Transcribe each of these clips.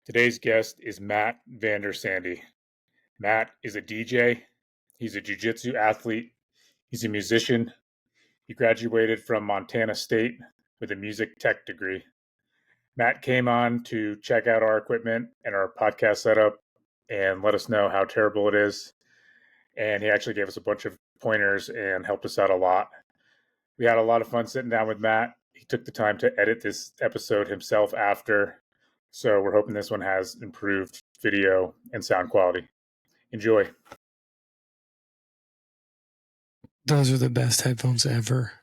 Today's guest is Matt Vander Sande. Matt is a DJ. He's a jiu-jitsu athlete. He's a musician. He graduated from Montana State with a music tech degree. Matt came on to check out our equipment and our podcast setup and let us know how terrible it is. And he actually gave us a bunch of pointers and helped us out a lot. We had a lot of fun sitting down with Matt. He took the time to edit this episode himself after. So we're hoping this one has improved video and sound quality. Enjoy. Those are the best headphones ever.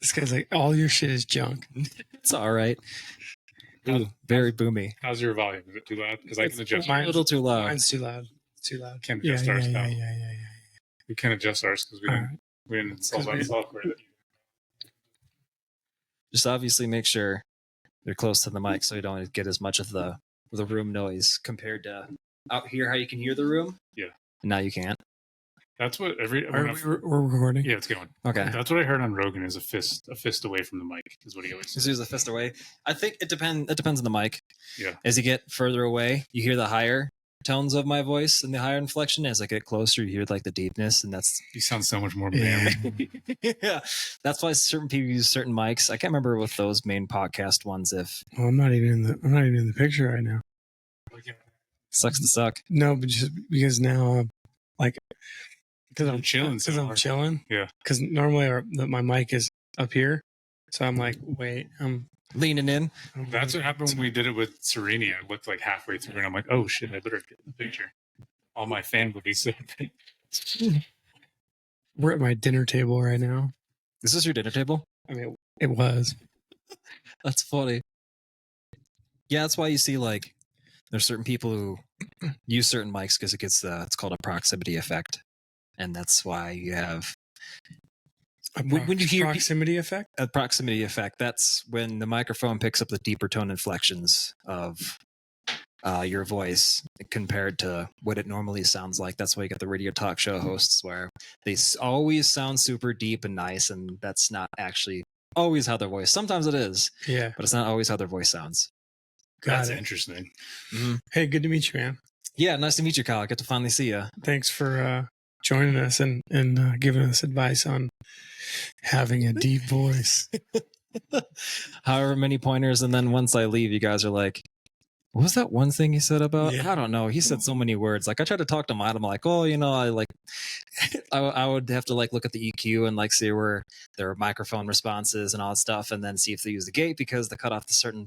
This guy's like, all your shit is junk. It's all right. Ooh, very boomy. How's your volume? Is it too loud? Because I can adjust. A little too loud. Mine's too loud. It's too loud. Can't adjust ours now. Yeah. We can adjust ours because we didn't install that software. Just obviously make sure they're close to the mic so you don't get as much of the room noise compared to out here. How you can hear the room. Yeah. And now you can't. That's what we're recording. Yeah, it's going. Okay. That's what I heard on Rogan is a fist away from the mic is what he always says. Just use a fist away. I think it depends on the mic. Yeah. As you get further away, you hear the higher tones of my voice and the higher inflection. As I get closer, you hear like the deepness, and that's You sound so much more manly. yeah. That's why certain people use certain mics. I can't remember with those main podcast ones if Well, I'm not even in the picture right now. sucks to suck. No, but just because now, because I'm chilling. I'm chilling. Yeah. Because normally my mic is up here, so I'm like, wait, I'm Leaning in. That's what happened when we did it with Serenia. I looked like halfway through and I'm like, oh shit, I better get the picture. All my fan would be so big. We're at my dinner table right now. Is this your dinner table? I mean, it was. That's funny. Yeah, that's why you see like there's certain people who use certain mics because it gets it's called a proximity effect, and that's why you have when you hear proximity effect. A proximity effect. That's when the microphone picks up the deeper tone inflections of your voice compared to what it normally sounds like. That's why you get the radio talk show hosts where they always sound super deep and nice, and that's not actually always how their voice. Sometimes it is, Yeah, but it's not always how their voice sounds. That's interesting. Mm-hmm. Hey, good to meet you, man. Yeah, nice to meet you, Kyle. I get to finally see you. Thanks for joining us and giving us advice on having a deep voice. However many pointers, and then once I leave, you guys are like, what was that one thing he said about? Yeah. I don't know. He said so many words. Like I tried to talk to Matt. I'm like, oh, I like, I would have to like look at the EQ and like see where their microphone responses and all that stuff, and then see if they use the gate because they cut off the certain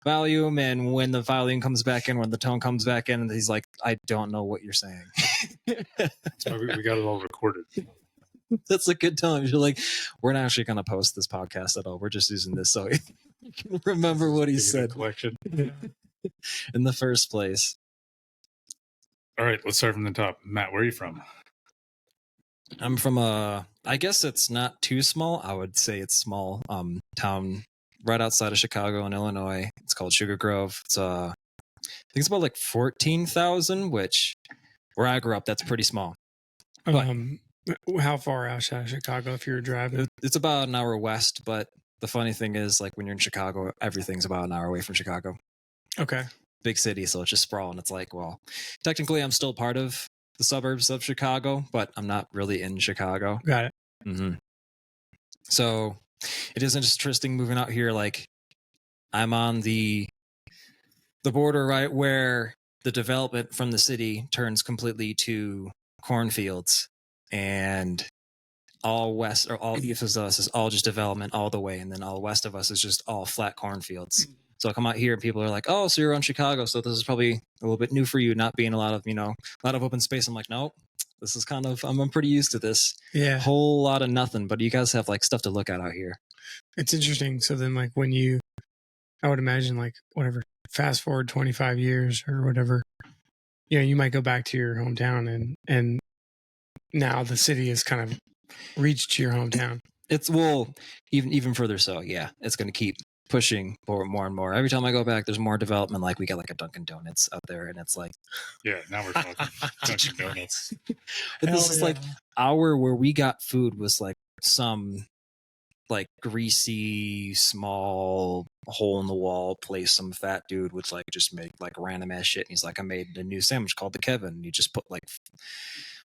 volume. And when the volume comes back in, when the tone comes back in, and he's like, I don't know what you're saying. That's why we got it all recorded. That's a good time. You're like, we're not actually going to post this podcast at all. We're just using this so you can remember what he said Collection. in the first place. All right, let's start from the top. Matt, where are you from? I'm from I guess it's not too small. I would say it's small town right outside of Chicago in Illinois. It's called Sugar Grove. It's I think it's about like 14,000, which where I grew up, that's pretty small. But How far outside of Chicago if you were driving? it's about an hour west, but the funny thing is like when you're in Chicago, everything's about an hour away from Chicago. Okay. Big city, so it's just sprawl, and it's like, well, technically I'm still part of the suburbs of Chicago, but I'm not really in Chicago. Got it. Mm-hmm. So it is interesting moving out here. Like I'm on the border right where the development from the city turns completely to cornfields, and all west or all east of us is all just development all the way, and then all west of us is just all flat cornfields. So I come out here and people are like, oh, so you're on Chicago, so this is probably a little bit new for you, not being a lot of open space. I'm like, nope, this is kind of, I'm pretty used to this. Yeah. Whole lot of nothing, but you guys have like stuff to look at out here. It's interesting. So then like I would imagine like whatever, fast forward 25 years or whatever, you might go back to your hometown and now the city has kind of reached your hometown. It's even further. So yeah, it's going to keep pushing for more and more. Every time I go back, there's more development. Like we got like a Dunkin' Donuts out there, and it's like, yeah, now we're talking Dunkin' Donuts. And this is like where we got food was like some like greasy, small, hole in the wall place some fat dude would like just make like random ass shit. And he's like, I made a new sandwich called the Kevin. And you just put like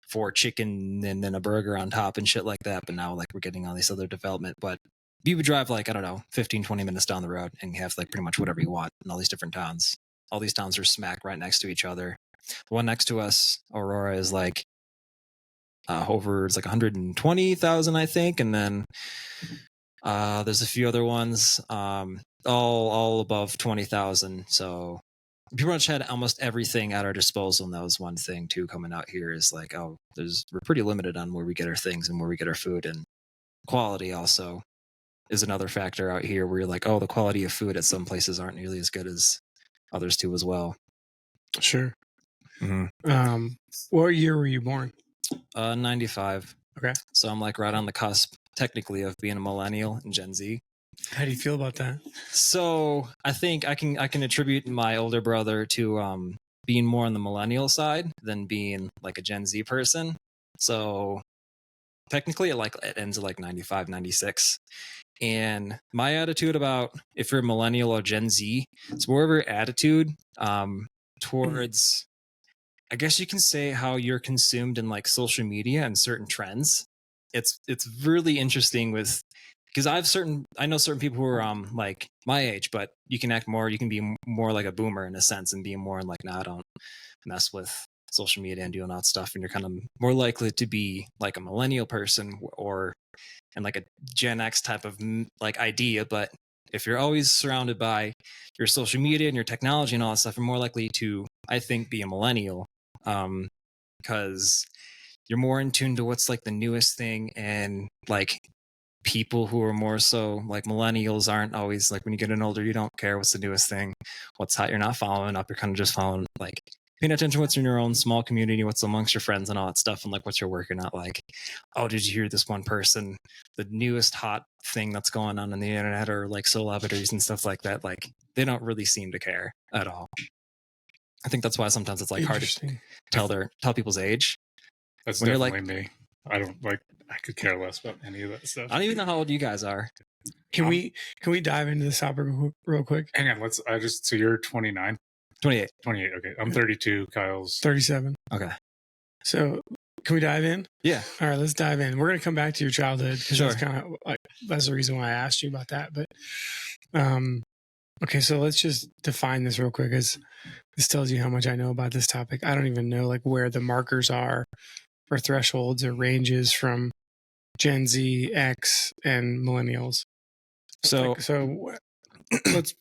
4 chicken and then a burger on top and shit like that. But now like we're getting all this other development. But you would drive like, I don't know, 15, 20 minutes down the road and have like pretty much whatever you want in all these different towns. All these towns are smack right next to each other. The one next to us, Aurora, is like over, it's like 120,000, I think. And then there's a few other ones, all above 20,000. So we pretty much had almost everything at our disposal. And that was one thing too, coming out here is like, oh, we're pretty limited on where we get our things and where we get our food, and quality also is another factor out here where you're like, oh, the quality of food at some places aren't nearly as good as others too as well. Sure. Mm-hmm. What year were you born? 95. Okay. So I'm like right on the cusp, technically, of being a millennial and Gen Z. How do you feel about that? So I think I can attribute my older brother to being more on the millennial side than being like a Gen Z person. So technically it ends at like 95, 96. And my attitude about if you're a millennial or Gen Z, it's more of your attitude towards, I guess you can say, how you're consumed in like social media and certain trends. It's really interesting with, because I know certain people who are like my age, but you can be more like a boomer in a sense and be more in like, nah, I don't mess with social media and doing that stuff. And you're kind of more likely to be like a millennial person or and like a Gen X type of like idea. But if you're always surrounded by your social media and your technology and all that stuff, you're more likely to, I think, be a millennial, because you're more in tune to what's like the newest thing. And like people who are more so like millennials aren't always like, when you get an older, you don't care what's the newest thing, what's hot. You're not following up. You're kind of just following, like paying attention to what's in your own small community, what's amongst your friends and all that stuff. And like what you're working at, like, oh, did you hear this one person, the newest hot thing that's going on the internet, or like celebrities and stuff like that. Like they don't really seem to care at all. I think that's why sometimes it's like hard to tell people's age. That's when definitely me. I don't like, I could care less about any of that stuff. I don't even know how old you guys are. Can we dive into this topic real quick? Hang on, so you're 29? 28. 28, okay. I'm 32, Kyle's 37. Okay. So can we dive in? Yeah. All right, let's dive in. We're going to come back to your childhood because sure. that's kind of like, that's the reason why I asked you about that. But okay, so let's just define this real quick, because this tells you how much I know about this topic. I don't even know like where the markers are or thresholds or ranges from Gen Z, X, and millennials. So let's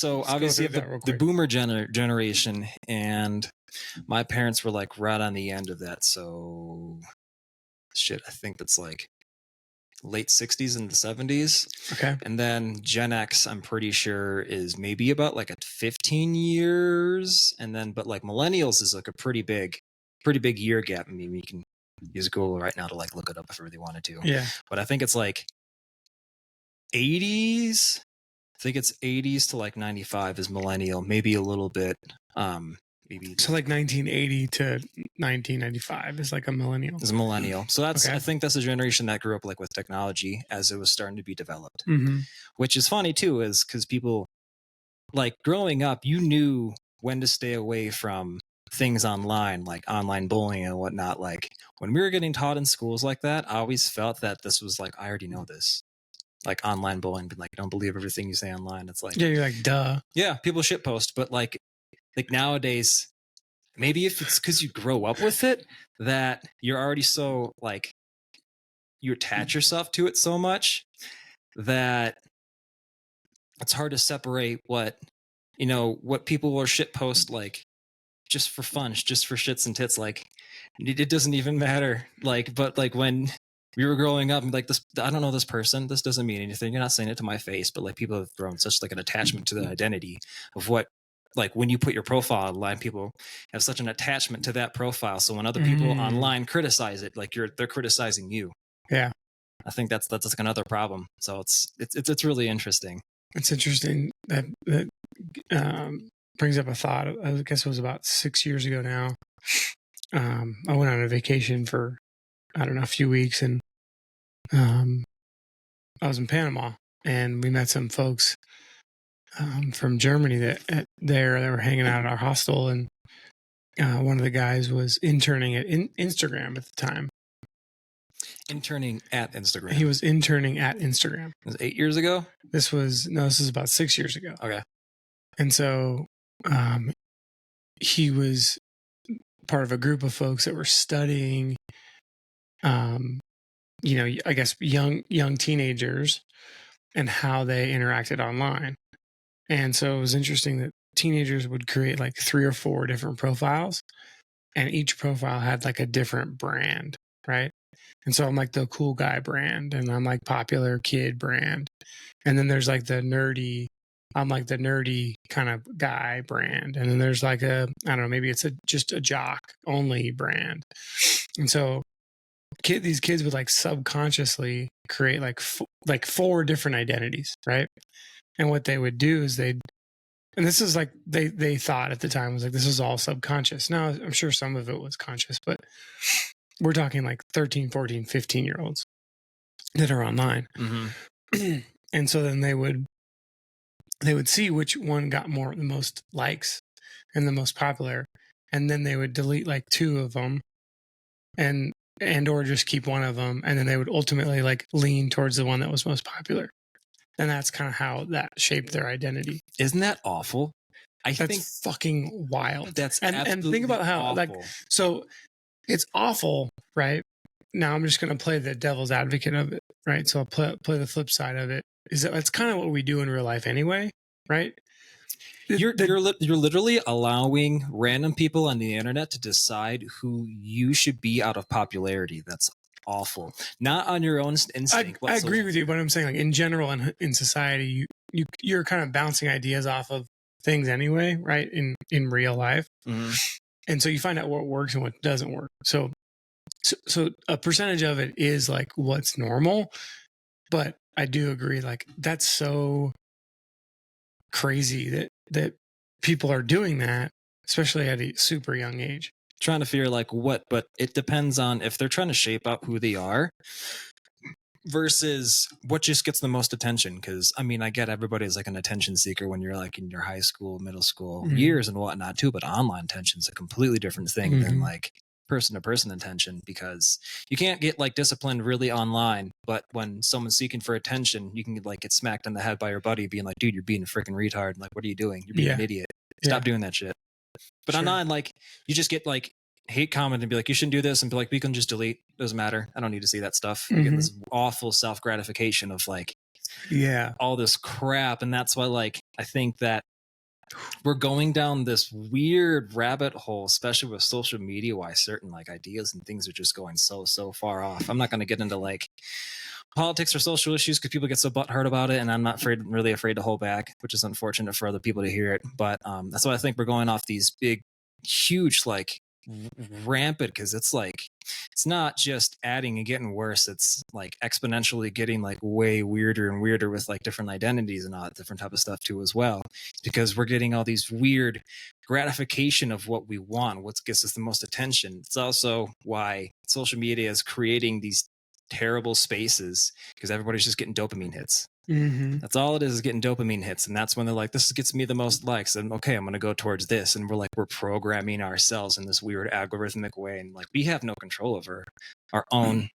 obviously the boomer generation, and my parents were like right on the end of that. So shit, I think that's like late 60s and the 70s. Okay. And then Gen X, I'm pretty sure, is maybe about like at 15 years. And then, but like millennials is like a pretty big year gap. I mean, you can use Google right now to like look it up if you really wanted to. Yeah. But I think it's like 80s. I think it's 80s to like 95 is millennial, maybe a little bit. Maybe so like 1980 to 1995 is like a millennial. Is a millennial. So that's okay. I think that's a generation that grew up like with technology as it was starting to be developed. Mm-hmm. Which is funny too, is because people like growing up, you knew when to stay away from things online, like online bullying and whatnot. Like when we were getting taught in schools like that, I always felt that this was like, I already know this. Like online bullying, but like don't believe everything you say online. It's like, yeah, you're like, duh. Yeah, people shitpost, but like nowadays, maybe if it's because you grow up with it, that you're already so like you attach yourself to it so much that it's hard to separate what people will shitpost like just for fun, just for shits and tits. Like it doesn't even matter. Like, but like when we were growing up, like this, I don't know this person. This doesn't mean anything. You're not saying it to my face, but like people have grown such like an attachment to the identity of what, like when you put your profile online, people have such an attachment to that profile. So when other people online criticize it, like they're criticizing you. Yeah, I think that's like another problem. So it's really interesting. It's interesting that brings up a thought. I guess it was about 6 years ago now. I went on a vacation for, I don't know, a few weeks, and in Panama, and we met some folks from Germany that they were hanging out at our hostel, and one of the guys was interning at Instagram at the time. Interning at Instagram. He was interning at Instagram. It was 8 years ago? This was about 6 years ago. Okay. And so he was part of a group of folks that were studying, I guess young teenagers and how they interacted online. And so it was interesting that teenagers would create like 3 or 4 different profiles, and each profile had like a different brand, right? And so I'm like the cool guy brand, and I'm like popular kid brand. And then there's like I'm like the nerdy kind of guy brand. And then there's like I don't know, maybe it's just a jock only brand. And so these kids would like subconsciously create like 4 different identities, right? And what they would do is and this is like they thought at the time was like this is all subconscious. Now I'm sure some of it was conscious, but we're talking like 13, 14, 15-year-olds that are online. Mm-hmm. And so then they would see which one got the most likes and the most popular, and then they would delete like 2 of them and or just keep one of them, and then they would ultimately like lean towards the one that was most popular. And that's kind of how that shaped their identity. Isn't that awful? That's think fucking wild. That's and think about how awful. like so it's awful, right? Now I'm just going to play the devil's advocate of it, right? So I'll play the flip side of it. Is that it's kind of what we do in real life anyway, right? You're literally allowing random people on the internet to decide who you should be out of popularity. That's awful. Not on your own instinct. I agree with you, but I'm saying like in general in society, you're kind of bouncing ideas off of things anyway, right? In real life. Mm-hmm. And so you find out what works and what doesn't work. So a percentage of it is like what's normal, but I do agree, like that's so crazy that people are doing that, especially at a super young age. Trying to figure like what, but it depends on if they're trying to shape out who they are versus what just gets the most attention. Because I mean, I get everybody's like an attention seeker when you're like in your high school, middle school years and whatnot too, but online attention is a completely different thing than like person to person attention, because you can't get like disciplined really online, but when someone's seeking for attention, you can like get smacked in the head by your buddy being like, dude, you're being a freaking retard. Like, what are you doing? You're being an idiot. Stop doing that shit. But online, like you just get like hate comment and be like, you shouldn't do this, and be like, we can just delete. Doesn't matter. I don't need to see that stuff. You get this awful self gratification of like, all this crap. And that's why like I think that we're going down this weird rabbit hole, especially with social media, why certain like ideas and things are just going so far off. I'm not going to get into like politics or social issues because people get so butthurt about it, and I'm not really afraid to hold back, which is unfortunate for other people to hear it. But that's why I think we're going off these big, huge, like rampant, because it's like it's not just adding and getting worse, it's like exponentially getting like way weirder and weirder with like different identities and all that different type of stuff too as well, because we're getting all these weird gratification of what we want, what gets us the most attention. It's also why social media is creating these terrible spaces, because everybody's just getting dopamine hits. That's all it is getting dopamine hits. And that's when they're like, this gets me the most likes, and okay, I'm going to go towards this. And we're programming ourselves in this weird algorithmic way, and like we have no control over our own,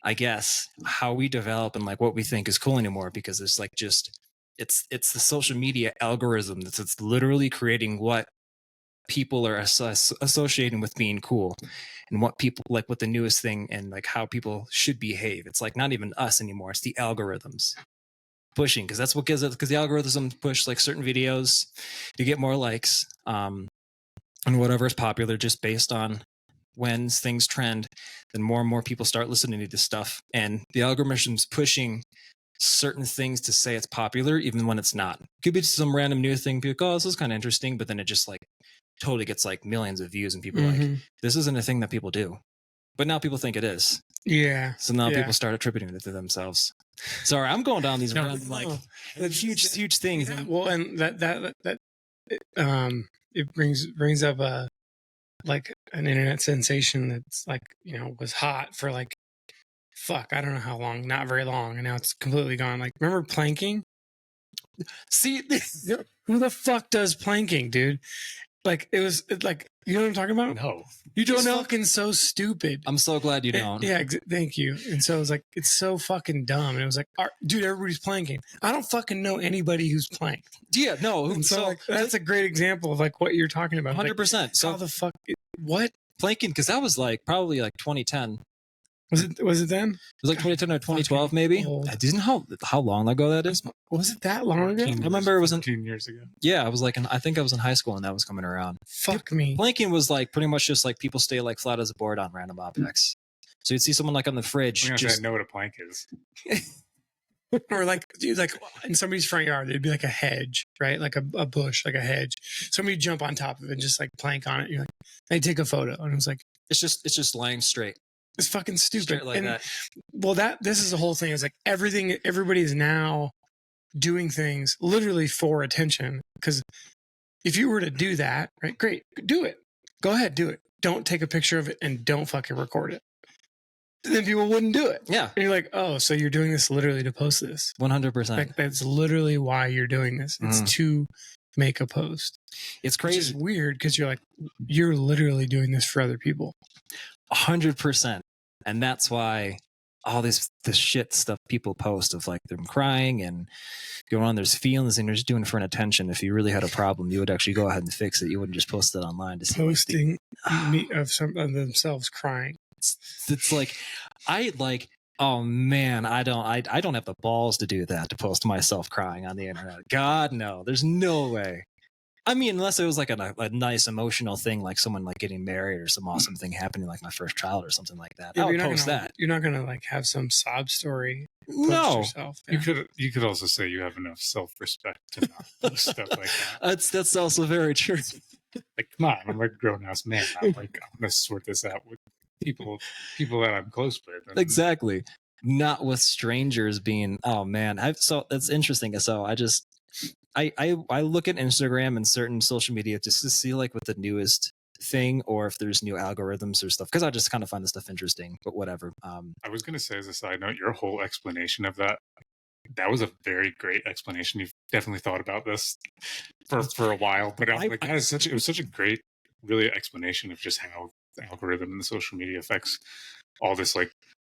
I guess, how we develop and like what we think is cool anymore, because it's like just it's the social media algorithm that's literally creating what people are associating with being cool, and what people like, what the newest thing, and like how people should behave. It's like not even us anymore, it's the algorithms pushing, because that's what gives it, because the algorithms push like certain videos to get more likes, and whatever is popular, just based on when things trend, then more and more people start listening to this stuff, and the algorithms pushing certain things to say it's popular even when it's not. Could be some random new thing, be like, oh, this is kind of interesting, but then it just like totally gets like millions of views, and people are like, this isn't a thing that people do, but now people think it is. So now people start attributing it to themselves. Sorry, I'm going down these huge things. Well, and that it brings up like an internet sensation that's like, was hot for like fuck, I don't know how long, not very long, and now it's completely gone. Like, remember planking? See, Who the fuck does planking, dude? Like, it was like, you know what I'm talking about? No. you don't It's know. fucking so stupid. I'm so glad you don't. Yeah, thank you. And so it was like, it's so fucking dumb. And it was like, dude, everybody's planking. I don't fucking know anybody who's planked. Yeah, no. And so like, that's a great example of like what you're talking about. 100%. Like, So how the fuck? What planking, because that was like probably like 2010. was it? Was it then? It was like 2010 or 2012, Fucking maybe. old. Do you know how long ago that is? Was it that long ago? 14 I remember it was in, 15 years ago. yeah, I was like, I think I was in high school and that was coming around. Fuck me. Planking was like pretty much just like people stay like flat as a board on random objects. So you'd see someone like on the fridge. I Just, know what a plank is. Or like, dude, like in somebody's front yard, there'd be like a hedge, right? Like a bush, like a hedge. Somebody jump on top of it and just like plank on it. You're like, they take a photo, and it was like, it's just lying straight. it's fucking stupid. Straight like and, that. Well, this is the whole thing. It's like everybody is now doing things literally for attention. Because if you were to do that, right, great, do it. Go ahead, do it. Don't take a picture of it and don't fucking record it. Then people wouldn't do it. Yeah. And you're like, oh, so you're doing this literally to post this. 100%. Like, that's literally why you're doing this. It's to make a post. It's Which is crazy. weird because you're like, you're literally doing this for other people. 100%. And that's why all this shit stuff people post of like them crying and going on, there's feelings and they're just doing it for an attention. If you really had a problem, you would actually go ahead and fix it. You wouldn't just post it online to see Posting of themselves crying. it's like, oh man, I don't have the balls to do that, to post myself crying on the internet. God, no, there's no way. I mean, unless it was like a nice emotional thing, like someone like getting married or some awesome thing happening, like my first child or something like that. Yeah, I would post that. You're not gonna like have some sob story. No, Yourself. Yeah. You could also say you have enough self-respect to not post stuff like that. that's also very true. Like, come on, I'm a grown-ass man. I'm gonna sort this out with people that I'm close with. And Exactly. Not with strangers being, oh man. So that's interesting. So I look at Instagram and certain social media just to see like what the newest thing or if there's new algorithms or stuff, because I just kind of find this stuff interesting, but whatever. I was gonna say as a side note, your whole explanation of that was a very great explanation. You've definitely thought about this for a while, but it was such a great, really explanation of just how the algorithm and the social media affects all this, like,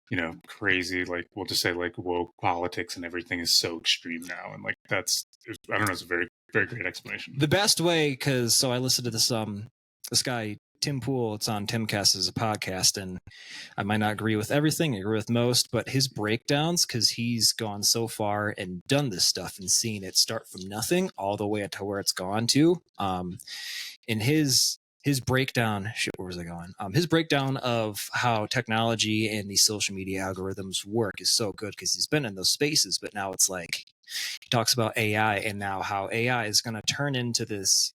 you know, crazy, like, we'll just say like woke politics and everything is so extreme now, and like I don't know, it's a very, very great explanation. The best way, because so I listened to this guy Tim Pool. It's on Timcast as a podcast, and I might not agree with everything, I agree with most, but his breakdowns, because he's gone so far and done this stuff and seen it start from nothing all the way to where it's gone to. In his breakdown, where was I going? His breakdown of how technology and these social media algorithms work is so good because he's been in those spaces, but now it's like he talks about AI and now how AI is going to turn into this,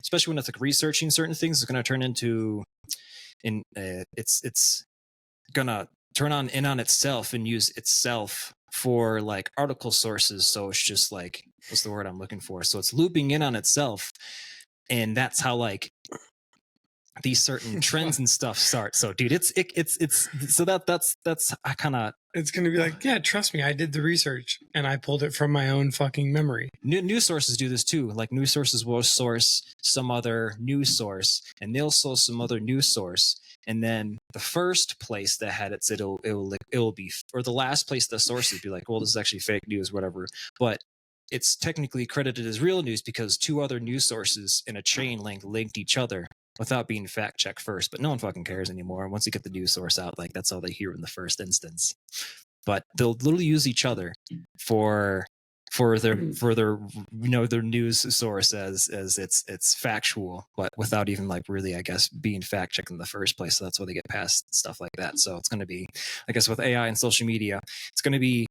especially when it's like researching certain things, it's going to turn into, it's going to turn on itself and use itself for like article sources. So it's just like, what's the word I'm looking for? So it's looping in on itself. And that's how like these certain trends and stuff start. So dude, it's so that's I kind of, it's going to be like, yeah, trust me, I did the research and I pulled it from my own fucking memory. News sources do this too. Like news sources will source some other news source and they'll source some other news source. And then the first place that had it, it'll be, or the last place the sources be like, well, this is actually fake news, whatever. But it's technically credited as real news because two other news sources in a chain link linked each other without being fact checked first. But no one fucking cares anymore. Once you get the news source out, like that's all they hear in the first instance. But they'll literally use each other for their their news source as it's factual, but without even like really, I guess, being fact checked in the first place. So that's why they get past stuff like that. So it's going to be, I guess, with AI and social media, it's going to be,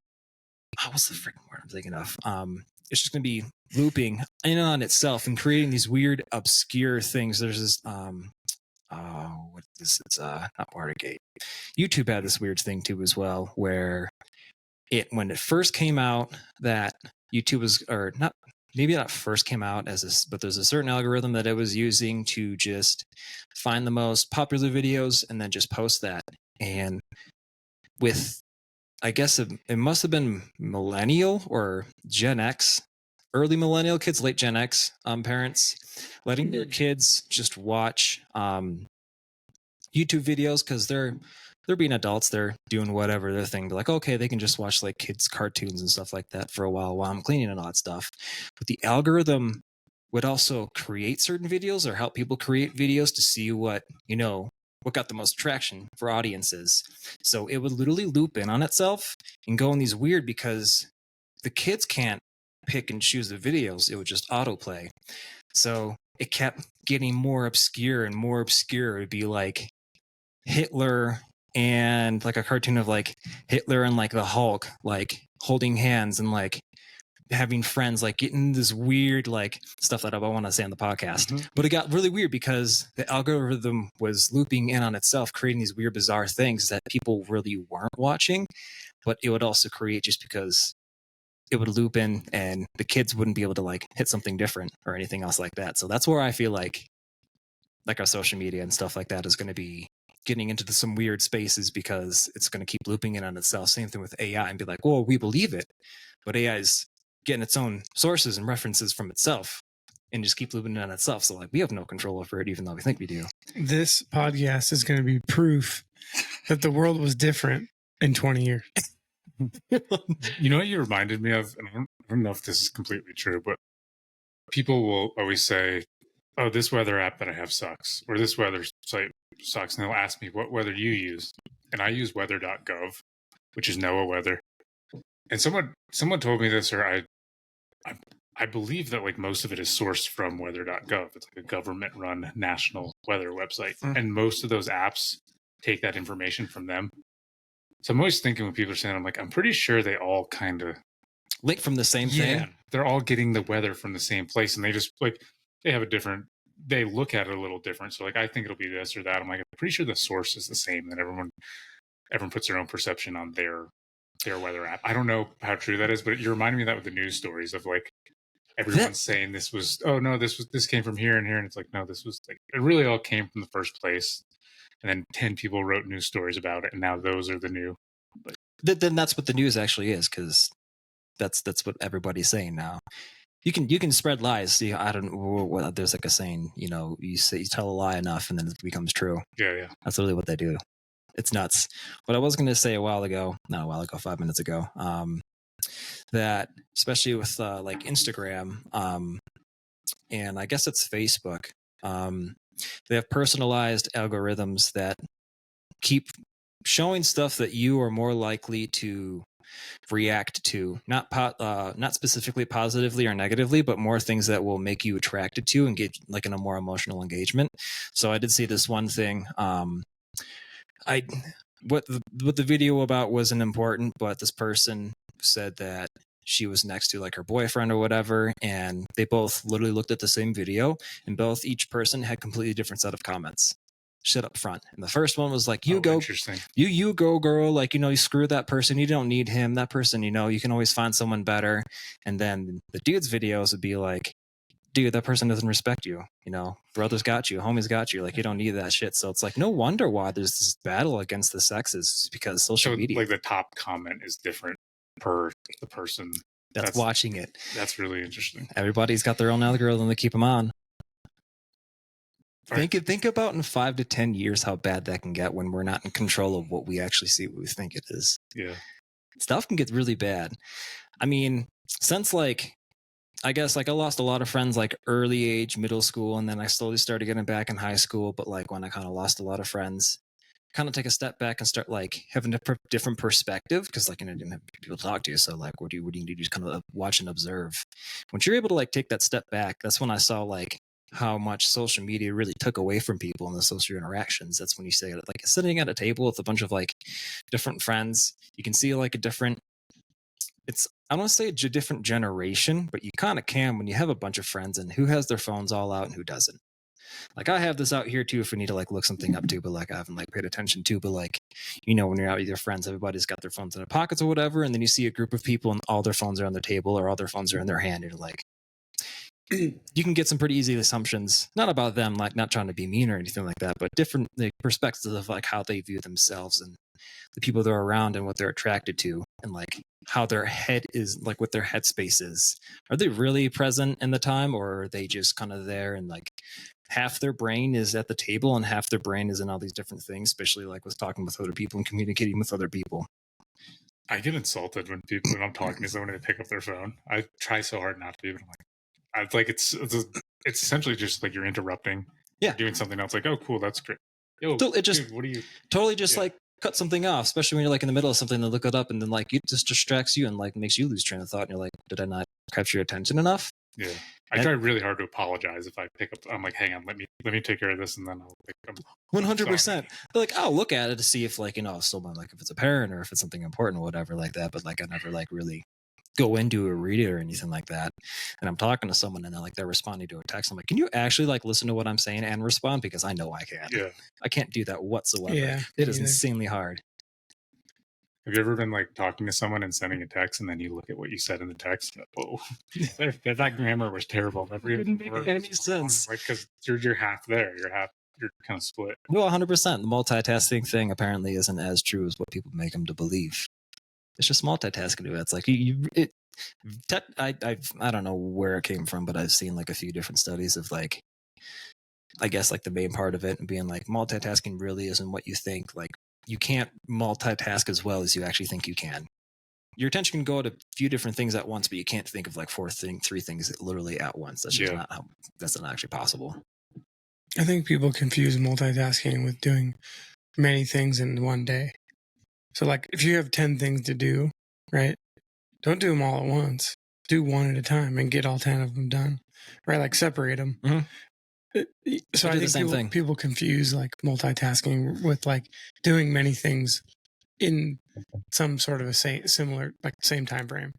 what's the freaking word I'm thinking of? It's just going to be looping in on itself and creating these weird, obscure things. There's this, what is it's not Watergate. YouTube had this weird thing too as well, where when it first came out that YouTube was, or not, maybe not first came out as this, but there's a certain algorithm that it was using to just find the most popular videos and then just post that. And with, I guess it must have been millennial or Gen X, early millennial kids, late Gen X parents, letting their kids just watch YouTube videos because they're being adults, they're doing whatever their thing. They're like, okay, they can just watch like kids cartoons and stuff like that for a while I'm cleaning and all that stuff. But the algorithm would also create certain videos or help people create videos to see what got the most traction for audiences. So it would literally loop in on itself and go in these weird, because the kids can't pick and choose the videos, it would just autoplay. So it kept getting more obscure and more obscure. It'd be like Hitler and like a cartoon of like Hitler and like the Hulk like holding hands and like having friends, like getting this weird like stuff that I want to say on the podcast. Mm-hmm. But it got really weird because the algorithm was looping in on itself, creating these weird bizarre things that people really weren't watching, but it would also create, just because it would loop in and the kids wouldn't be able to like hit something different or anything else like that. So that's where I feel like our social media and stuff like that is going to be getting into some weird spaces, because it's going to keep looping in on itself. Same thing with AI, and be like, well, we believe it, but AI is getting its own sources and references from itself and just keep looping in on itself. So like we have no control over it, even though we think we do. This podcast is going to be proof that the world was different in 20 years. You know what you reminded me of? And I don't know if this is completely true, but people will always say, oh, this weather app that I have sucks, or this weather site sucks. And they'll ask me, what weather do you use? And I use weather.gov, which is NOAA weather. And someone told me this, or I believe that like most of it is sourced from weather.gov. It's like a government run national weather website. And most of those apps take that information from them. So I'm always thinking when people are saying, I'm like, I'm pretty sure they all kind of link from the same thing. They're all getting the weather from the same place, and they just like, they have they look at it a little different. So like, I think it'll be this or that. I'm like, I'm pretty sure the source is the same, and everyone puts their own perception on their weather app. I don't know how true that is, but you reminded me of that with the news stories of like everyone's saying this came from here and here, and it's like, no, this was like, it really all came from the first place. And then 10 people wrote news stories about it, and now those are the new. But then that's what the news actually is, because that's what everybody's saying now. You can spread lies. See, I don't. There's like a saying, you tell a lie enough, and then it becomes true. Yeah. That's really what they do. It's nuts. What I was going to say 5 minutes ago, that especially with like Instagram, and I guess it's Facebook. They have personalized algorithms that keep showing stuff that you are more likely to react to, not specifically positively or negatively, but more things that will make you attracted to and get like in a more emotional engagement. So I did see this one thing. What the video about wasn't important, but this person said that she was next to like her boyfriend or whatever, and they both literally looked at the same video, and each person had completely different set of comments shit up front. And the first one was like, you go girl, like, you screw that person, you don't need him, that person, you can always find someone better. And then the dude's videos would be like, dude, that person doesn't respect you, brothers got you, homies got you, like, you don't need that shit. So it's like, no wonder why there's this battle against the sexes, because social media, like the top comment is different per the person that's watching it. That's really interesting. Everybody's got their own algorithm to keep them on. Think about in 5 to 10 years how bad that can get when we're not in control of what we actually see, what we think it is. Yeah. Stuff can get really bad. I mean, since like, I guess like I lost a lot of friends like early age, middle school, and then I slowly started getting back in high school. But like when I kind of lost a lot of friends, kind of take a step back and start like having a different perspective, because like, I didn't have people to talk to. So like, what do you do? Just kind of watch and observe. Once you're able to like take that step back, that's when I saw like how much social media really took away from people in the social interactions. That's when you say like sitting at a table with a bunch of like different friends, you can see like a different, I don't want to say a different generation, but you kind of can when you have a bunch of friends and who has their phones all out and who doesn't. Like I have this out here too if we need to like look something up to, but like I haven't like paid attention to, but like, when you're out with your friends, everybody's got their phones in their pockets or whatever. And then you see a group of people and all their phones are on their table or all their phones are in their hand. And you're like, you can get some pretty easy assumptions, not about them, like not trying to be mean or anything like that, but different like, perspectives of like how they view themselves and the people they're around and what they're attracted to, and like how their head is, like what their headspace is. Are they really present in the time, or are they just kind of there and like half their brain is at the table and half their brain is in all these different things, especially like with talking with other people and communicating with other people? I get insulted when I'm talking to someone and they pick up their phone. I try so hard not to, but I'm like, it's essentially just like you're interrupting. Yeah. You're doing something else. Like, oh, cool, that's great. Yo, So it just dude, what are you? totally just like cut something off, especially when you're like in the middle of something and look it up and then like it just distracts you and like makes you lose train of thought and you're like, did I not capture your attention enough? Yeah. I try really hard to apologize if I pick up. I'm like, hang on, let me take care of this, and then I'll pick up. 100%. Like I'll look at it to see if like, you know, someone like if it's a parent or if it's something important or whatever like that, but like I never like really go into or read it or anything like that. And I'm talking to someone and they're responding to a text. I'm like, can you actually like listen to what I'm saying and respond? Because I know I can't. Yeah. I can't do that whatsoever. Yeah, it is insanely hard. Have you ever been like talking to someone and sending a text and then you look at what you said in the text? Whoa, that grammar was terrible. That didn't make any sense. Like, because you're half there. You're kind of split. No, 100%. The multitasking thing apparently isn't as true as what people make them to believe. It's just multitasking. It's like I don't know where it came from, but I've seen like a few different studies of like, I guess like the main part of it and being like multitasking really isn't what you think. Like you can't multitask as well as you actually think you can. Your attention can go to a few different things at once, but you can't think of like three things literally at once. That's just that's not actually possible. I think people confuse multitasking with doing many things in one day. So like if you have 10 things to do, right? Don't do them all at once. Do one at a time and get all 10 of them done, right? Like separate them. Mm-hmm. So I think people confuse like multitasking with like doing many things in some sort of a similar, like same time frame.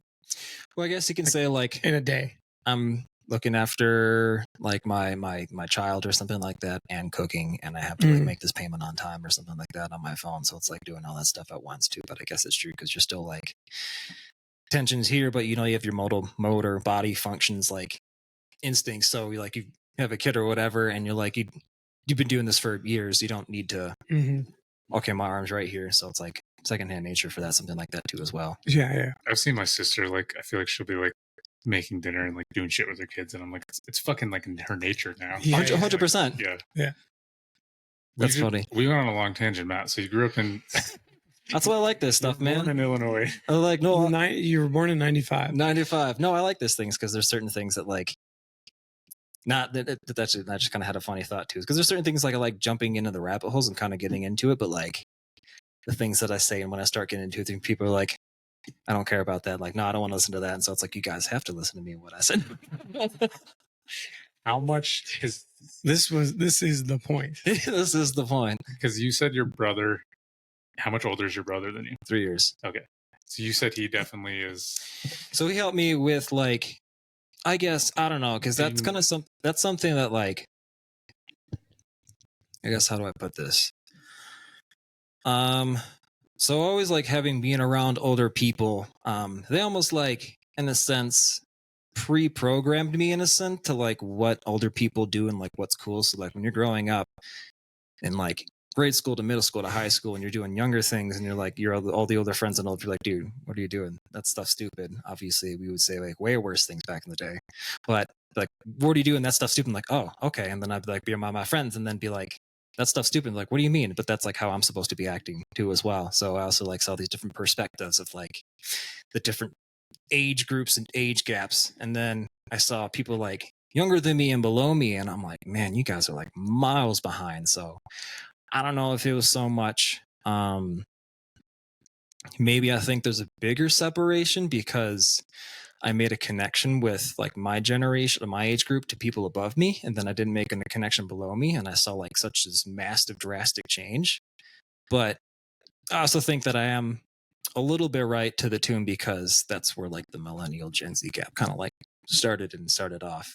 Well, I guess you can say like in a day. I'm looking after like my child or something like that and cooking, and I have to like make this payment on time or something like that on my phone. So it's like doing all that stuff at once too. But I guess it's true because you're still like tensions here, but you know you have your motor body functions like instincts. So like you have a kid or whatever, and you're like you've been doing this for years. You don't need to. Okay, my arm's right here, so it's like secondhand nature for that, something like that too as well. Yeah. I've seen my sister like I feel like she'll be like making dinner and like doing shit with her kids, and I'm like, it's fucking like in her nature now. 100%. Yeah. That's funny. We went on a long tangent, Matt. So you grew up in. That's why I like this stuff, man. Born in Illinois. I like no. You were born in 95. 95. No, I like these things because there's certain things that like. Not that I just kind of had a funny thought too, because there's certain things like I like jumping into the rabbit holes and kind of getting into it, but like the things that I say and when I start getting into it, people are like, I don't care about that. Like, no, I don't want to listen to that. And so it's like, you guys have to listen to me what I said. How much is this is the point. This is the point. Because you said your brother, how much older is your brother than you? 3 years. Okay. So you said he definitely is. So he helped me with like, I guess, I don't know, because that's kind of that's something that like, I guess, how do I put this? So always like being around older people, they almost like, in a sense, pre-programmed me in a sense to like what older people do and like what's cool. So like when you're growing up in like grade school to middle school to high school and you're doing younger things and you're like, you're all the older friends and older, you're like, dude, what are you doing? That stuff's stupid. Obviously we would say like way worse things back in the day, but like, what are you doing? That stuff's stupid. I'm like, oh, okay. And then I'd like be around my friends and then be like, that stuff's stupid. Like, what do you mean? But that's like how I'm supposed to be acting too as well. So I also like saw these different perspectives of like the different age groups and age gaps. And then I saw people like younger than me and below me. And I'm like, man, you guys are like miles behind. So I don't know if it was so much. Maybe I think there's a bigger separation because I made a connection with like my generation, my age group to people above me. And then I didn't make a connection below me. And I saw like such this massive drastic change. But I also think that I am a little bit right to the tune because that's where like the millennial Gen Z gap kind of like started off.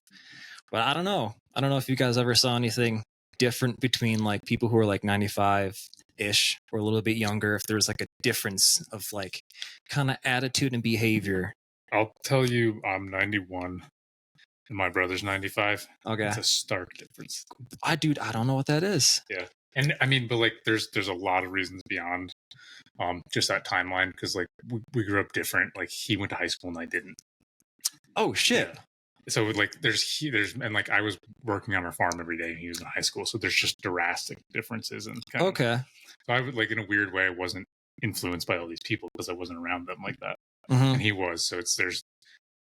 But I don't know. I don't know if you guys ever saw anything different between like people who are like 95-ish or a little bit younger, if there's like a difference of like kind of attitude and behavior. I'll tell you, I'm 91 and my brother's 95. Okay. It's a stark difference. I don't know what that is. Yeah. And I mean, but like, there's a lot of reasons beyond just that timeline, because like we grew up different. Like he went to high school and I didn't. Oh shit. Yeah. So like there's and like I was working on our farm every day and he was in high school, so there's just drastic differences and kind Okay. of, so I would, like, in a weird way, I wasn't influenced by all these people because I wasn't around them like that, and he was. So there's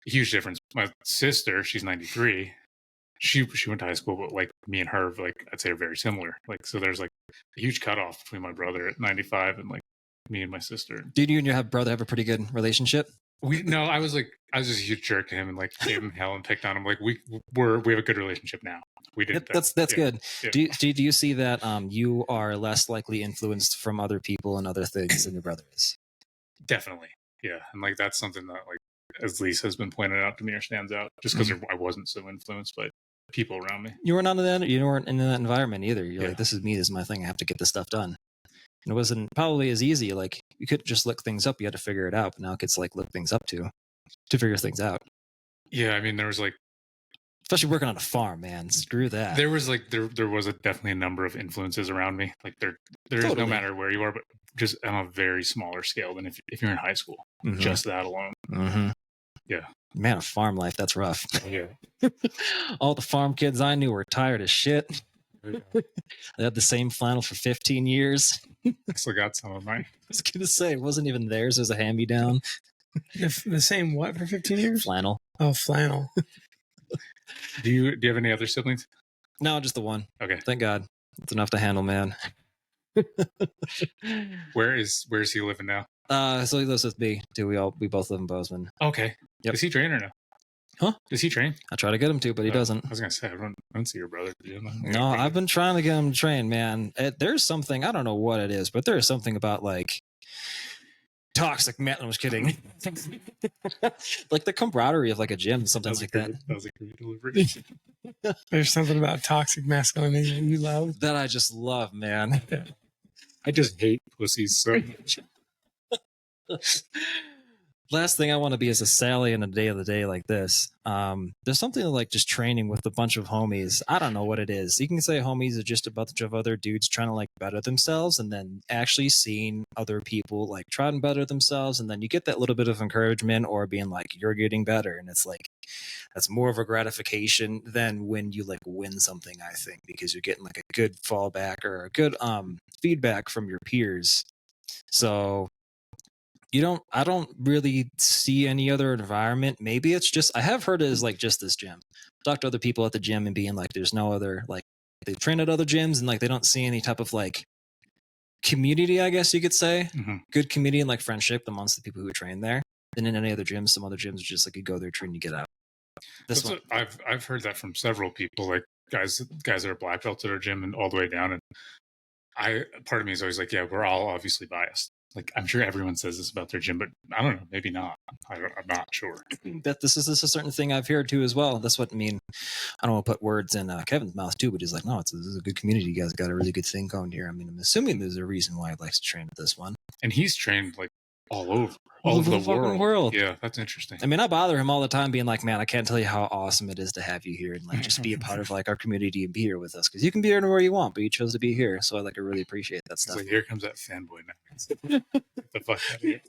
a huge difference. My sister, she's 93. She went to high school, but like me and her, like I'd say, are very similar. Like, so there's like a huge cutoff between my brother at 95 and like me and my sister. Did you and your brother have a pretty good relationship? I was just a huge jerk to him and like gave him hell and picked on him. Like we have a good relationship now. We did. That's good. Yeah. Do you see that you are less likely influenced from other people and other things than your brother is? Definitely, yeah. And like that's something that, like, as Lisa has been pointed out to me, or stands out, just because I wasn't so influenced by people around me. You weren't you weren't in that environment either. You're like, this is me, this is my thing. I have to get this stuff done. And it wasn't probably as easy. Like you couldn't just look things up. You had to figure it out. But now kids like look things up to figure things out. Yeah, I mean, there was like, especially working on a farm, man. Screw that. There was like there was definitely a number of influences around me. Like there is, no matter where you are, but just on a very smaller scale than if you're in high school. Mm-hmm. Just that alone. Mm-hmm. Yeah. Man, a farm life, that's rough. Yeah. All the farm kids I knew were tired as shit. They had the same flannel for 15 years. I still got some of mine. I was going to say, it wasn't even theirs. It was a hand-me-down. The same what for 15 years? Flannel. Oh, flannel. Do you have any other siblings? No, just the one. Okay. Thank God. It's enough to handle, man. Where is he living now? So he lives with me too. We both live in Bozeman. Okay. Yep. Does he train or no? Huh? Does he train? I try to get him to, but he doesn't. I was gonna say, I don't see your brother. No, I've been trying to get him to train, man. There's something, I don't know what it is, but there's something about like toxic man. I was kidding. Like the camaraderie of like a gym, something like that. That was a great delivery. There's something about toxic masculinity that you love. That I just love, man. I just hate pussies so much. Last thing I want to be is a Sally in a day of the day like this. There's something like just training with a bunch of homies. I don't know what it is. You can say homies are just a bunch of other dudes trying to like better themselves, and then actually seeing other people like try and better themselves, and then you get that little bit of encouragement or being like, you're getting better. And it's like, that's more of a gratification than when you like win something, I think, because you're getting like a good fallback or a good feedback from your peers. So I don't really see any other environment. Maybe it's just, I have heard it as like just this gym. Talk to other people at the gym and being like, there's no other, like they've trained at other gyms and like they don't see any type of like community, I guess you could say. Mm-hmm. Good community and like friendship amongst the people who train there. Than in any other gyms. Some other gyms are just like you go there, train, you get out. This one, I've heard that from several people, like guys that are black belts at our gym and all the way down. And part of me is always like, yeah, we're all obviously biased. Like, I'm sure everyone says this about their gym, but I don't know, maybe not. I'm not sure. That this is a certain thing I've heard too as well. That's what I mean. I don't want to put words in Kevin's mouth too, but he's like, no, this is a good community. You guys got a really good thing going here. I mean, I'm assuming there's a reason why he likes to train at this one. And he's trained like all over the world. Yeah, that's interesting. I mean, I bother him all the time being like, man, I can't tell you how awesome it is to have you here and like just be a part of like our community and be here with us, because you can be anywhere you want, but you chose to be here. So I really appreciate that stuff. Like, here comes that fanboy now. Get the fuck out of here.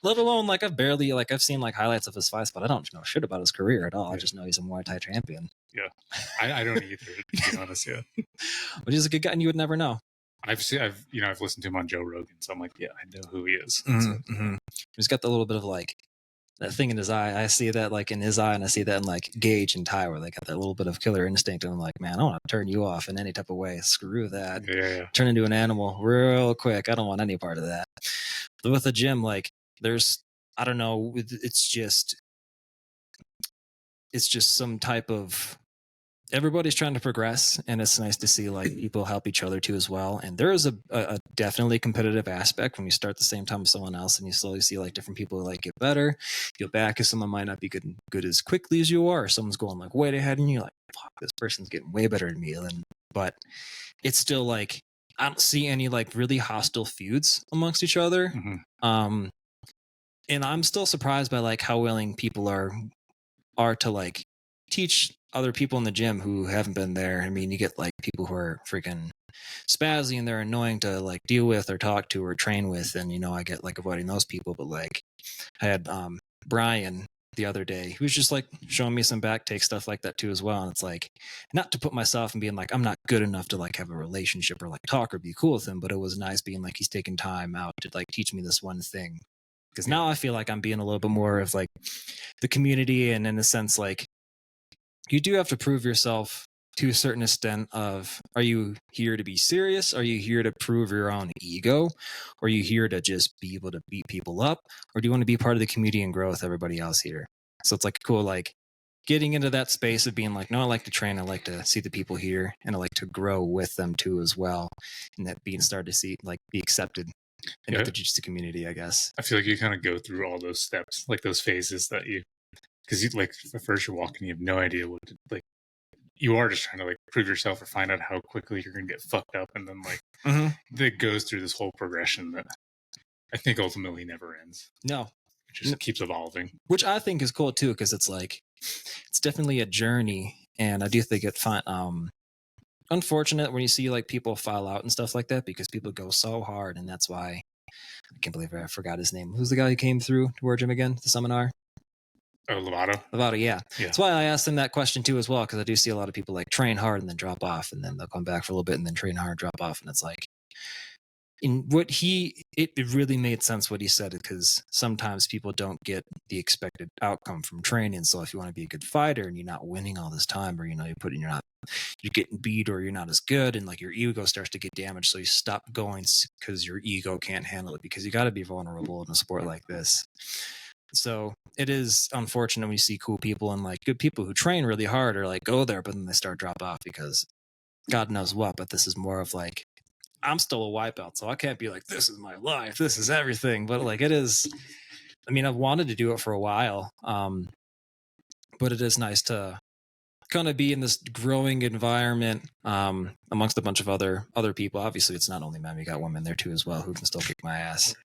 Let alone like I've seen like highlights of his fights, but I don't know shit about his career at all. Yeah. I just know he's a Muay Thai champion. Yeah, I don't either, to be honest. Yeah, but he's a good guy, and you would never know. I've listened to him on Joe Rogan, so I'm like, yeah, I know who he is. Mm-hmm. Mm-hmm. He's got the little bit of like that thing in his eye. I see that like in his eye, and I see that in like Gage and Ty, where they got that little bit of killer instinct. And I'm like, man, I want to turn you off in any type of way. Screw that. Yeah. Turn into an animal real quick. I don't want any part of that. But with the gym, like there's, I don't know, it's just some type of, everybody's trying to progress, and it's nice to see like people help each other too as well. And there is a definitely competitive aspect when you start the same time as someone else, and you slowly see like different people like get better, go back, because someone might not be good as quickly as you are, or someone's going like way ahead, and you're like, fuck, this person's getting way better than me. But it's still like I don't see any like really hostile feuds amongst each other. Mm-hmm. And I'm still surprised by like how willing people are to like teach other people in the gym who haven't been there. I mean, you get like people who are freaking spazzy and they're annoying to like deal with or talk to or train with, and I get like avoiding those people. But like I had Brian the other day, he was just like showing me some back take stuff like that too as well. And it's like, not to put myself and being like I'm not good enough to like have a relationship or like talk or be cool with him, but it was nice being like he's taking time out to like teach me this one thing, because now I feel like I'm being a little bit more of like the community, and in a sense like you do have to prove yourself to a certain extent of, are you here to be serious? Are you here to prove your own ego? Or are you here to just be able to beat people up? Or do you want to be part of the community and grow with everybody else here? So it's like cool, like getting into that space of being like, no, I like to train. I like to see the people here, and I like to grow with them too as well. And that being started to see, like, be accepted in the jiu-jitsu community, I guess. I feel like you kind of go through all those steps, like those phases that because you like at first you're walking, you have no idea what to, like, you are just trying to like prove yourself or find out how quickly you're going to get fucked up, and then like it goes through this whole progression that I think ultimately never ends. No, it just keeps evolving, which I think is cool too, because it's like it's definitely a journey, and I do think it unfortunate when you see like people file out and stuff like that, because people go so hard, and that's why I can't believe I forgot his name. Who's the guy who came through to our gym again, the seminar? Oh, Lovato, yeah. That's why I asked him that question too as well, because I do see a lot of people like train hard and then drop off, and then they'll come back for a little bit and then train hard, drop off, and it's like, in what it really made sense what he said, because sometimes people don't get the expected outcome from training. So if you want to be a good fighter and you're not winning all this time, or you're getting beat, or you're not as good, and like your ego starts to get damaged, so you stop going because your ego can't handle it, because you got to be vulnerable in a sport like this. So it is unfortunate when you see cool people and like good people who train really hard or like go there, but then they start drop off because God knows what. But this is more of like, I'm still a wipeout, so I can't be like, this is my life, this is everything. But like it is, I mean, I've wanted to do it for a while, but it is nice to kind of be in this growing environment amongst a bunch of other people. Obviously, it's not only men; we got women there too as well who can still kick my ass.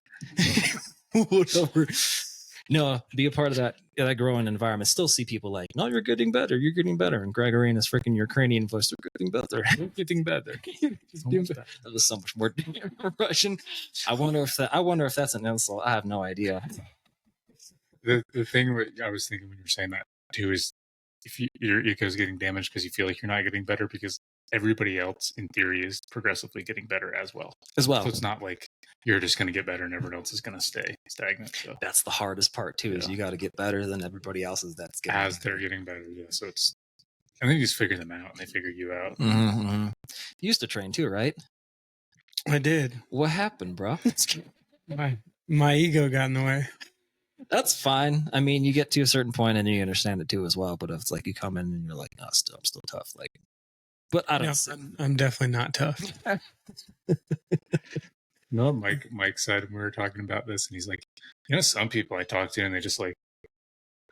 Whatever. No, be a part of that growing environment. Still see people like, no, you're getting better. You're getting better. And Gregorian is freaking Ukrainian voice. You're getting better. You're getting better. That was so much more Russian. I wonder if that's an insult. I have no idea. The thing I was thinking when you were saying that too is, if your ego is getting damaged because you feel like you're not getting better, because everybody else in theory is progressively getting better as well. So it's not like you're just going to get better and everyone else is going to stay stagnant. So that's the hardest part too, is you got to get better than everybody else they're getting better. Yeah. So I think you just figure them out and they figure you out. You used to train too, right? I did. What happened, bro? My ego got in the way. That's fine. I mean, you get to a certain point and you understand it too as well. But if it's like you come in and you're like, no, I'm still tough. Like, but I don't. I'm definitely not tough. No, Mike said when we were talking about this, and he's like, some people I talk to and they just like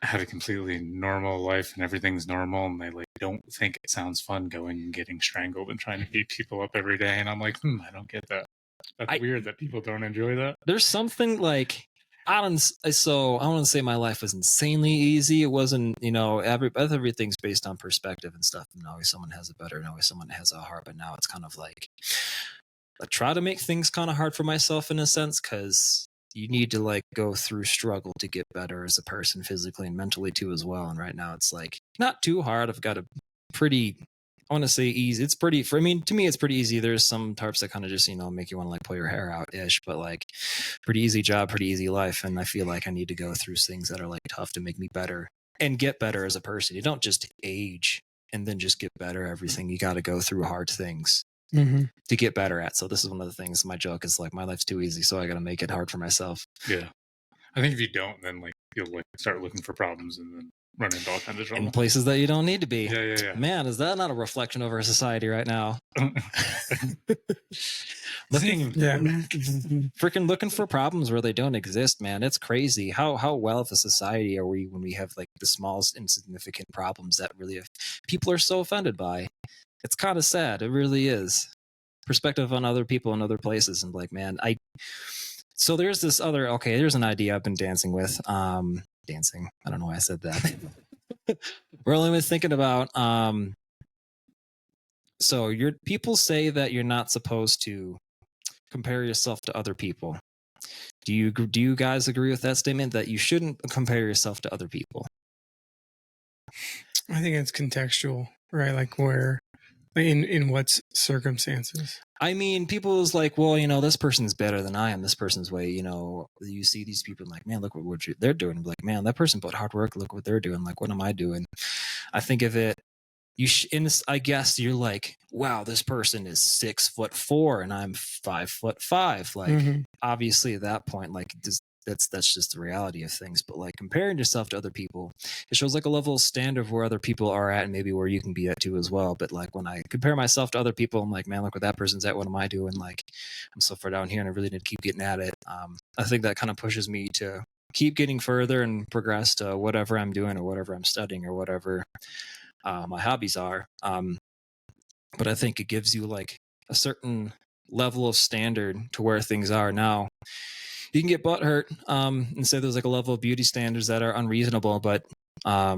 have a completely normal life and everything's normal, and they like don't think it sounds fun going and getting strangled and trying to beat people up every day. And I'm like, I don't get that. That's weird that people don't enjoy that. There's something like, I don't want to say my life was insanely easy. It wasn't, everything's based on perspective and stuff. And always someone has it better, and always someone has it hard. But now it's kind of like, I try to make things kind of hard for myself in a sense, because you need to like go through struggle to get better as a person, physically and mentally too as well. And right now it's like not too hard. I've got a pretty, I want to say easy. It's pretty, to me, it's pretty easy. There's some tarps that kind of just, make you want to like pull your hair out ish, but like pretty easy job, pretty easy life. And I feel like I need to go through things that are like tough to make me better and get better as a person. You don't just age and then just get better at everything. You got to go through hard things to get better at. So this is one of the things. My joke is like, my life's too easy, so I got to make it hard for myself. Yeah. I think if you don't, then like you'll like start looking for problems and then run into all kinds of trouble in places that you don't need to be. Yeah. Man, is that not a reflection of our society right now? Freaking looking for problems where they don't exist, man. It's crazy how well of a society are we when we have like the smallest insignificant problems that really people are so offended by. It's kind of sad. It really is. Perspective on other people in other places, and like, man, so there's this other, there's an idea I've been dancing with. Dancing. I don't know why I said that. We're only thinking about So people say that you're not supposed to compare yourself to other people. Do you guys agree with that statement that you shouldn't compare yourself to other people? I think it's contextual, right? Like where, in what circumstances? I mean, people's like, well, you know, this person's better than I am. This person's way, you know, you see these people like, man, look what they're doing. Like, man, that person put hard work. Look what they're doing. Like, what am I doing? I think of it. I guess you're like, wow, this person is 6'4" and I'm 5'5". Like, obviously at that point, like that's just the reality of things. But like comparing yourself to other people, it shows like a level of standard of where other people are at and maybe where you can be at too as well. But like when I compare myself to other people, I'm like, man, look what that person's at. What am I doing? Like, I'm so far down here and I really need to keep getting at it. I think that kind of pushes me to keep getting further and progress to whatever I'm doing or whatever I'm studying or whatever my hobbies are. But I think it gives you like a certain level of standard to where things are now. You can get butthurt and say there's like a level of beauty standards that are unreasonable, but a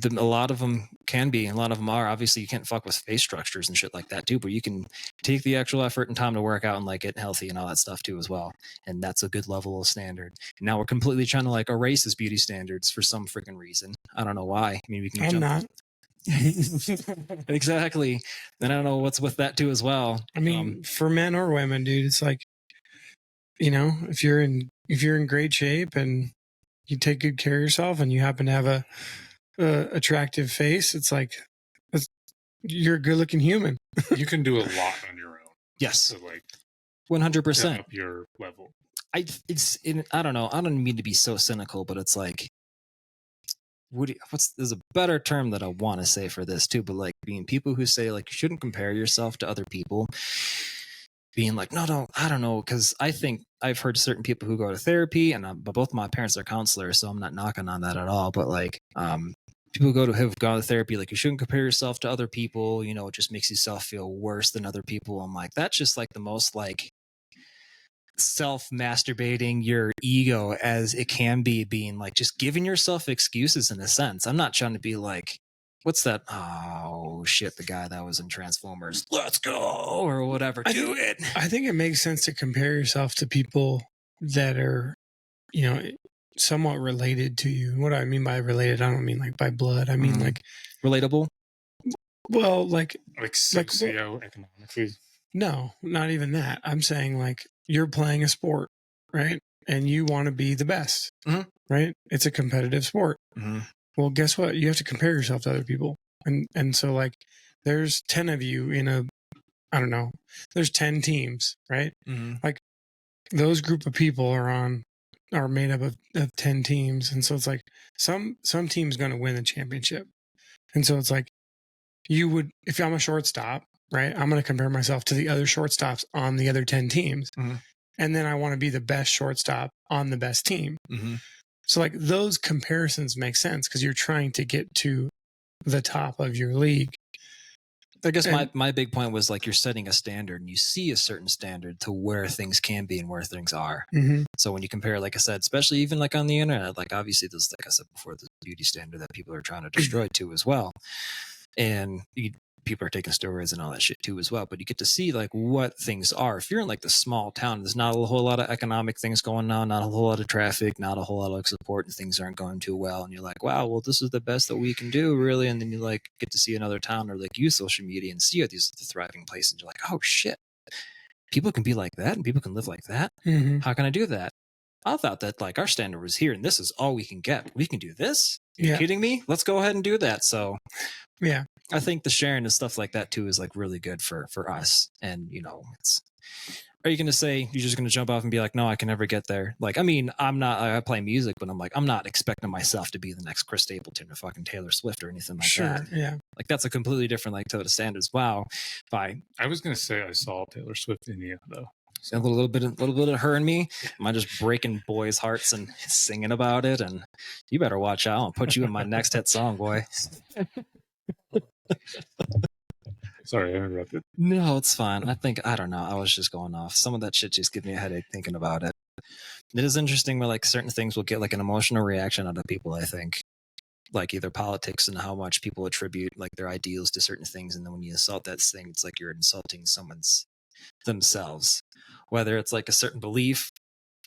lot of them can be, and a lot of them are. Obviously, you can't fuck with face structures and shit like that too, but you can take the actual effort and time to work out and like get healthy and all that stuff too as well. And that's a good level of standard. Now we're completely trying to like erase his beauty standards for some freaking reason. I don't know why. I mean, we can I'm not. Exactly. And I don't know what's with that too as well. I mean, for men or women, dude, it's like, you know, if you're in great shape and you take good care of yourself and you happen to have a attractive face, it's like you're a good looking human. You can do a lot on your own. Yes. So like 100%. Up your level. I don't know. I don't mean to be so cynical, but it's like, there's a better term that I want to say for this too, but like being people who say like you shouldn't compare yourself to other people, being like, no, I don't know, because I think I've heard certain people who go to therapy, and but both my parents are counselors, so I'm not knocking on that at all. But like, people who have gone to therapy, like you shouldn't compare yourself to other people. You know, it just makes yourself feel worse than other people. I'm like, that's just like the most like self-masturbating your ego as it can be, being like just giving yourself excuses in a sense. I'm not trying to be like, what's that? Oh shit, the guy that was in Transformers, let's go, or whatever. Do it. I think it makes sense to compare yourself to people that are, you know, somewhat related to you. What I mean by related, I don't mean like by blood. I mean like relatable. Well, like socioeconomically. No, not even that. I'm saying like you're playing a sport, right? And you want to be the best, right? It's a competitive sport. Well, guess what? You have to compare yourself to other people. And so like there's 10 of you in I don't know, there's 10 teams, right? Like those group of people are made up of 10 teams. And so it's like some team's going to win the championship. And so it's like if I'm a shortstop, right, I'm going to compare myself to the other shortstops on the other 10 teams. And then I want to be the best shortstop on the best team. So like those comparisons make sense because you're trying to get to the top of your league. I guess my big point was like you're setting a standard and you see a certain standard to where things can be and where things are. So when you compare, like I said, especially even like on the internet, like obviously there's, like I said before, the beauty standard that people are trying to destroy too as well. And people are taking steroids and all that shit too as well, but you get to see like what things are. If you're in like the small town, there's not a whole lot of economic things going on, not a whole lot of traffic, not a whole lot of support, and things aren't going too well, and you're like, wow, well, this is the best that we can do, really. And then you like get to see another town or like use social media and see these thriving places, and you're like, oh shit, people can be like that and people can live like that. How can I do that? I thought that like our standard was here and this is all we can get. We can do this? Are you kidding me? Let's go ahead and do that. So yeah, I think the sharing and stuff like that too is like really good for us. And you know, are you going to say you're just going to jump off and be like, no, I can never get there? Like, I mean, I play music, but I'm like, I'm not expecting myself to be the next Chris Stapleton or fucking Taylor Swift or anything like that. Yeah. Like that's a completely different like total standards. Wow. I was going to say I saw Taylor Swift in you though. So a little bit of her and me. Am I just breaking boys' hearts and singing about it? And you better watch out. I'll put you in my next hit song, boy. Sorry, I interrupted. No, it's fine. I don't know. I was just going off. Some of that shit just gives me a headache thinking about it. It is interesting where like certain things will get like an emotional reaction out of people, I think. like either politics and how much people attribute like their ideals to certain things, and then when you insult that thing, it's like you're insulting someone's themselves, whether it's like a certain belief.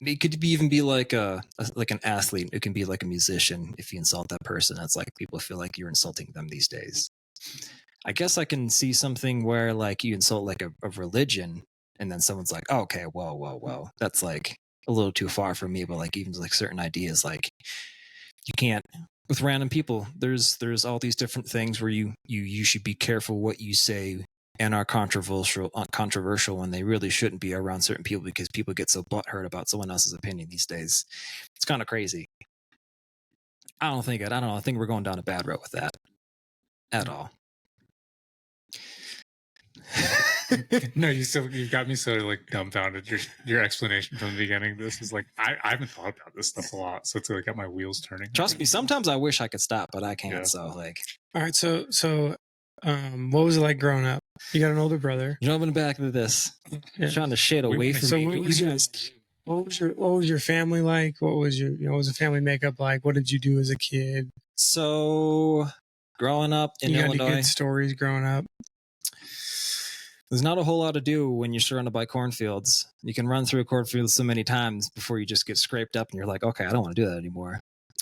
It could even be like like an athlete. It can be like a musician. If you insult that person, it's like people feel like you're insulting them these days. I guess I can see something where like you insult like a religion, and then someone's like, oh, okay, whoa, that's like a little too far for me. But like even like certain ideas, like you can't with random people. There's all these different things where you should be careful what you say and are controversial when they really shouldn't be around certain people, because people get so butthurt about someone else's opinion these days. It's kind of crazy. I don't know. I think we're going down a bad road with that at all. No, you got me so like dumbfounded. Your explanation from the beginning of this is like I haven't thought about this stuff a lot, so it's like got my wheels turning. Trust me, sometimes I wish I could stop, but I can't. Yeah. So like, All right, so what was it like growing up? You got an older brother. jumping back into this, Yeah. trying to shit away from So me. what was your family like? What was what was the family makeup like? What did you do as a kid? So growing up in You got any Illinois, good stories growing up? there's not a whole lot to do when you're surrounded by cornfields. You can run through a cornfield so many times before you just get scraped up and you're like, okay, I don't want to do that anymore.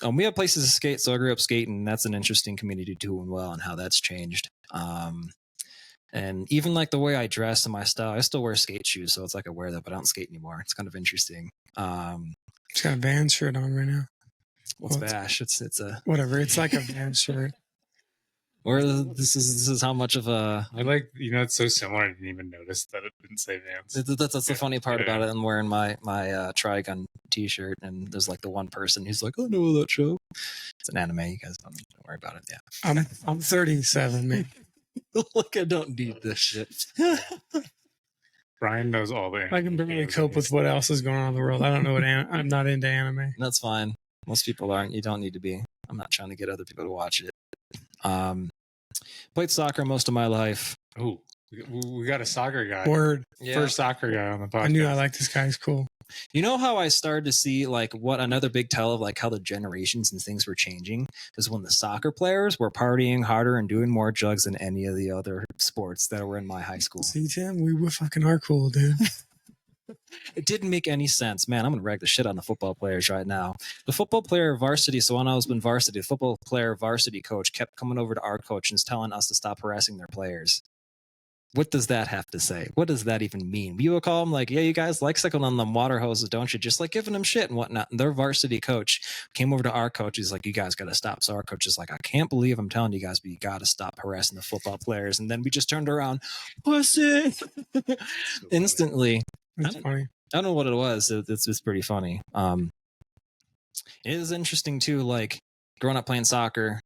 We have places to skate, so I grew up skating. That's an interesting community doing well and how that's changed. And even like the way I dress and my style, I still wear skate shoes, so it's like I wear that, but I don't skate anymore. It's kind of interesting. It's got a Vans shirt on right now. What's Vash? It's a whatever. It's like a Vans shirt. Or this is how much of a I like, it's so similar. I didn't even notice that it didn't say Vans. that's the funny part about it. I'm wearing my Trigun t-shirt, and there's like the one person who's like, I know that show. It's an anime. You guys don't worry about it. Yeah, I'm 37, man. Look, I don't need this shit. Brian knows all the anime. I can barely cope with what else is going on in the world. I don't know what I'm not into anime. That's fine. Most people aren't. You don't need to be. I'm not trying to get other people to watch it. Played soccer most of my life. Oh, we got a soccer guy. Word. Yeah. First soccer guy on the podcast. I knew I liked this guy. He's cool. You know how I started to see like what another big tell of like how the generations and things were changing is when the soccer players were partying harder and doing more drugs than any of the other sports that were in my high school. See, Tim, we fucking are cool, dude. It didn't make any sense, man. I'm gonna rag the shit on the football players right now. The football player varsity. So when I was in varsity, the football player varsity coach kept coming over to our coach and telling us to stop harassing their players. What does that have to say? What does that even mean? You would call them like, yeah, you guys like cycling on them water hoses, don't you? Just like giving them shit and whatnot. And their varsity coach came over to our coach. He's like, you guys got to stop. So our coach is like, I can't believe I'm telling you guys, but you got to stop harassing the football players. And then we just turned around, pussy, instantly. That's funny. I don't know what it was. It's pretty funny. It is interesting too, like growing up playing soccer,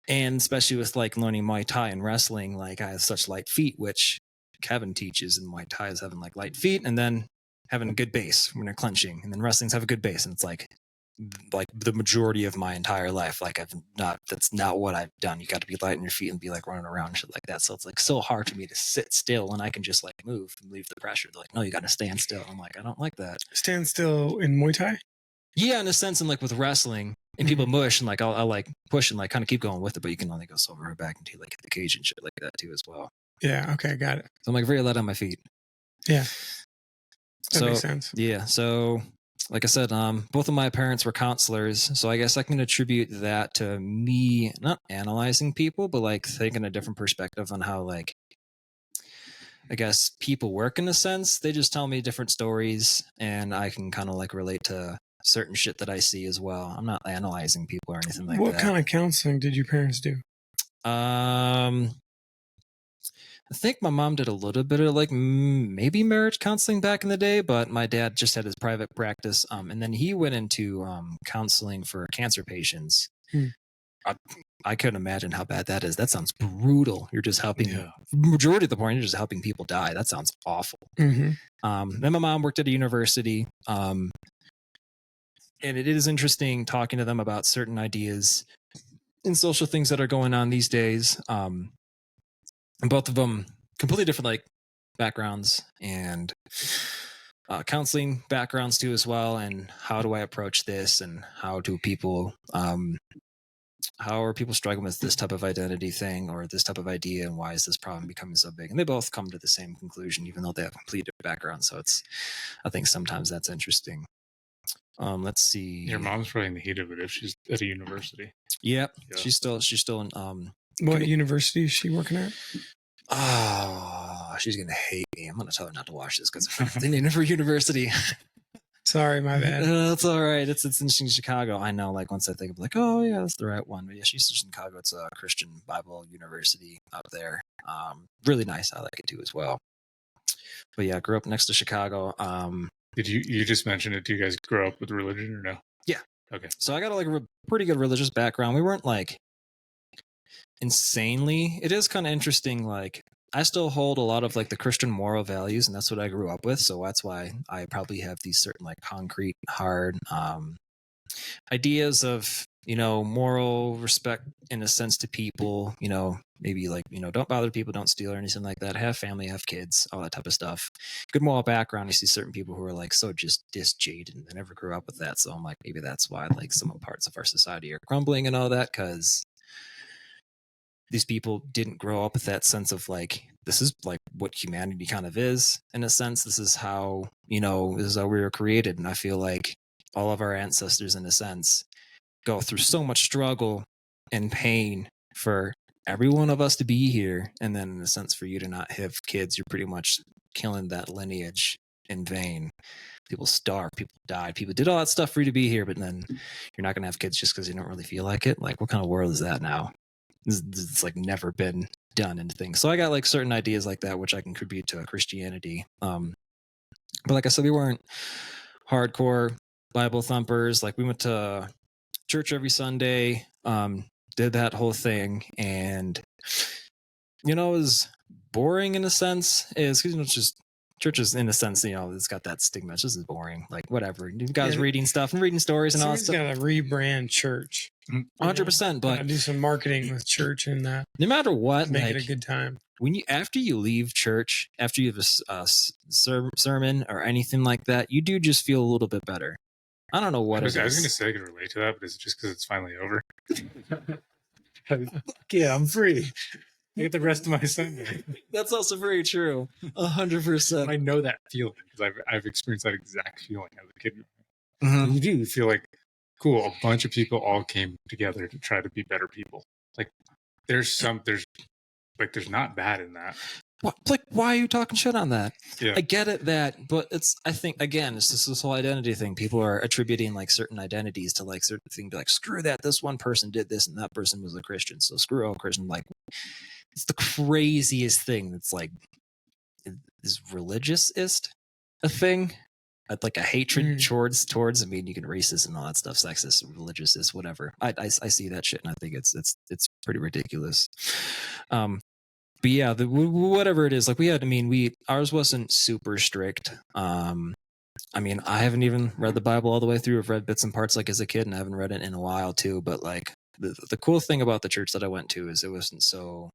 and especially with like learning Muay Thai and wrestling. Like I have such light feet, which Kevin teaches in Muay Thai is having like light feet, and then having a good base when you're clenching, and then wrestling's have a good base, and it's like the majority of my entire life, like that's not what I've done. You got to be light on your feet and be like running around and shit like that. So it's like so hard for me to sit still when I can just like move and leave the pressure. They're like, no, you got to stand still. I'm like, I don't like that. Stand still in Muay Thai? Yeah, in a sense, and like with wrestling, and people mush, and like I'll like push and like kind of keep going with it, but you can only go so far back until like hit the cage and shit like that too as well. Yeah. Okay. Got it. So I'm like very light on my feet. Yeah. That makes sense. Yeah. So like I said, both of my parents were counselors, so I guess I can attribute that to me not analyzing people, but like taking a different perspective on how like I guess people work in a sense. They just tell me different stories, and I can kind of like relate to certain shit that I see as well. I'm not analyzing people or anything like that. What kind of counseling did your parents do? I think my mom did a little bit of like maybe marriage counseling back in the day, but my dad just had his private practice. And then he went into counseling for cancer patients. I couldn't imagine how bad that is. That sounds brutal. You're just helping, majority of the point, you're just helping people die. That sounds awful. Then my mom worked at a university. And it is interesting talking to them about certain ideas and social things that are going on these days. And both of them completely different like backgrounds and counseling backgrounds too as well. And how do I approach this, and how do people how are people struggling with this type of identity thing or this type of idea, and why is this problem becoming so big? And they both come to the same conclusion, even though they have complete different backgrounds. So I think sometimes that's interesting. Let's see. Your mom's probably in the heat of it if she's at a university. Yep. Yeah. She's still in What university is she working at? Oh, she's gonna hate me. I'm gonna tell her not to watch this because I'm the name of her university. Sorry, my bad. That's all right. It's in Chicago. I know. Like once I think of like, oh yeah, that's the right one. But yeah, she's in Chicago. It's a Christian Bible University up there. Really nice. I like it too as well. But yeah, I grew up next to Chicago. Did you just mention it? Do you guys grow up with religion or no? Yeah. Okay. So I got like a pretty good religious background. We weren't like insanely. It is kind of interesting. Like I still hold a lot of like the Christian moral values, and that's what I grew up with. So that's why I probably have these certain like concrete, hard ideas of, you know, moral respect in a sense to people, you know, maybe like, you know, don't bother people, don't steal or anything like that, have family, have kids, all that type of stuff. Good moral background. You see certain people who are like so just jaded and they never grew up with that. So I'm like, maybe that's why like some parts of our society are crumbling and all that, because these people didn't grow up with that sense of like, this is like what humanity kind of is in a sense. This is how, you know, this is how we were created. And I feel like all of our ancestors in a sense go through so much struggle and pain for every one of us to be here. And then in a sense for you to not have kids, you're pretty much killing that lineage in vain. People starved, people died, people did all that stuff for you to be here, but then you're not going to have kids just because you don't really feel like it. Like what kind of world is that now? It's like never been done into things. So I got like certain ideas like that, which I can contribute to Christianity. But like I said, we weren't hardcore Bible thumpers. Like we went to church every Sunday, did that whole thing. And, you know, it was boring in a sense is because, you know, it's just churches in a sense, you know, it's got that stigma. It's just boring, like whatever. You guys reading stuff and reading stories and all that stuff. Got to rebrand church. 100%, but do some marketing with church and no matter what, make like, it a good time. When you after you leave church, after you have a sermon or anything like that, you do just feel a little bit better. I don't know what it is. I was going to say I could relate to that, but is it just because it's finally over? Yeah, I'm free. I get the rest of my Sunday. That's also very true. 100%. I know that feeling because I've experienced that exact feeling as a kid. Mm-hmm. You do. You feel like, cool, a bunch of people all came together to try to be better people. Like there's not bad in that. What? Like, why are you talking shit on that? Yeah. I get it but I think again, it's just this whole identity thing. People are attributing like certain identities to like certain things. Be like, screw that. This one person did this, and that person was a Christian, so screw all Christian. Like, it's the craziest thing. That's like, is religiousist a thing? Like a hatred towards. I mean, you can racist and all that stuff, sexist, religiousist, whatever. I see that shit, and I think it's pretty ridiculous. But yeah, whatever it is, like ours wasn't super strict. I mean, I haven't even read the Bible all the way through. I've read bits and parts like as a kid, and I haven't read it in a while too. But like the cool thing about the church that I went to is it wasn't so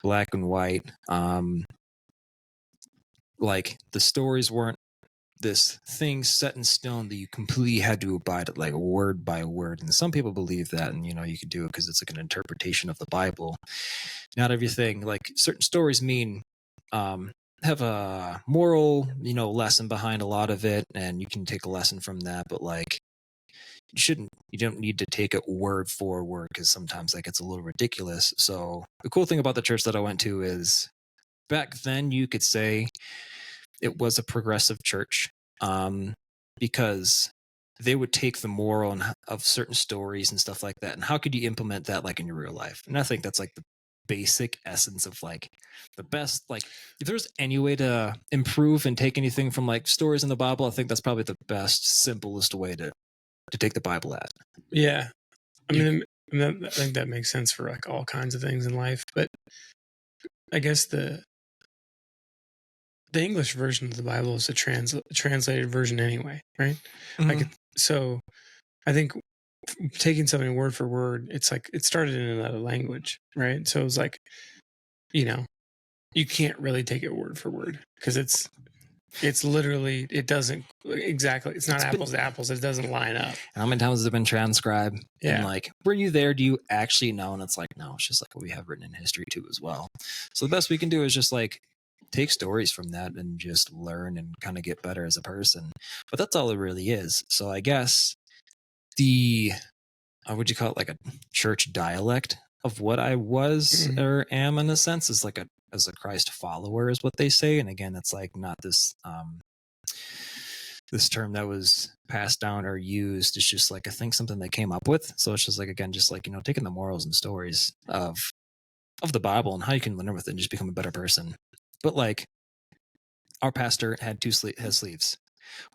black and white. Like the stories weren't this thing set in stone that you completely had to abide it like word by word. And some people believe that, and you know, you could do it because it's like an interpretation of the Bible. Not everything, like certain stories mean have a moral, you know, lesson behind a lot of it, and you can take a lesson from that, but like you don't need to take it word for word because sometimes that gets a little ridiculous. So the cool thing about the church that I went to is back then you could say it was a progressive church, because they would take the moral of certain stories and stuff like that, and how could you implement that like in your real life? And I think that's like the basic essence of like the best. Like if there's any way to improve and take anything from like stories in the Bible, I think that's probably the best, simplest way to take the Bible at. Yeah, I mean, I think that makes sense for like all kinds of things in life, but I guess the English version of the Bible is a translated version anyway, right? Mm-hmm. Like, so I think taking something word for word, it's like it started in another language, right? So it was like, you know, you can't really take it word for word because it's It's literally, it doesn't exactly, it's not It's been- apples to apples. It doesn't line up. How many times has it been transcribed? Yeah. And like, were you there? Do you actually know? And it's like, no, it's just like what we have written in history too as well. So the best we can do is just like take stories from that and just learn and kind of get better as a person. But that's all it really is. So I guess the, would you call it like a church dialect of what I was or am in a sense is like as a Christ follower is what they say. And again, it's like not this, this term that was passed down or used. It's just like I think something they came up with. So it's just like again, just like taking the morals and stories of the Bible and how you can learn with it and just become a better person. But like our pastor had has sleeves.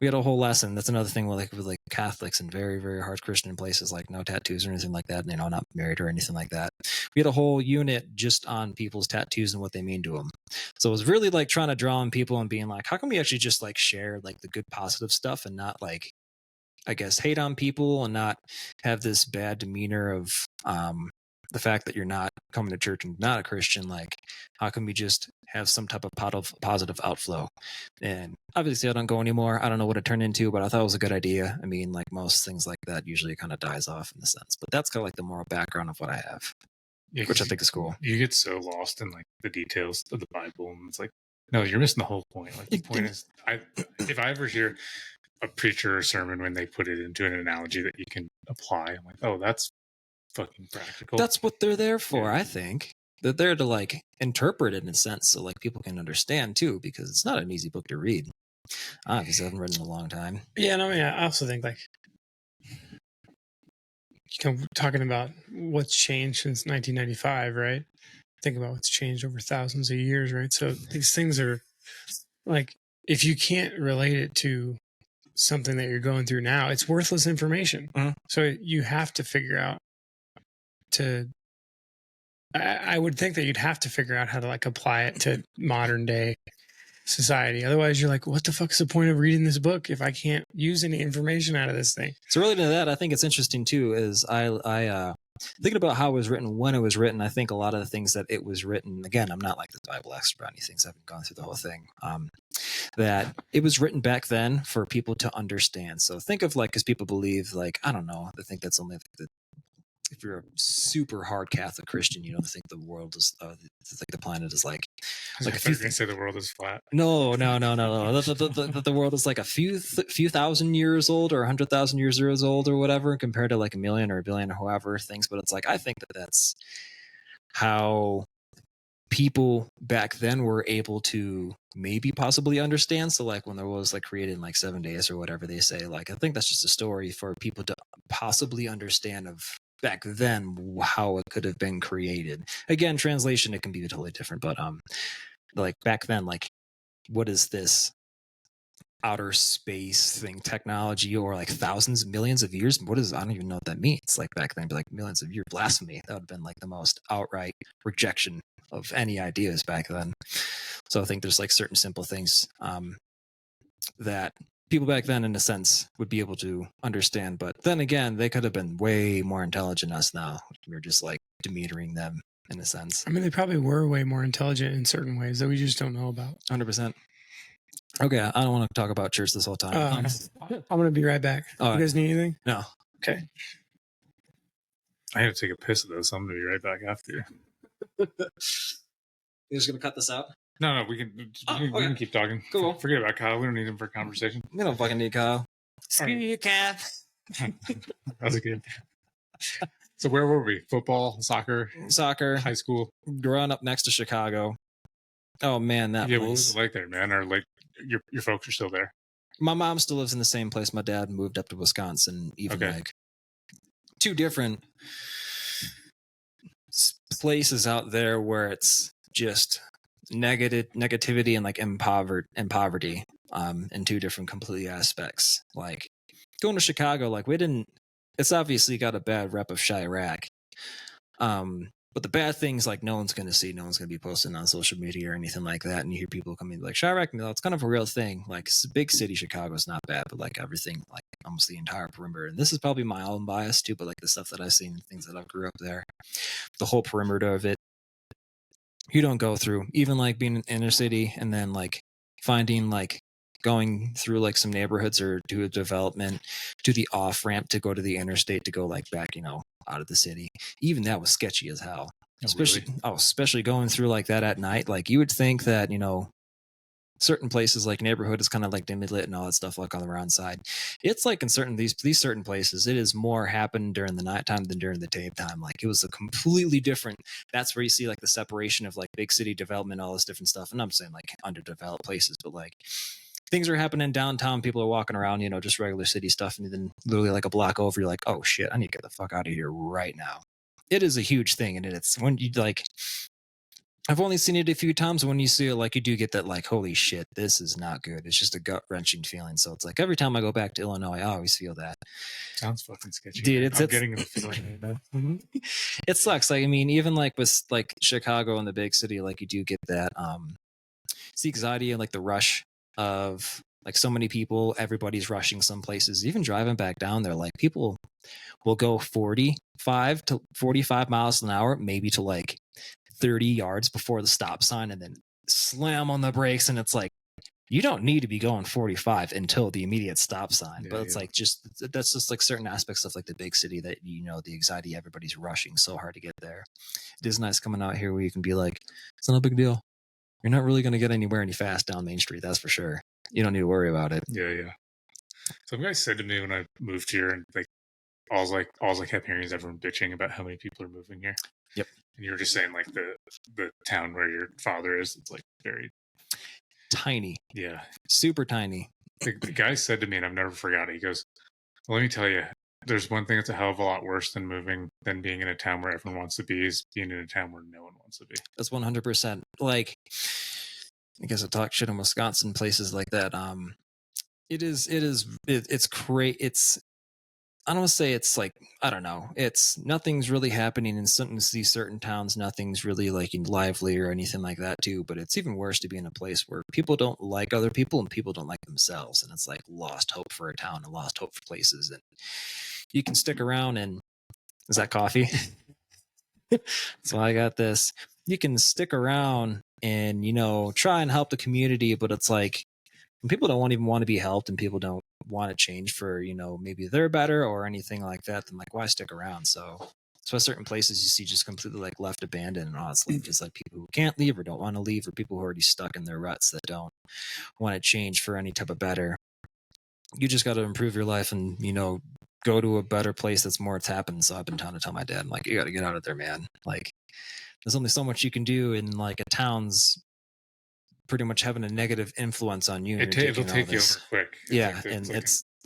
We had a whole lesson. That's another thing with like Catholics and very, very hard Christian places, like no tattoos or anything like that. Not married or anything like that. We had a whole unit just on people's tattoos and what they mean to them. So it was really like trying to draw on people and being like, how can we actually just like share like the good positive stuff and not like, I guess, hate on people and not have this bad demeanor of the fact that you're not coming to church and not a Christian. Like, how can we just have some type of positive outflow? And obviously I don't go anymore. I don't know what it turned into, but I thought it was a good idea. I mean, like most things like that usually kind of dies off in a sense, but that's kind of like the moral background of what I have, which I think is cool. You get so lost in like the details of the Bible, and it's like, no, you're missing the whole point. Like the point is, if I ever hear a preacher or sermon when they put it into an analogy that you can apply, I'm like, oh, that's fucking practical. That's what they're there for. I think they're there to like interpret it in a sense so like people can understand too, because it's not an easy book to read. Obviously I haven't read it in a long time. Yeah, no, yeah. I also think like talking about what's changed since 1995, right? Think about what's changed over thousands of years, right? So these things are like, if you can't relate it to something that you're going through now, it's worthless information. So you have to figure out I would think that you'd have to figure out how to like apply it to modern day society. Otherwise you're like, what the fuck is the point of reading this book if I can't use any information out of this thing? So related to that, I think it's interesting too, is I thinking about how it was written, when it was written, I think a lot of the things that it was written, again, I'm not like the Bible expert on these things. I haven't gone through the whole thing. That it was written back then for people to understand. So think of like, because people believe like, I don't know, I think that's only if you're a super hard Catholic Christian, you don't think the world is like the planet is like if you're gonna say the world is flat. No. The world is like a few thousand years old or 100,000 years old or whatever, compared to like a million or a billion or however things. But it's like, I think that's how people back then were able to maybe possibly understand. So like when there was like created in like 7 days or whatever they say, like, I think that's just a story for people to possibly understand of back then how it could have been created. Again, translation, it can be totally different, but like back then, like what is this outer space thing, technology, or like thousands, millions of years? What is, I don't even know what that means. Like back then, be like millions of years, blasphemy. That would have been like the most outright rejection of any ideas back then. So I think there's like certain simple things that people back then, in a sense, would be able to understand. But then again, they could have been way more intelligent than us now. We're just like demeanoring them in a sense. I mean, they probably were way more intelligent in certain ways that we just don't know about. 100%. Okay, I don't want to talk about church this whole time. I'm going to be right back. You guys need anything? No. Okay. I have to take a piss though, so I'm going to be right back after. You're just going to cut this out? No, we can keep talking. Cool. Forget about Kyle. We don't need him for a conversation. We don't fucking need Kyle. Screw you, Cap. That was good. So where were we? Football, soccer, high school. Growing up next to Chicago. Oh man, that place. What was it like there, man? Or like your folks are still there? My mom still lives in the same place. My dad moved up to Wisconsin. Even like two different places out there where it's just negativity and like poverty in two different completely aspects. Like going to Chicago, like it's obviously got a bad rep of Chirac, but the bad things, like no one's going to see, no one's going to be posting on social media or anything like that, and you hear people coming like Chirac, no, it's kind of a real thing. Like it's a big city, Chicago's not bad, but like everything, like almost the entire perimeter, and this is probably my own bias too, but like the stuff that I've seen, things that I grew up there, the whole perimeter of it, you don't go through, even like being in inner city and then like finding like going through like some neighborhoods or do a development, do the off ramp to go to the interstate to go like back, out of the city. Even that was sketchy as hell. Especially going through like that at night. Like you would think that, certain places like neighborhood is kind of like dimly lit and all that stuff like on the round side. It's like in these certain places, it is more happened during the nighttime than during the daytime. Like it was a completely different. That's where you see like the separation of like big city development, all this different stuff. And I'm saying like underdeveloped places, but like things are happening downtown. People are walking around, just regular city stuff, and then literally like a block over, you're like, oh shit, I need to get the fuck out of here right now. It is a huge thing, and it's when you like. I've only seen it a few times. When you see it, like you do get that, like, holy shit, this is not good. It's just a gut wrenching feeling. So it's like every time I go back to Illinois, I always feel that. Sounds fucking sketchy. Dude, I'm getting the feeling right now. It sucks. Like, I mean, even like with like Chicago and the big city, like you do get that it's the anxiety and like the rush of like so many people, everybody's rushing some places. Even driving back down there, like people will go 45 to 45 miles an hour, maybe to like 30 yards before the stop sign, and then slam on the brakes. And it's like, you don't need to be going 45 until the immediate stop sign. But it's like, that's just like certain aspects of like the big city that, the anxiety, everybody's rushing so hard to get there. It is nice coming out here where you can be like, it's not a big deal. You're not really going to get anywhere any fast down Main Street. That's for sure. You don't need to worry about it. Yeah. Some guy said to me when I moved here, and like, all I kept hearing is everyone bitching about how many people are moving here. Yep. And you were just saying like the town where your father is, it's like very tiny. Yeah. Super tiny. The guy said to me, and I've never forgot it, he goes, well, let me tell you, there's one thing that's a hell of a lot worse than being in a town where everyone wants to be, is being in a town where no one wants to be. That's 100%. Like, I guess I talk shit in Wisconsin, places like that. It's great. I don't want to say it's like, I don't know. It's nothing's really happening in these certain towns. Nothing's really like lively or anything like that too. But it's even worse to be in a place where people don't like other people and people don't like themselves. And it's like lost hope for a town and lost hope for places. And you can stick around and, is that coffee? So I got this. You can stick around and, try and help the community, but it's like, when people don't even want to be helped and people don't want to change for, maybe they're better or anything like that, then like, why stick around? So certain places you see just completely like left abandoned, and honestly, just like people who can't leave or don't want to leave, or people who are already stuck in their ruts that don't want to change for any type of better. You just got to improve your life and, go to a better place that's more tapping. So I've been trying to tell my dad, I'm like, you got to get out of there, man. Like, there's only so much you can do in like a town's pretty much having a negative influence on you. It'll take you over quick.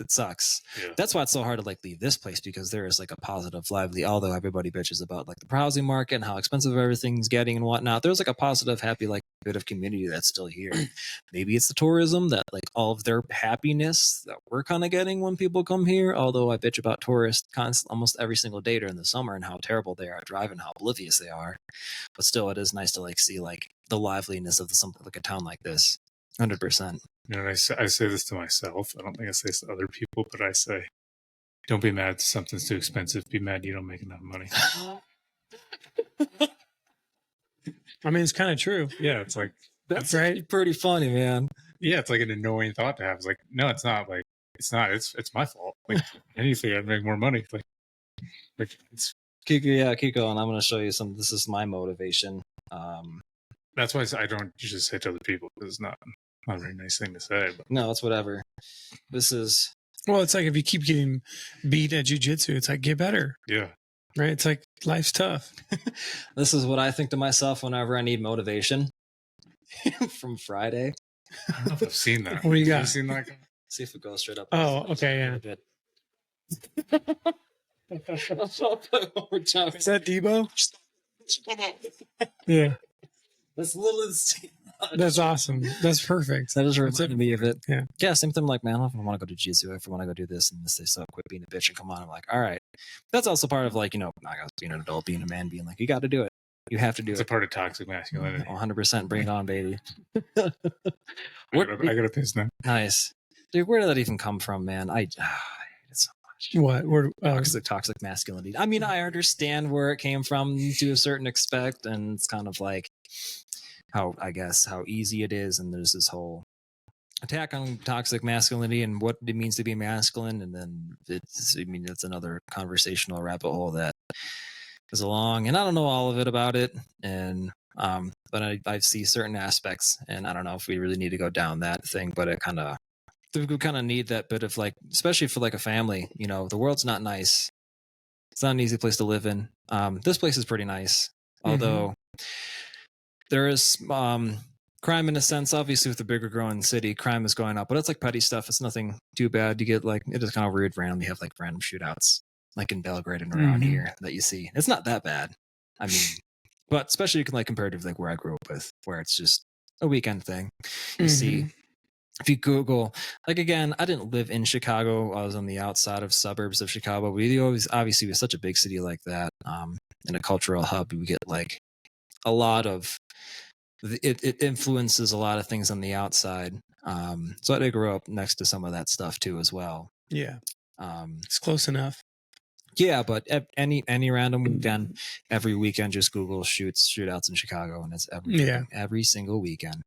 It sucks. Yeah. That's why it's so hard to like leave this place, because there is like a positive, lively, although everybody bitches about like the housing market and how expensive everything's getting and whatnot, there's like a positive, happy, like bit of community that's still here. Maybe it's the tourism, that like all of their happiness that we're kind of getting when people come here. Although I bitch about tourists almost every single day during the summer and how terrible they are at driving, how oblivious they are. But still, it is nice to like see like the liveliness of something like a town like this. 100%. I say this to myself. I don't think I say this to other people, but I say, don't be mad something's too expensive. Be mad you don't make enough money. I mean, it's kind of true. Yeah, it's like, that's right. Pretty funny, man. Yeah, it's like an annoying thought to have. It's like, no, it's not. Like, it's not. It's my fault. Like, anything, I'd make more money. Like it's keep going. I'm going to show you some. This is my motivation. That's why I don't just say to other people, because it's not a very nice thing to say. But. No, it's whatever. This is. Well, it's like if you keep getting beat at jiu-jitsu, it's like, get better. Yeah. Right? It's like, life's tough. This is what I think to myself whenever I need motivation. From Friday. I don't know if I've seen that. What do you got? Have you seen that guy? See if it goes straight up. Oh, okay, yeah. Is that Debo? Yeah. That's little. That's awesome. That's perfect. That just reminded me of it. Yeah. Same thing. Like, man, I don't want to go to jiu-jitsu. If I want to go do this and this, they so quit being a bitch and come on. I'm like, all right. That's also part of like, I guess being an adult, being a man, being like, you got to do it. You have to do it. It's a part of toxic masculinity. 100%. Bring it on, baby. I got a piss now. Nice. Dude, where did that even come from, man? I hate it so much. What? Toxic masculinity. I mean, I understand where it came from to a certain extent, and it's kind of like how easy it is, and there's this whole attack on toxic masculinity and what it means to be masculine, and then it's another conversational rabbit hole that is long, and I don't know all of it about it, and but I see certain aspects, and I don't know if we really need to go down that thing, but it kind of we kind of need that bit of like, especially for like a family, the world's not nice. It's not an easy place to live in. This place is pretty nice, although there is crime in a sense. Obviously, with the bigger growing city, crime is going up, but it's like petty stuff. It's nothing too bad. You get like, it is kind of weird randomly have like random shootouts like in Belgrade and around here that you see. It's not that bad. I mean, but especially you can like compare to like where I grew up with, where it's just a weekend thing. You see, if you Google, like, again, I didn't live in Chicago. I was on the outside of suburbs of Chicago. We always, obviously, with such a big city like that, in a cultural hub, we get like a lot of, it influences a lot of things on the outside. So I did grow up next to some of that stuff too, as well. Yeah. It's close enough. Yeah, but any random weekend, every weekend, just Google shootouts in Chicago, and it's every single weekend.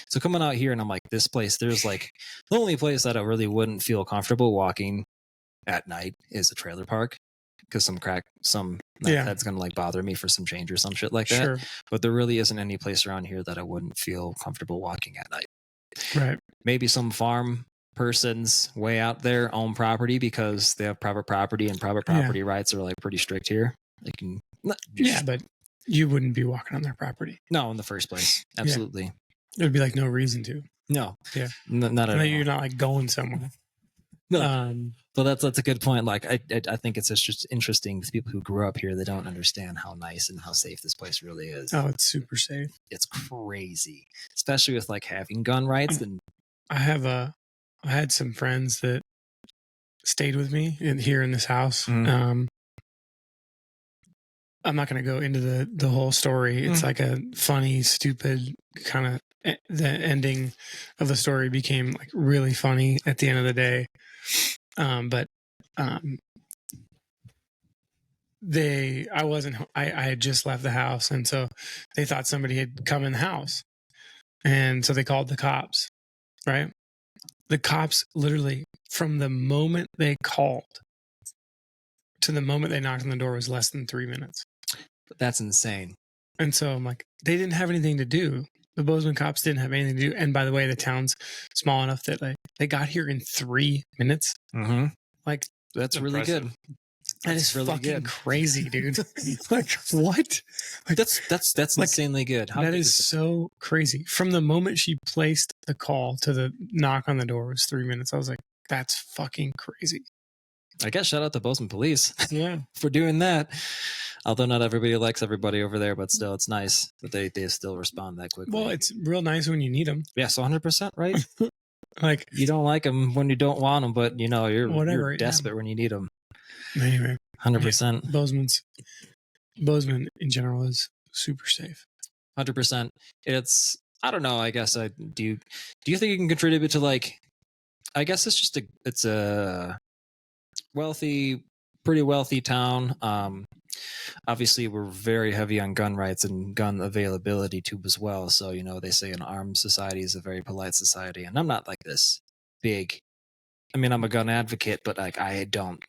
So coming out here, and I'm like, this place, there's like, the only place that I really wouldn't feel comfortable walking at night is a trailer park, because some that's gonna like bother me for some change or some shit like that. Sure. But there really isn't any place around here that I wouldn't feel comfortable walking at night. Right. Maybe some farm person's way out there own property because they have private property, and private property rights are like pretty strict here. They can but you wouldn't be walking on their property. No, in the first place. Absolutely. Yeah. There'd be like no reason to. No. Yeah. Not at all. You're not like going somewhere. No. So that's a good point. Like I think it's just interesting to people who grew up here. They don't understand how nice and how safe this place really is. Oh, it's super safe. It's crazy, especially with like having gun rights. And I had some friends that stayed with me here in this house. I'm not going to go into the whole story. It's like a funny, stupid kind of. The ending of the story became like really funny at the end of the day. I had just left the house, and so they thought somebody had come in the house, and so they called the cops. Right, the cops literally, from the moment they called to the moment they knocked on the door, was less than 3 minutes. That's insane. And so I'm like, they didn't have anything to do. The Bozeman cops didn't have anything to do. And by the way, the town's small enough that like they got here in 3 minutes. Like, that's really good. That is really fucking good. Crazy, dude. Like, what? Like, that's like, insanely good. That is so crazy. From the moment she placed the call to the knock on the door was 3 minutes. I was like, that's fucking crazy. I guess shout out to Bozeman police. Yeah. For doing that. Although not everybody likes everybody over there, but still, it's nice that they still respond that quickly. Well, it's real nice when you need them. Yes, 100%, right? Like, you don't like them when you don't want them, but you're desperate when you need them. Anyway, 100%. Bozeman in general is super safe. 100%. It's, I don't know. I guess do you think you can contribute to like? I guess it's a pretty wealthy town. Obviously, we're very heavy on gun rights and gun availability too as well. So they say an armed society is a very polite society, and I'm not like this big. I mean, I'm a gun advocate, but like I don't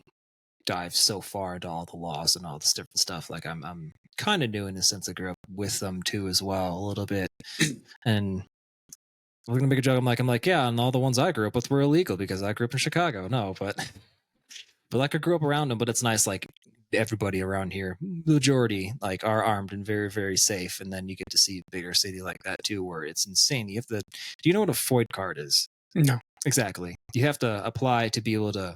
dive so far into all the laws and all this different stuff. Like I'm kind of new in the sense I grew up with them too as well a little bit. And we're gonna make a joke. I'm like, yeah, and all the ones I grew up with were illegal because I grew up in Chicago. No, but like I grew up around them. But it's nice, like everybody around here, majority like are armed and very, very safe. And then you get to see a bigger city like that too, where it's insane. Do you know what a FOID card is? No. Exactly. You have to apply to be able to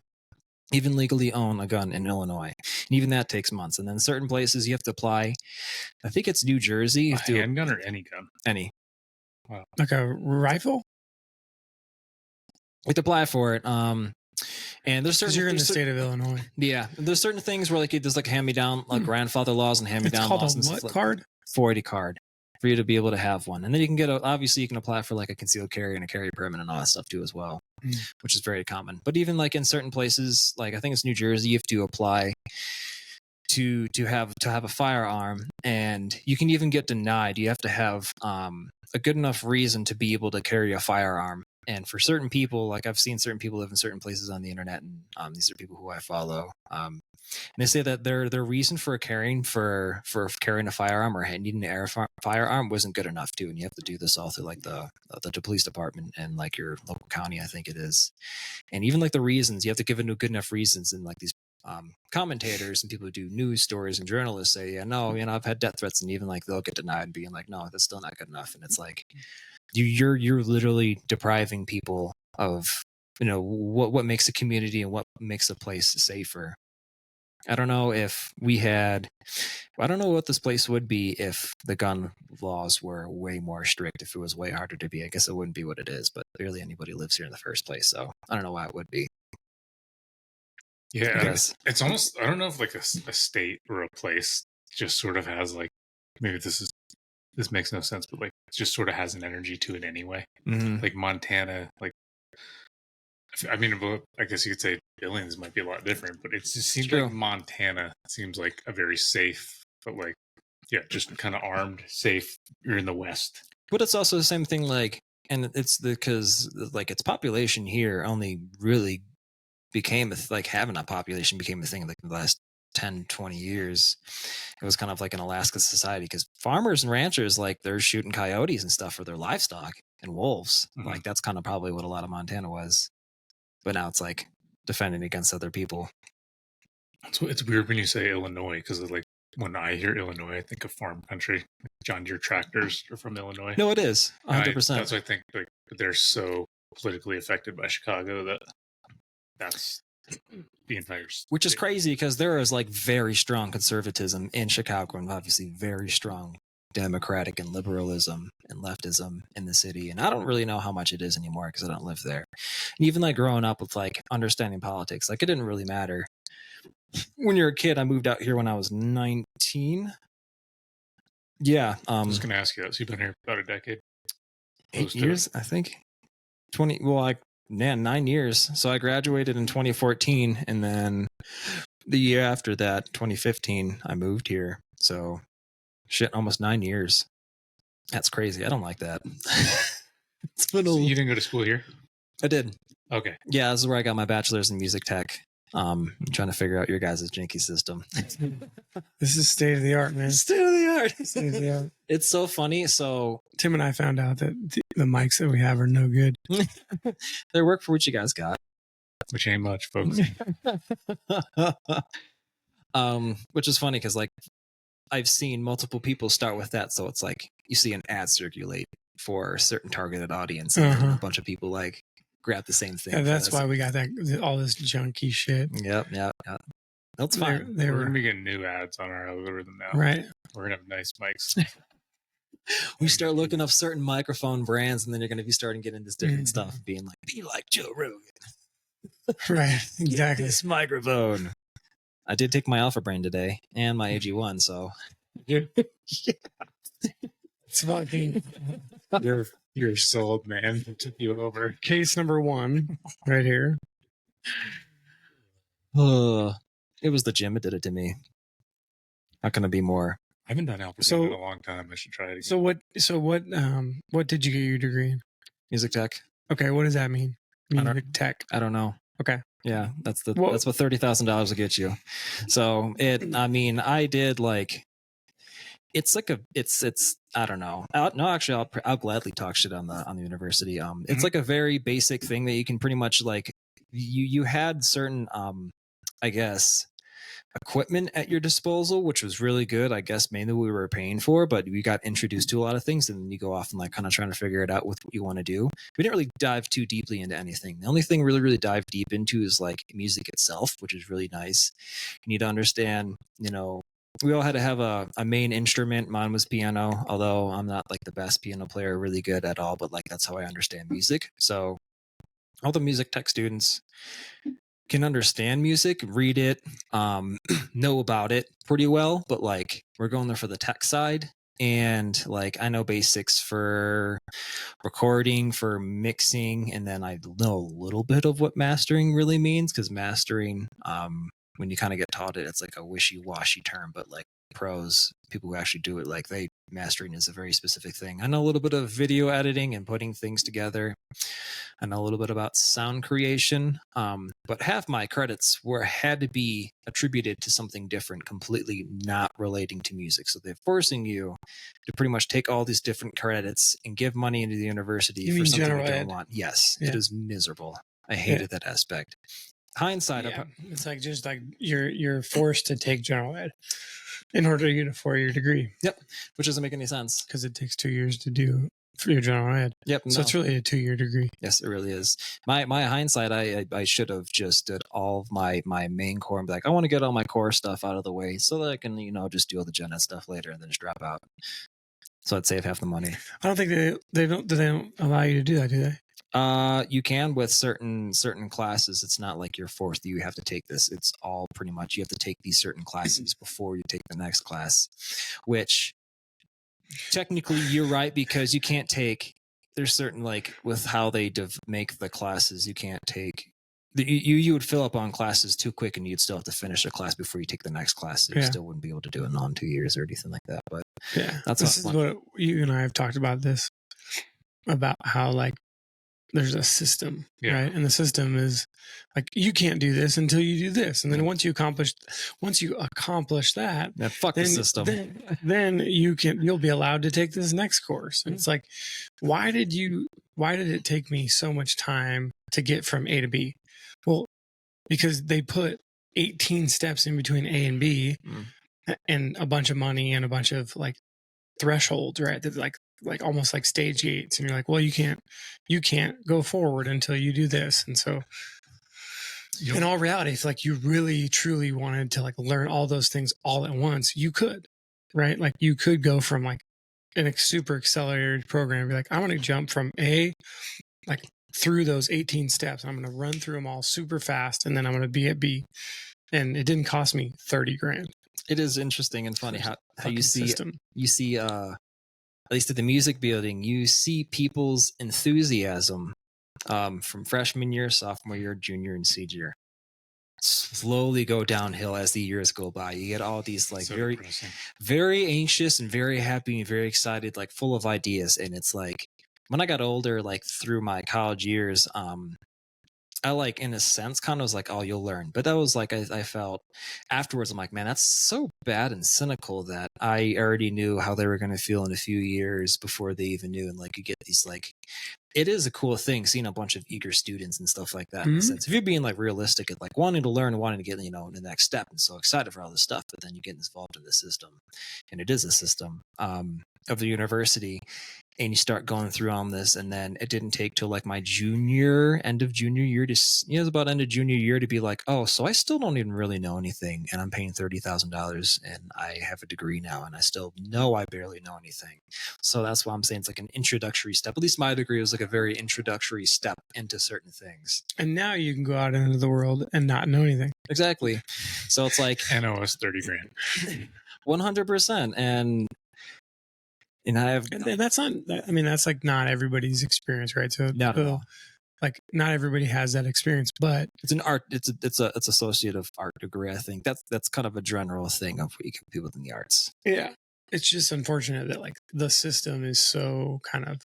even legally own a gun in Illinois. And even that takes months. And then certain places you have to apply. I think it's New Jersey. A handgun or any gun? Any. Wow. Like a rifle? You have to apply for it. And there's certain. You're in the state of Illinois. Yeah, there's certain things where like there's like hand-me-down, like grandfather laws and hand-me-down laws. It's called a what card? FOID card for you to be able to have one, and then you can obviously you can apply for like a concealed carry and a carry permit and all that stuff too as well, which is very common. But even like in certain places, like I think it's New Jersey, you have to apply to have a firearm, and you can even get denied. You have to have a good enough reason to be able to carry a firearm. And for certain people, like I've seen certain people live in certain places on the internet, and these are people who I follow. And they say that their reason for carrying a firearm or needing an firearm wasn't good enough too, and you have to do this all through like the police department and like your local county, I think it is. And even like the reasons, you have to give it good enough reasons, and like these commentators and people who do news stories and journalists say, yeah, no, I've had death threats, and even like they'll get denied and being like, no, that's still not good enough. And it's like you're literally depriving people of what makes a community and what makes a place safer. I don't know what this place would be if the gun laws were way more strict, if it was way harder to be. I guess it wouldn't be what it is, but barely anybody lives here in the first place, so I don't know why it would be. Yeah, it's almost, I don't know if like a state or a place just sort of has like, maybe this makes no sense, but like it just sort of has an energy to it anyway. Mm-hmm. Like Montana, like, I mean, I guess you could say Billings might be a lot different, but it just seems like Montana seems like a very safe, but like, yeah, just kind of armed, safe. You're in the West. But it's also the same thing, like, and it's because like its population here only really became like having a population became a thing like in the last 10, 20 years. It was kind of like an Alaska society because farmers and ranchers, like they're shooting coyotes and stuff for their livestock and wolves. Mm-hmm. Like that's kind of probably what a lot of Montana was. But now it's like defending against other people. It's weird when you say Illinois because like when I hear Illinois, I think of farm country. John Deere tractors are from Illinois. No, it is 100%. That's why I think like they're so politically affected by Chicago that's the entire state. Which is crazy because there is like very strong conservatism in Chicago and obviously very strong democratic and liberalism and leftism in the city. And I don't really know how much it is anymore because I don't live there. And even like growing up with like understanding politics, like it didn't really matter. When you're a kid, I moved out here when I was 19. Yeah. I was going to ask you that. So you've been here about a decade? 8 years, I think. 20. Well, 9 years. So I graduated in 2014, and then the year after that, 2015, I moved here. So shit, almost 9 years. That's crazy. I don't like that. It's been so you didn't go to school here? I did. Okay. Yeah, this is where I got my bachelor's in music tech. I'm trying to figure out your guys' janky system. This is state of the art, man. State of the art. State of the art. It's so funny. So Tim and I found out that the mics that we have are no good. They work for what you guys got. Which ain't much, folks. Which is funny because like I've seen multiple people start with that. So it's like you see an ad circulate for a certain targeted audience, and a bunch of people like grab the same thing. Yeah, that's why we got all this junky shit. Yep. That's fine. We're going to be getting new ads on our algorithm now. Right. We're going to have nice mics. We start looking up certain microphone brands, and then you're going to be starting getting this different stuff, being like, be like Joe Rogan. Right. Exactly. This microphone. I did take my Alpha Brain today and my AG1, so. Yeah. It's fucking. You're sold, man. It took you over. Case number 1, right here. It was the gym. It did it to me. How can it be more? I haven't done Alpha Brain in a long time. I should try it again. So what did you get your degree in? Music tech. Okay, what does that mean? Music tech. I don't know. Okay. Yeah, that's what $30,000 will get you. So I did like. It's like it's I don't know. I'll gladly talk shit on the university. It's like a very basic thing that you can pretty much like. You had certain I guess equipment at your disposal, which was really good. I guess mainly we were paying for, but we got introduced to a lot of things, and then you go off and like kind of trying to figure it out with what you want to do. We didn't really dive too deeply into anything. The only thing really dive deep into is like music itself, which is really nice. You need to understand, we all had to have a main instrument. Mine was piano, although I'm not like the best piano player, really good at all, but like that's how I understand music. So all the music tech students can understand music, read it, know about it pretty well, but like we're going there for the tech side. And like I know basics for recording, for mixing, and then I know a little bit of what mastering really means, because mastering, when you kind of get taught it, it's like a wishy-washy term, but like pros, people who actually do it, like mastering is a very specific thing. I know a little bit of video editing and putting things together. I know a little bit about sound creation, but half my credits had to be attributed to something different, completely not relating to music. So they're forcing you to pretty much take all these different credits and give money into the university for something you don't want. Yes, it is miserable. I hated that aspect. Hindsight, it's like just like you're forced to take general ed in order to get a 4-year degree. Yep, which doesn't make any sense because it takes 2 years to do for your general ed. Yep, so it's really a 2-year degree. Yes, it really is. My hindsight, I should have just did all of my main core and be like, I want to get all my core stuff out of the way so that I can just do all the gen ed stuff later and then just drop out. So I'd save half the money. I don't think they don't allow you to do that, do they? You can with certain classes. It's not like you're forced. You have to take this. It's all pretty much you have to take these certain classes before you take the next class, which technically you're right because you can't take. There's certain like with how they make the classes, you can't take. You would fill up on classes too quick, and you'd still have to finish a class before you take the next class. So you still wouldn't be able to do it in 2 years or anything like that. But this is what you and I have talked about this about how like. There's a system, right? And the system is like you can't do this until you do this, and then once you accomplish that, fuck the system. Then you'll be allowed to take this next course. And it's like, why did it take me so much time to get from A to B? Well, because they put 18 steps in between A and B, and a bunch of money and a bunch of like thresholds, right? That like almost like stage gates, and you're like, well, you can't go forward until you do this. And so in all reality, if like you really truly wanted to like learn all those things all at once, you could, right? Like you could go from like a super accelerated program, be like, I want to jump from A like through those 18 steps. I'm going to run through them all super fast, and then I'm going to be at B. And it didn't cost me $30,000. It is interesting and funny how you see at least at the music building, you see people's enthusiasm from freshman year, sophomore year, junior, and senior year slowly go downhill as the years go by. You get all these like very anxious and very happy and very excited, like full of ideas. And it's like when I got older, like through my college years, I like in a sense kind of was like, oh, you'll learn. But that was like, I felt afterwards, I'm like, man, that's so bad and cynical that I already knew how they were going to feel in a few years before they even knew. And like, you get these like, it is a cool thing seeing a bunch of eager students and stuff like that. In a sense, if you're being like realistic at like wanting to learn, wanting to get, the next step and so excited for all this stuff, but then you get involved in the system, and it is a system of the university. And you start going through on this, and then it didn't take till like my end of junior year to, it was about end of junior year to be like, oh, so I still don't even really know anything, and I'm paying $30,000, and I have a degree now, and I still know I barely know anything. So that's why I'm saying it's like an introductory step. At least my degree was like a very introductory step into certain things. And now you can go out into the world and not know anything. Exactly. So it's like, and it was $30,000. 100%, and that's not. I mean, that's like not everybody's experience, right? So, like, not everybody has that experience, but it's an art. It's associative art degree. I think that's kind of a general thing of people in the arts. Yeah, it's just unfortunate that like the system is so kind of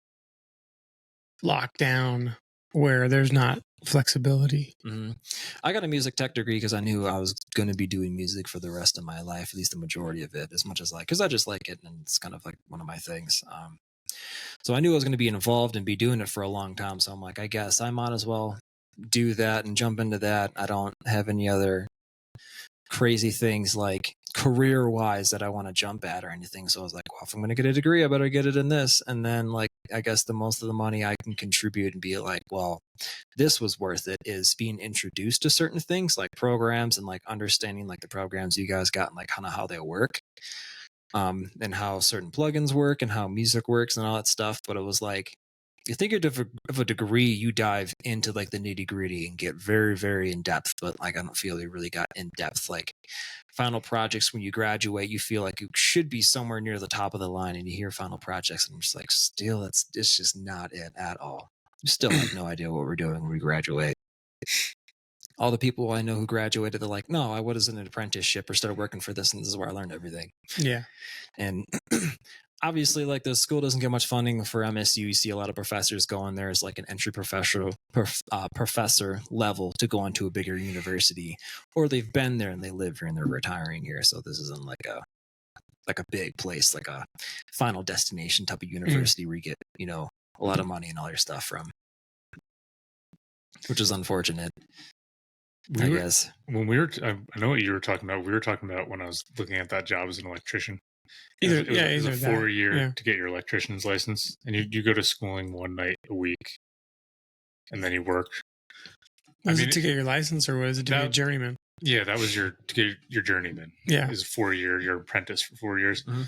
locked down where there's not flexibility. I got a music tech degree because I knew I was going to be doing music for the rest of my life, at least the majority of it, as much as because I just like it and it's kind of like one of my things. So I knew I was going to be involved and be doing it for a long time. So I'm like, I guess I might as well do that and jump into that. I don't have any other crazy things like career wise that I want to jump at or anything. So I was like, well, if I'm going to get a degree, I better get it in this. And then like, I guess the most of the money I can contribute and be like, well, this was worth it is being introduced to certain things like programs and like understanding like the programs you guys got and like kind of how they work. And how certain plugins work and how music works and all that stuff. But it was like, you think of a degree, you dive into like the nitty gritty and get very, very in depth. But like, I don't feel you really got in depth. Like final projects, when you graduate, you feel like you should be somewhere near the top of the line, and you hear final projects and I'm just like, still, it's just not it at all. You still have no idea what we're doing when we graduate. all the people I know who graduated, they're like, no, I was in an apprenticeship or started working for this, and this is where I learned everything. Yeah. And obviously, like, the school doesn't get much funding for MSU. You see a lot of professors going there as like an entry professor level to go on to a bigger university, or they've been there and they live here and they're retiring here. So this isn't like a big place, like a final destination type of university where you get, you know, a lot of money and all your stuff from, which is unfortunate. I guess when we were, I know what you were talking about. We were talking about when I was looking at that job as an electrician. It was a 4-year to get your electrician's license, and you go to schooling one night a week, and then you work. Was it to get your license, or was it to be a journeyman? Yeah, that was to get your journeyman. Yeah, it was 4-year, your apprentice for 4 years. Mm-hmm.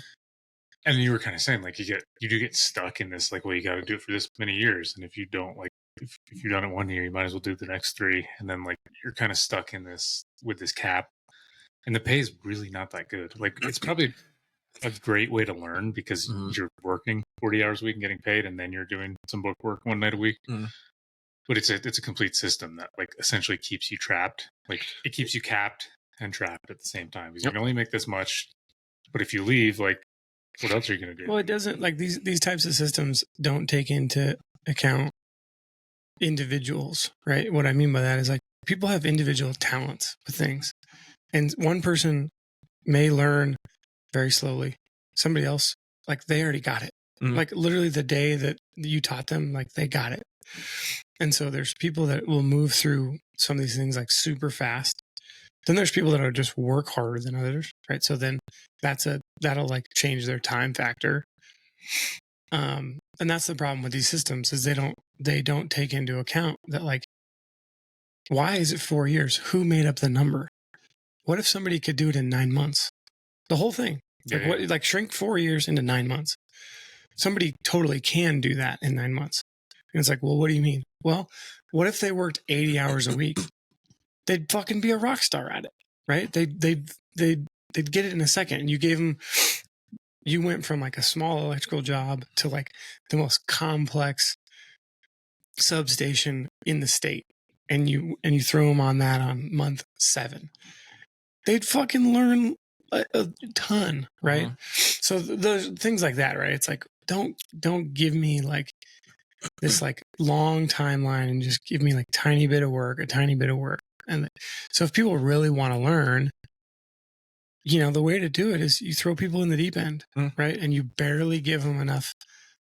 And you were kind of saying, like, you do get stuck in this, like, well, you got to do it for this many years, and if you don't, like, if you've done it 1 year, you might as well do the next 3, and then, like, you're kind of stuck in this with this cap, and the pay is really not that good. Like, it's probably a great way to learn because you're working 40 hours a week and getting paid, and then you're doing some book work one night a week. But it's a complete system that, like, essentially keeps you trapped. Like, it keeps you capped and trapped at the same time, because you can only make this much. But if you leave, like, what else are you going to do? Well, it doesn't, like, these types of systems don't take into account individuals, right? What I mean by that is, like, people have individual talents with things, and one person may learn very slowly. Somebody else, like, they already got it. Like, literally the day that you taught them, like, they got it. And so there's people that will move through some of these things like super fast. Then there's people that are just work harder than others, right? So then that'll like change their time factor. And that's the problem with these systems, is they don't take into account that, like, why is it 4 years? Who made up the number? What if somebody could do it in 9 months? The whole thing. Like, shrink 4 years into 9 months. Somebody totally can do that in 9 months. And it's like, well, what do you mean? Well, what if they worked 80 hours a week? They'd fucking be a rock star at it, right? They'd get it in a second. And you went from, like, a small electrical job to, like, the most complex substation in the state. And you throw them on that on month 7. They'd fucking learn a ton, right? So those things like that, right? It's like, don't give me, like, this, like, long timeline and just give me, like, a tiny bit of work. And so if people really want to learn, you know, the way to do it is you throw people in the deep end, right? And you barely give them enough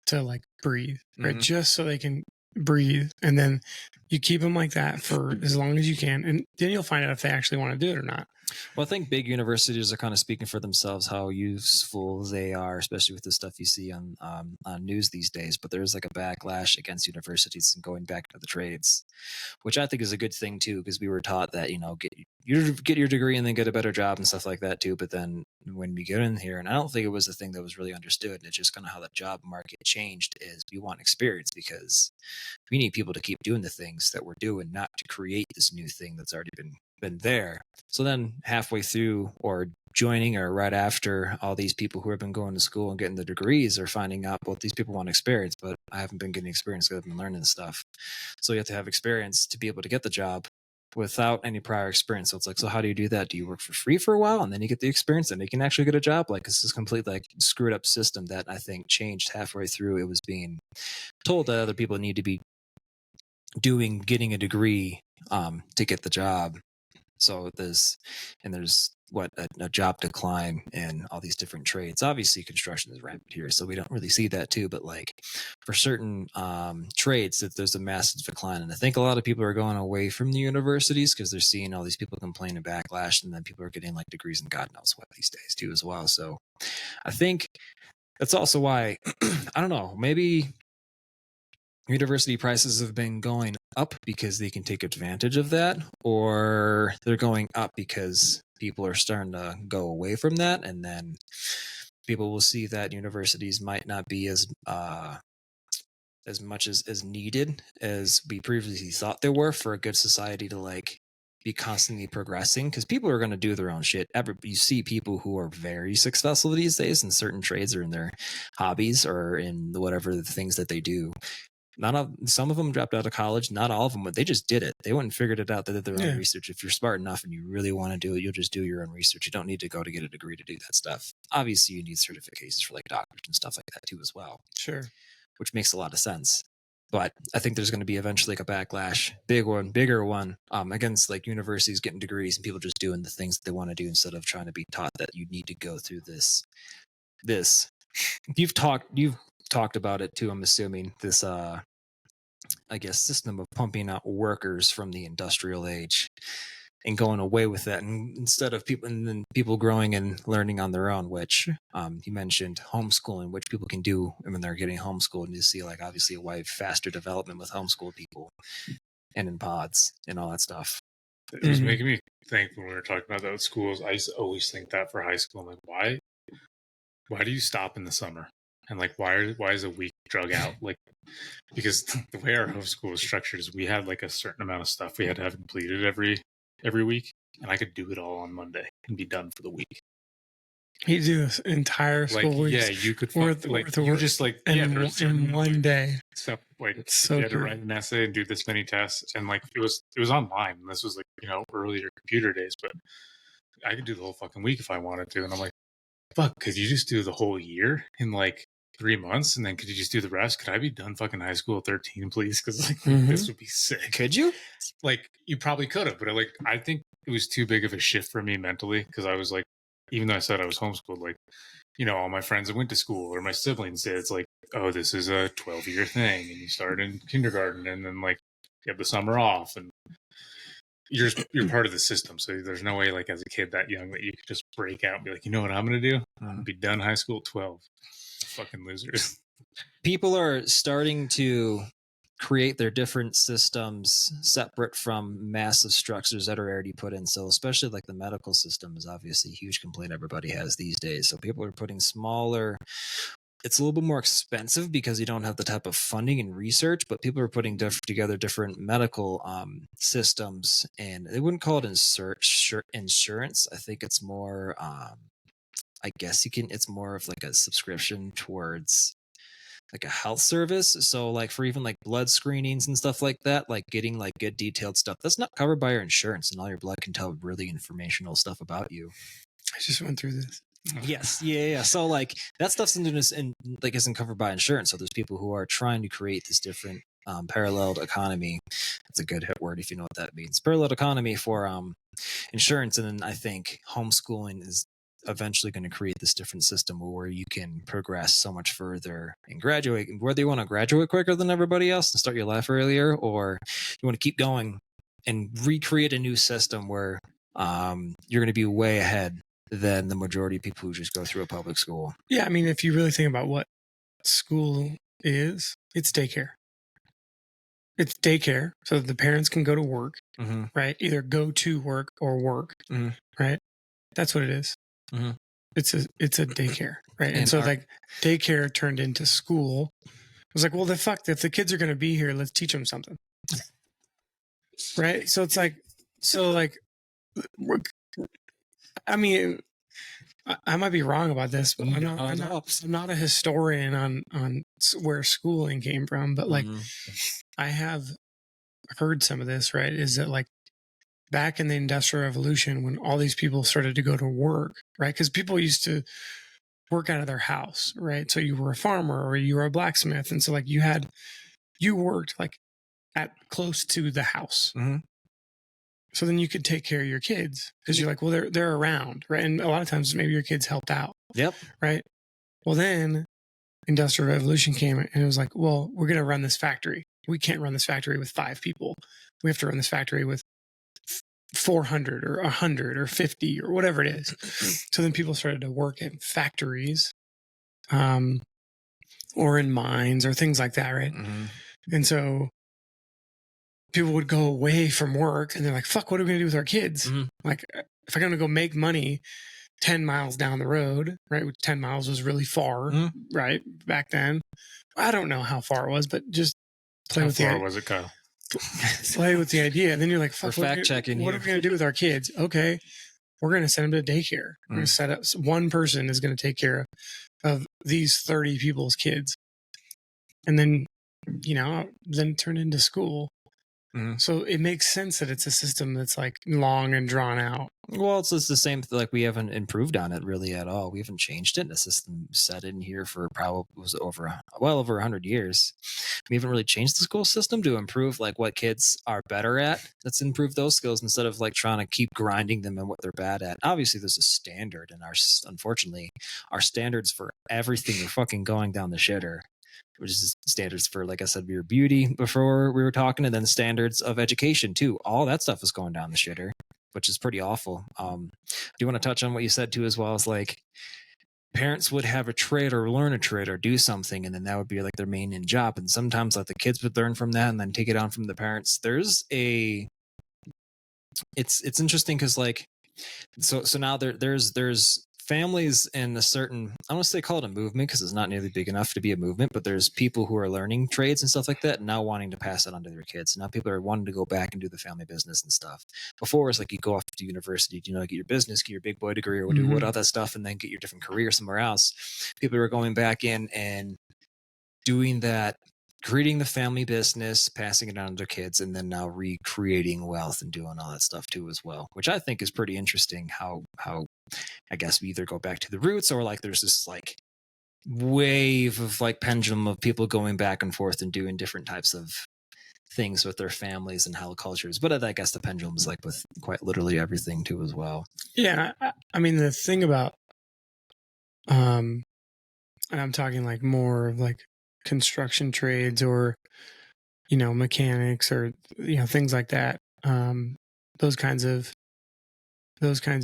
to, like, breathe, right? Just so they can breathe. And then you keep them like that for as long as you can. And then you'll find out if they actually want to do it or not. Well, I think big universities are kind of speaking for themselves how useful they are, especially with the stuff you see on news these days. But there's, like, a backlash against universities and going back to the trades, which I think is a good thing too, because we were taught that, you know, get your degree and then get a better job and stuff like that too. But then when we get in here, and I don't think it was a thing that was really understood, it's just kind of how the job market changed, is we want experience because we need people to keep doing the things that we're doing, not to create this new thing that's already been there. So then halfway through, or joining, or right after, all these people who have been going to school and getting the degrees are finding out, well, these people want experience, but I haven't been getting experience because I've been learning this stuff. So you have to have experience to be able to get the job without any prior experience. So it's like, so how do you do that? Do you work for free for a while and then you get the experience and you can actually get a job? Like, this is complete, like, screwed up system that I think changed halfway through. It was being told that other people need to be getting a degree to get the job. So there's a job decline in all these different trades. Obviously, construction is rampant here, so we don't really see that too. But, like, for certain trades, that there's a massive decline, and I think a lot of people are going away from the universities because they're seeing all these people complain and backlash, and then people are getting, like, degrees and God knows what these days too as well. So I think that's also why I don't know, maybe university prices have been going up because they can take advantage of that, or they're going up because people are starting to go away from that, and then people will see that universities might not be as much as needed as we previously thought they were for a good society to, like, be constantly progressing, because people are going to do their own shit. You see people who are very successful these days in certain trades or in their hobbies or in whatever the things that they do. Some of them dropped out of college, not all of them, but they just did it. They went and figured it out. They did their own research. If you're smart enough and you really want to do it, you'll just do your own research. You don't need to go to get a degree to do that stuff. Obviously, you need certifications for like doctors and stuff like that too as well. Sure. Which makes a lot of sense. But I think there's going to be eventually like a backlash, bigger one, against like universities getting degrees and people just doing the things that they want to do instead of trying to be taught that you need to go through this. You've talked about it too, I'm assuming, this I guess system of pumping out workers from the industrial age and going away with that, and instead of people growing and learning on their own, which you mentioned homeschooling, which people can do when they're getting homeschooled, and you see like obviously a way faster development with homeschooled people and in pods and all that stuff. It was making me think when we were talking about that with schools, I used to always think that for high school, I'm like, why do you stop in the summer? And like, why is a week drug out? Like, because the way our homeschool is structured is we had like a certain amount of stuff we had to have completed every week, and I could do it all on Monday and be done for the week. You do this entire school week. Yeah, you could you just like in one day. Stuff like it's so you had to write an essay and do this many tests, and like it was online. And this was like earlier computer days, but I could do the whole fucking week if I wanted to. And I'm like, fuck, could you just do the whole year in like 3 months, and then could you just do the rest? Could I be done fucking high school at 13, please? Because like this would be sick. Could you? Like you probably could have, but I think it was too big of a shift for me mentally, because I was like, even though I said I was homeschooled, like all my friends that went to school or my siblings did. It's like, oh, this is a 12-year thing, and you start in kindergarten, and then like you have the summer off, and you're part of the system. So there's no way, like as a kid that young, that you could just break out and be like, you know what I'm gonna do? I'm gonna be done high school at 12. Fucking losers. People are starting to create their different systems separate from massive structures that are already put in. So especially like the medical system is obviously a huge complaint everybody has these days. So people are putting smaller. It's a little bit more expensive because you don't have the type of funding and research, but people are putting together different medical systems, and they wouldn't call it insurance. I think it's more, I guess it's more of like a subscription towards like a health service. So like for even like blood screenings and stuff like that, like getting like good detailed stuff that's not covered by your insurance, and all your blood can tell really informational stuff about you. I just went through this. Yes. Yeah. So like that stuff's isn't covered by insurance. So there's people who are trying to create this different paralleled economy. That's a good hit word if you know what that means. Parallel economy for insurance. And then I think homeschooling is eventually going to create this different system where you can progress so much further and graduate, whether you want to graduate quicker than everybody else and start your life earlier, or you want to keep going and recreate a new system where you're going to be way ahead than the majority of people who just go through a public school. Yeah, I mean, if you really think about what school is, it's daycare. It's daycare so that the parents can go to work, right? Either go to work or work, right? That's what it is. It's a daycare, right? And so like daycare turned into school. It was like, well, if the kids are going to be here, let's teach them something, right? So it's like, I mean, I might be wrong about this, but I'm not a historian on where schooling came from, but like I have heard some of this, right? Is that like back in the Industrial Revolution when all these people started to go to work, right? Because people used to work out of their house, right? So you were a farmer or you were a blacksmith. And so like you worked like at close to the house. So then you could take care of your kids because you're like, well, they're around, right? And a lot of times maybe your kids helped out. Yep. Right. Well, then Industrial Revolution came and it was like, well, we're going to run this factory. We can't run this factory with 5 people. We have to run this factory with 400 or 100 or 50 or whatever it is. So then people started to work in factories, or in mines or things like that, right? And so people would go away from work and they're like, fuck, what are we going to do with our kids? Like, if I'm going to go make money 10 miles down the road, right? 10 miles was really far, right? Back then. I don't know how far it was, but just play with the idea. How far was it, Kyle? Play with the idea. And then you're like, fuck, what are we going to do with our kids? Okay, we're going to send them to daycare. We're going to set up, one person is going to take care of these 30 people's kids. And then then turn into school. Mhm. So it makes sense that it's a system that's like long and drawn out. Well, it's just the same. Like we haven't improved on it really at all. We haven't changed it. The system set in here for probably was well over 100 years. We haven't really changed the school system to improve like what kids are better at. Let's improve those skills instead of like trying to keep grinding them in what they're bad at. Obviously, there's a standard, and unfortunately, our standards for everything are fucking going down the shitter. Which is standards for, like I said, your beauty before we were talking, and then standards of education too. All that stuff is going down the shitter, which is pretty awful. Do you want to touch on what you said too, as well as like parents would have a trade or learn a trade or do something, and then that would be like their main job. And sometimes like the kids would learn from that and then take it on from the parents. It's interesting because like so now there's families in a certain, I want to say call it a movement because it's not nearly big enough to be a movement, but there's people who are learning trades and stuff like that and now wanting to pass it on to their kids. Now people are wanting to go back and do the family business and stuff. Before it's like you go off to university, get your business, get your big boy degree or do what other stuff and then get your different career somewhere else. People are going back in and doing that, creating the family business, passing it on to their kids, and then now recreating wealth and doing all that stuff too as well, which I think is pretty interesting how I guess we either go back to the roots or like there's this like wave of like pendulum of people going back and forth and doing different types of things with their families and how cultures. But I guess the pendulum is like with quite literally everything too as well. Yeah. I mean, the thing about, and I'm talking like more of like construction trades or, mechanics or, things like that. Those kinds of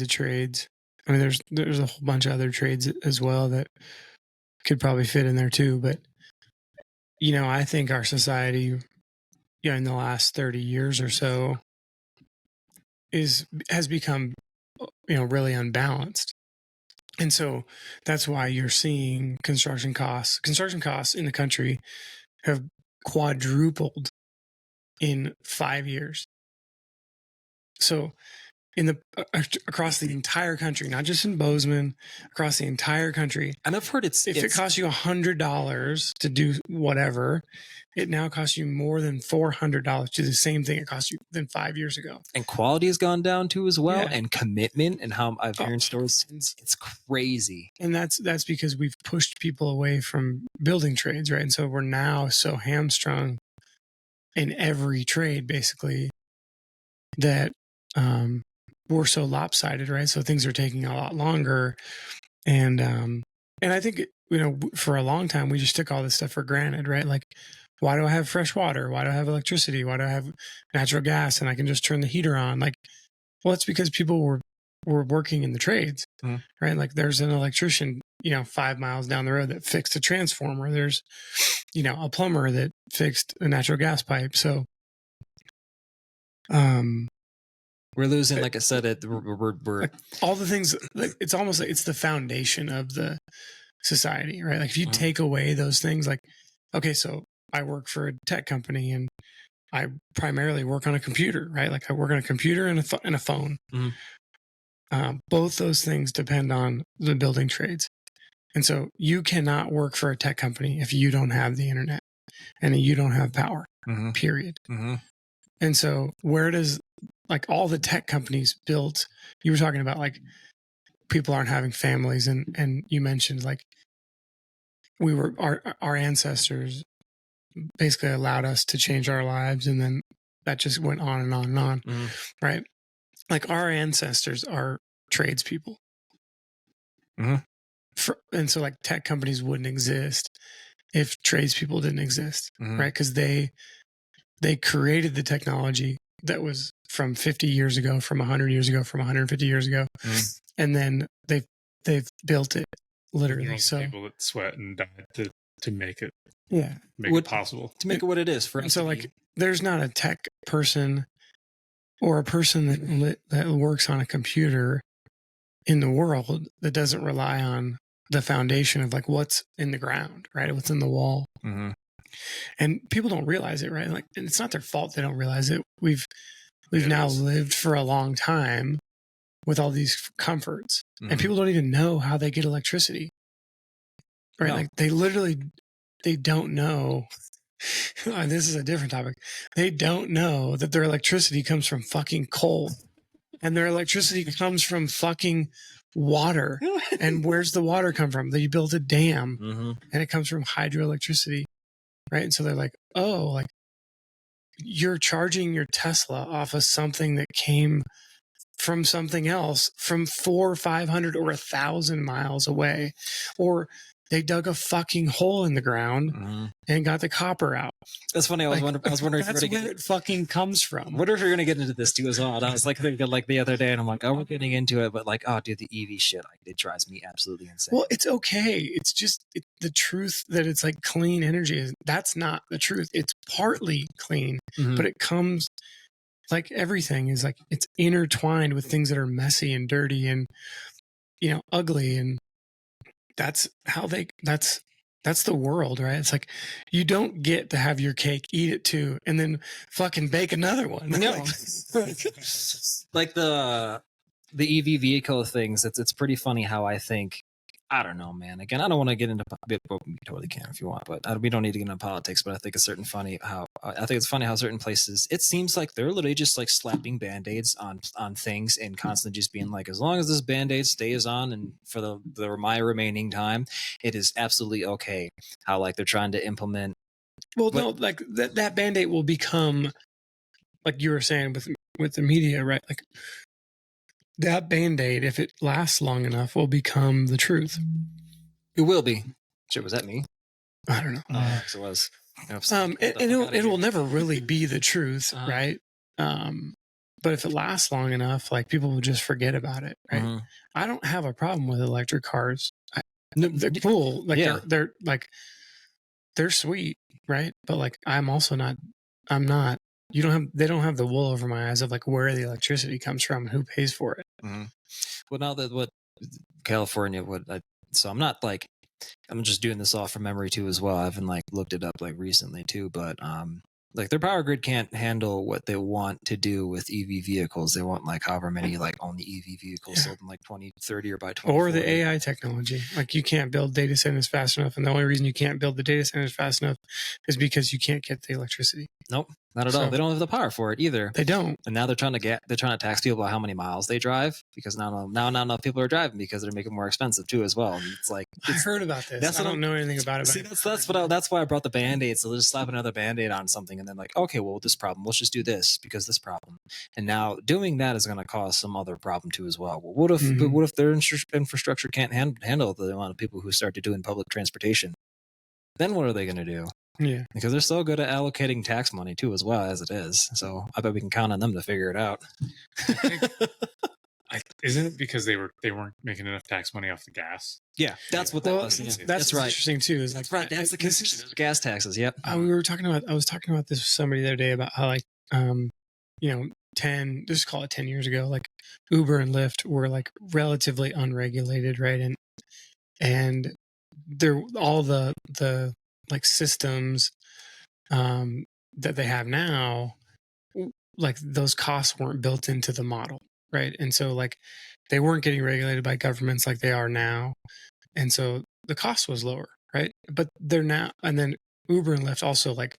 trades. I mean, there's a whole bunch of other trades as well that could probably fit in there too. But, I think our society, in the last 30 years or so has become, really unbalanced. And so that's why you're seeing construction costs in the country have quadrupled in 5 years. So across the entire country, not just in Bozeman, across the entire country. And I've heard if it costs you $100 to do whatever, it now costs you more than $400 to do the same thing it cost you than 5 years ago. And quality has gone down too as well, and commitment and how I've heard stories. It's crazy. And that's because we've pushed people away from building trades, right? And so we're now so hamstrung in every trade, basically, that we're so lopsided, right? So things are taking a lot longer. And I think, for a long time, we just took all this stuff for granted, right? Like, why do I have fresh water? Why do I have electricity? Why do I have natural gas? And I can just turn the heater on. Like, well, it's because people were working in the trades, right? Like there's an electrician, 5 miles down the road that fixed a transformer. There's, a plumber that fixed a natural gas pipe. So, we're losing, like I said, we're like all the things. Like, it's almost like it's the foundation of the society, right? Like if you take away those things, like, okay, so I work for a tech company and I primarily work on a computer, right? Like I work on a computer and a phone. Both those things depend on the building trades. And so you cannot work for a tech company if you don't have the internet and you don't have power, period. And so where does, like, all the tech companies built, you were talking about like people aren't having families, and you mentioned like our ancestors basically allowed us to change our lives, and then that just went on and on and on, right? Like our ancestors are tradespeople. And so like tech companies wouldn't exist if tradespeople didn't exist, right? Because they created the technology that was from 50 years ago, from 100 years ago, from 150 years ago, and then they've built it literally. So people that sweat and died to make it, make it possible, to make it what it is for us. So like, there's not a tech person or a person that works on a computer in the world that doesn't rely on the foundation of like what's in the ground, right? What's in the wall. And people don't realize it, right? Like, and it's not their fault they don't realize it. We've now lived for a long time with all these comforts, and people don't even know how they get electricity, right? No. Like they don't know This is a different topic. They don't know that their electricity comes from fucking coal, and their electricity comes from fucking water. And where's the water come from? They built a dam, and it comes from hydroelectricity, right? And so they're like, oh, like you're charging your Tesla off of something that came from something else from 400 or 500 or 1,000 miles away, or they dug a fucking hole in the ground and got the copper out. That's funny. I was wondering. If that's you're where it fucking comes from. I wonder if you're gonna get into this too as well. And I was like thinking like the other day, and I'm like, oh, we're getting into it, but like, oh, dude, the EV shit, it drives me absolutely insane. Well, it's okay. It's just the truth that it's like clean energy. That's not the truth. It's partly clean, but it comes like everything is like it's intertwined with things that are messy and dirty and ugly, and that's how that's the world, right? It's like you don't get to have your cake, eat it too, and then fucking bake another one. No. Like the EV vehicle things, it's pretty funny how I think, I don't know, man. Again, I don't want to get into we totally can if you want, but we don't need to get into politics. But I think it's funny how certain places, it seems like they're literally just like slapping band-aids on things and constantly just being like, as long as this band-aid stays on and for my remaining time, it is absolutely okay. How like they're trying to implement. Well, no, like that band-aid will become, like you were saying with the media, right? Like that Band-Aid, if it lasts long enough, will become the truth. It will be. Shit, was that me? I don't know. It was. It will never really be the truth, right? But if it lasts long enough, like people will just forget about it, right? I don't have a problem with electric cars. They're cool. Like they're like they're sweet, right? But like I'm not. They don't have the wool over my eyes of like where the electricity comes from and who pays for it. Well, now that what California so I'm not like, I'm just doing this off from memory too as well. I haven't like looked it up like recently too, but like their power grid can't handle what they want to do with EV vehicles. They want like however many like only EV vehicles sold in like 2030 or by 2040. Or the AI technology. Like you can't build data centers fast enough, and the only reason you can't build the data centers fast enough is because you can't get the electricity. Nope, not at all. They don't have the power for it either. They don't. And now they're trying to tax people about how many miles they drive, because now not enough people are driving because they're making it more expensive too as well. And it's like I heard about this. I don't know anything about it. See, that's why I brought the Band-Aid. So they'll just slap another Band-Aid on something, and then like, okay, well, this problem, let's just do this because this problem. And now doing that is going to cause some other problem too as well. Well, what if their infrastructure can't handle the amount of people who start to doing public transportation? Then what are they going to do? Yeah, because they're so good at allocating tax money too, as well as it is. So I bet we can count on them to figure it out. Isn't it because they weren't making enough tax money off the gas? Yeah, that's what that was. Yeah. That's right. Interesting too. Is like, that's right. That's the connection. Gas taxes. Yep. I was talking about this with somebody the other day about how like, 10 years ago, like Uber and Lyft were like relatively unregulated, right? And they're all the like systems that they have now, like those costs weren't built into the model, right? And so like they weren't getting regulated by governments like they are now, and so the cost was lower, right? But they're now, and then Uber and Lyft also like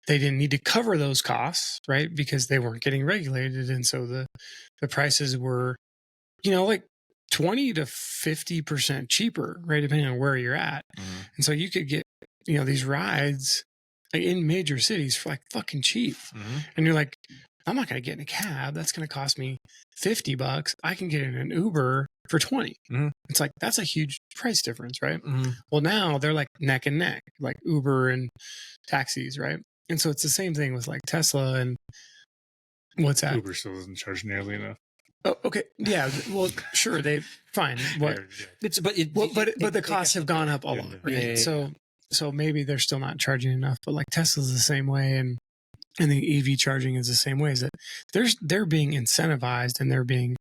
they didn't need to cover those costs, right? Because they weren't getting regulated, and so the prices were, like 20 to 50% cheaper, right? Depending on where you're at. And so you could get, these rides in major cities for like fucking cheap. And you're like, I'm not going to get in a cab. That's going to cost me $50. I can get in an Uber for 20. It's like, that's a huge price difference, right? Well, now they're like neck and neck, like Uber and taxis, right? And so it's the same thing with like Tesla and what's that? Uber still doesn't charge nearly enough. Oh, okay. Yeah. Well, sure. Fine. But the costs have gone up a lot. Right? Yeah. So maybe they're still not charging enough, but like Tesla's the same way. And the EV charging is the same way, is that they're being incentivized and they're being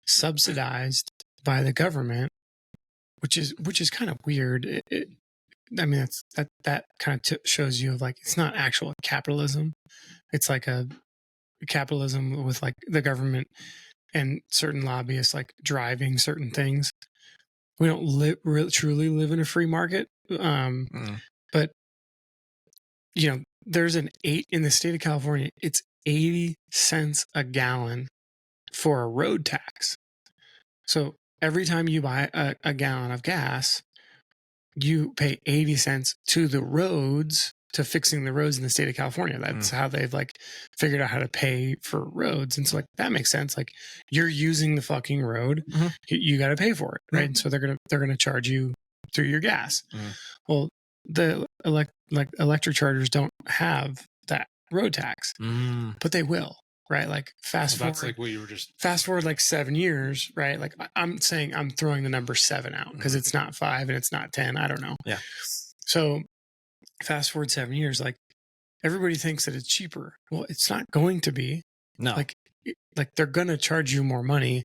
subsidized by the government, which is kind of weird. I mean, that kind of shows you like, it's not actual capitalism. It's like a capitalism with like the government and certain lobbyists like driving certain things. We don't truly live in a free market, but there's an 8 in the state of California. It's 80 cents a gallon for a road tax. So every time you buy a gallon of gas, you pay 80 cents to the roads, to fixing the roads in the state of California. That's how they've like figured out how to pay for roads. And so like, that makes sense. Like, you're using the fucking road, you got to pay for it. Right. And so they're going to charge you through your gas. Well, the electric chargers don't have that road tax, but they will. Right. Like fast forward. That's like what you were just fast forward like 7 years. Right. Like I'm saying, I'm throwing the number 7 out because it's not 5 and it's not 10. I don't know. Yeah. So fast forward 7 years, like everybody thinks that it's cheaper. Well, it's not going to be. No. Like they're going to charge you more money.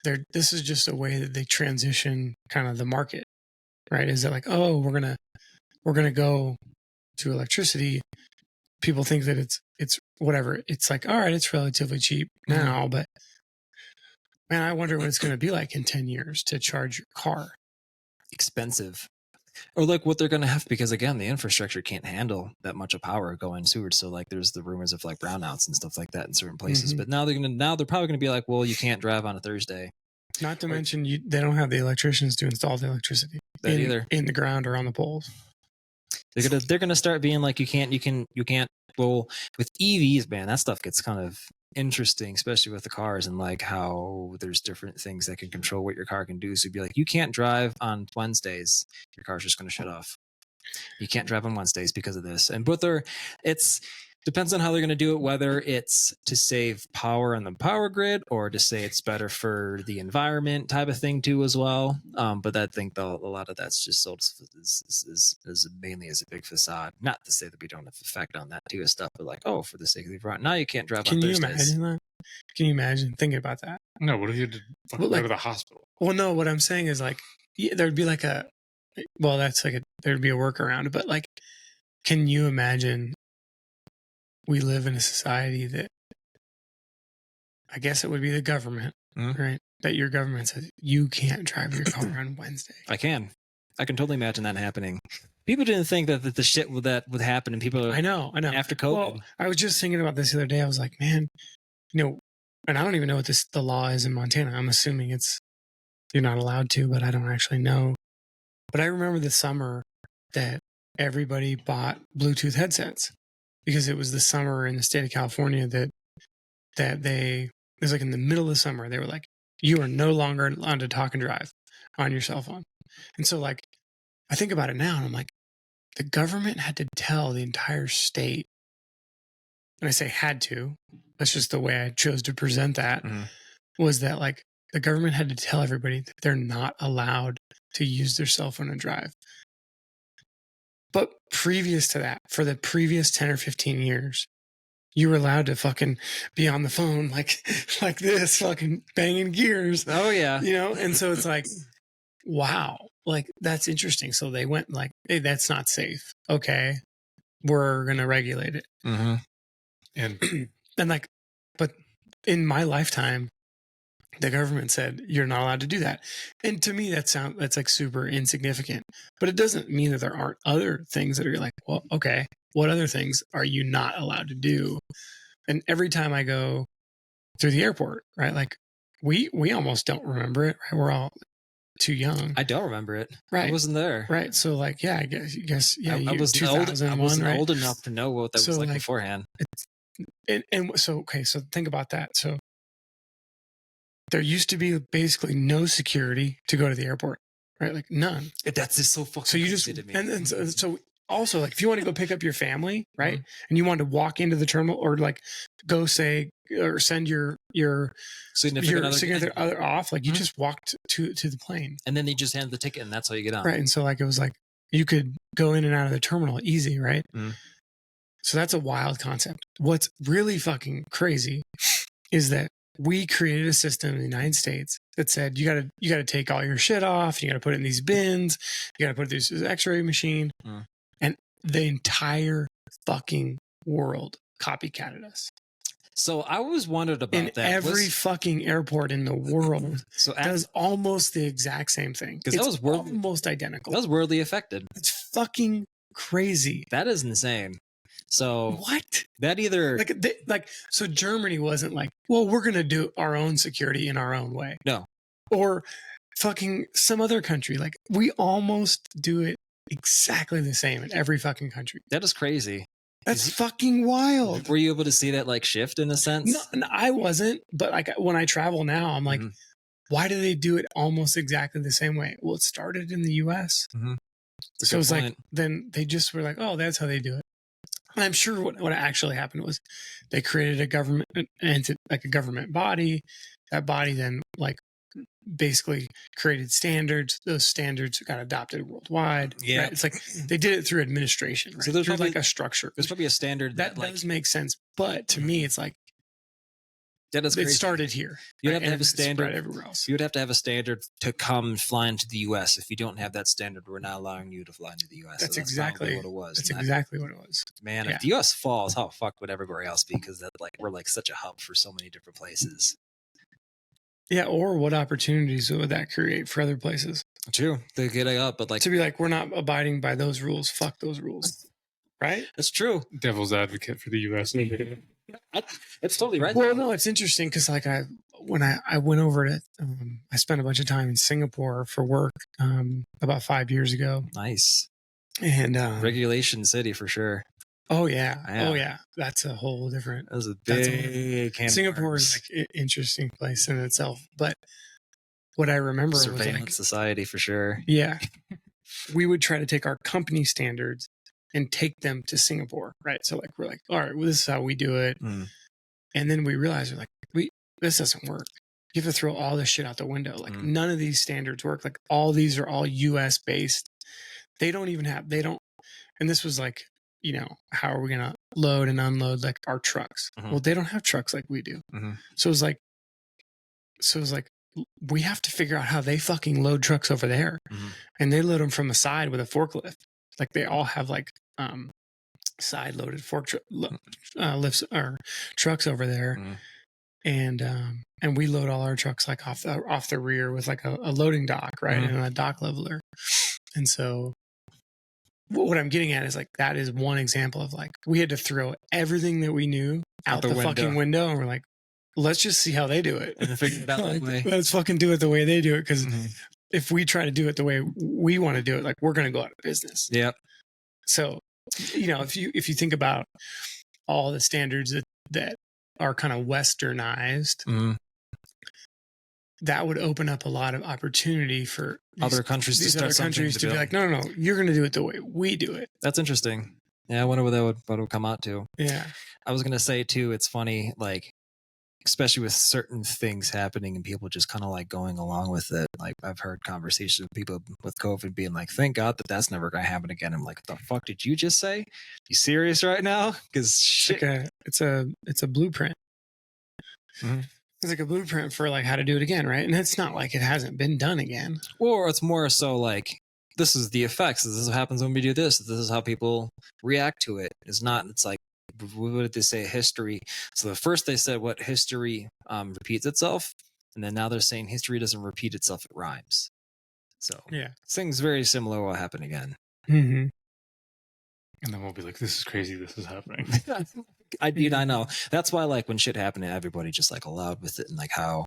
This is just a way that they transition kind of the market. Right. Is it like, oh, we're going to go to electricity. People think that it's whatever. It's like, all right, it's relatively cheap now, but man, I wonder what it's going to be like in 10 years to charge your car. Expensive. Or like what they're going to have, because again, the infrastructure can't handle that much of power going seward. So like there's the rumors of like brownouts and stuff like that in certain places. But now they're probably going to be like, well, you can't drive on a Thursday. Not to mention they don't have the electricians to install the electricity either in the ground or on the poles. They're gonna start being like, you can't. Well, with EVs, man, that stuff gets kind of interesting, especially with the cars and like how there's different things that can control what your car can do. So you'd be like, you can't drive on Wednesdays. Your car's just going to shut off. You can't drive on Wednesdays because of this. And but it's depends on how they're going to do it, whether it's to save power on the power grid or to say it's better for the environment type of thing too as well. But I think a lot of that's just sold as mainly as a big facade. Not to say that we don't have effect on that too as stuff, but like, oh, for the sake of the environment, now you can't drive on Thursdays. Can you imagine that? Can you imagine thinking about that? No, what if you had to go to the hospital? Well, no, what I'm saying is like, there'd be like there'd be a workaround, but like, can you imagine we live in a society that, I guess it would be the government, right? That your government says you can't drive your car on Wednesday. I can totally imagine that happening. People didn't think that the shit would happen, and people. I know. After COVID, well, I was just thinking about this the other day. I was like, man, and I don't even know what the law is in Montana. I'm assuming you're not allowed to, but I don't actually know. But I remember the summer that everybody bought Bluetooth headsets, because it was the summer in the state of California that it was like in the middle of the summer, they were like, you are no longer allowed to talk and drive on your cell phone. And so like, I think about it now and I'm like, the government had to tell the entire state, and I say had to, that's just the way I chose to present that, was that like the government had to tell everybody that they're not allowed to use their cell phone and drive. But previous to that, for the previous 10 or 15 years, you were allowed to fucking be on the phone like this, fucking banging gears. Oh, yeah. And so it's like, wow, like that's interesting. So they went like, hey, that's not safe. Okay, we're going to regulate it. And like, but in my lifetime, the government said you're not allowed to do that. And to me, that's like super insignificant, but it doesn't mean that there aren't other things that are like, well, okay, what other things are you not allowed to do? And every time I go through the airport, right? Like we almost don't remember it, right? We're all too young. I don't remember it. Right. I wasn't there. Right. So like, yeah, I guess yeah. I wasn't old enough to know what that was like beforehand. And so, okay, so think about that. So there used to be basically no security to go to the airport, right? Like none. That's just so fucking. So you just to me. And so also like if you want to go pick up your family, right, and you want to walk into the terminal or like go say or send your significant other off, like you just walked to the plane, and then they just hand the ticket, and that's how you get on. Right, and so like it was like you could go in and out of the terminal easy, right? So that's a wild concept. What's really fucking crazy is that we created a system in the United States that said you gotta take all your shit off, you gotta put it in these bins, you gotta put it through this X-ray machine, and the entire fucking world copycatted us. So I always wondered about that. Every fucking airport in the world does almost the exact same thing. Because that was almost identical. That was worldly affected. It's fucking crazy. That is insane. So What? that either so Germany wasn't like, well, we're gonna do our own security in our own way. No. Or fucking some other country. Like we almost do it exactly the same in every fucking country. That is crazy. That's fucking wild. Were you able to see that like shift in a sense? No, I wasn't. But like when I travel now, I'm like, why do they do it almost exactly the same way? Well, it started in the U.S. So it's like, then they just were like, oh, that's how they do it. And I'm sure what actually happened was they created a government, like a government body. That body then like basically created standards. Those standards got adopted worldwide. Yeah. Right? It's like they did it through administration. Right? So there's like a structure. There's probably a standard that does make sense. But to me, it's like, that is it crazy. started here. You'd have to have a standard everywhere else. You would have to have a standard to come fly into the U.S. If you don't have that standard, we're not allowing you to fly into the U.S. That's exactly what it was. That's exactly what it was. Man, if the U.S. falls, how fucked would everywhere else be? Because we're like such a hub for so many different places. Yeah, or what opportunities would that create for other places? True, they get up, but like to be like, we're not abiding by those rules. Fuck those rules, right? That's true. Devil's advocate for the U.S. It's totally right. Well, no, it's interesting because like when I went over to, I spent a bunch of time in Singapore for work about 5 years ago. Nice. And regulation city for sure. Oh yeah. That's a whole different. That was a big. Singapore is like an interesting place in itself, but what I remember surveillance was like, society for sure. Yeah, we would try to take our company standards and take them to Singapore, right? So like we're like, all right, well, this is how we do it, and then we realize we're like, this doesn't work. You have to throw all this shit out the window. Like none of these standards work. Like all these are all U.S. based. They don't. And this was like, how are we gonna load and unload like our trucks? Well, they don't have trucks like we do. So it was like we have to figure out how they fucking load trucks over there, and they load them from the side with a forklift. Like they all have like side loaded lifts or trucks over there, and we load all our trucks like off the rear with like a loading dock, right, and a dock leveler. And so what I'm getting at is like that is one example of like we had to throw everything that we knew out the fucking window, and we're like, let's just see how they do it and figure it out that way. Let's fucking do it the way they do it, because if we try to do it the way we want to do it, like we're going to go out of business. Yep. So, if you think about all the standards that are kind of westernized, that would open up a lot of opportunity for other countries to be like, no, you're going to do it the way we do it. That's interesting. Yeah, I wonder what would come out to. Yeah. I was going to say too, it's funny, like, especially with certain things happening and people just kind of like going along with it. Like I've heard conversations with people with COVID being like, thank God that's never going to happen again. I'm like, what the fuck did you just say? You serious right now? Because shit. It's a blueprint. It's like a blueprint for like how to do it again, right? And it's not like it hasn't been done again. Or it's more so like, this is the effects. This is what happens when we do this. This is how people react to it. It's like, what did they say? History. So the first they said what history repeats itself, and then now they're saying history doesn't repeat itself; it rhymes. So yeah, things very similar will happen again. And then we'll be like, "This is crazy. This is happening." I know. That's why, like, when shit happened, everybody just like allowed with it, and like how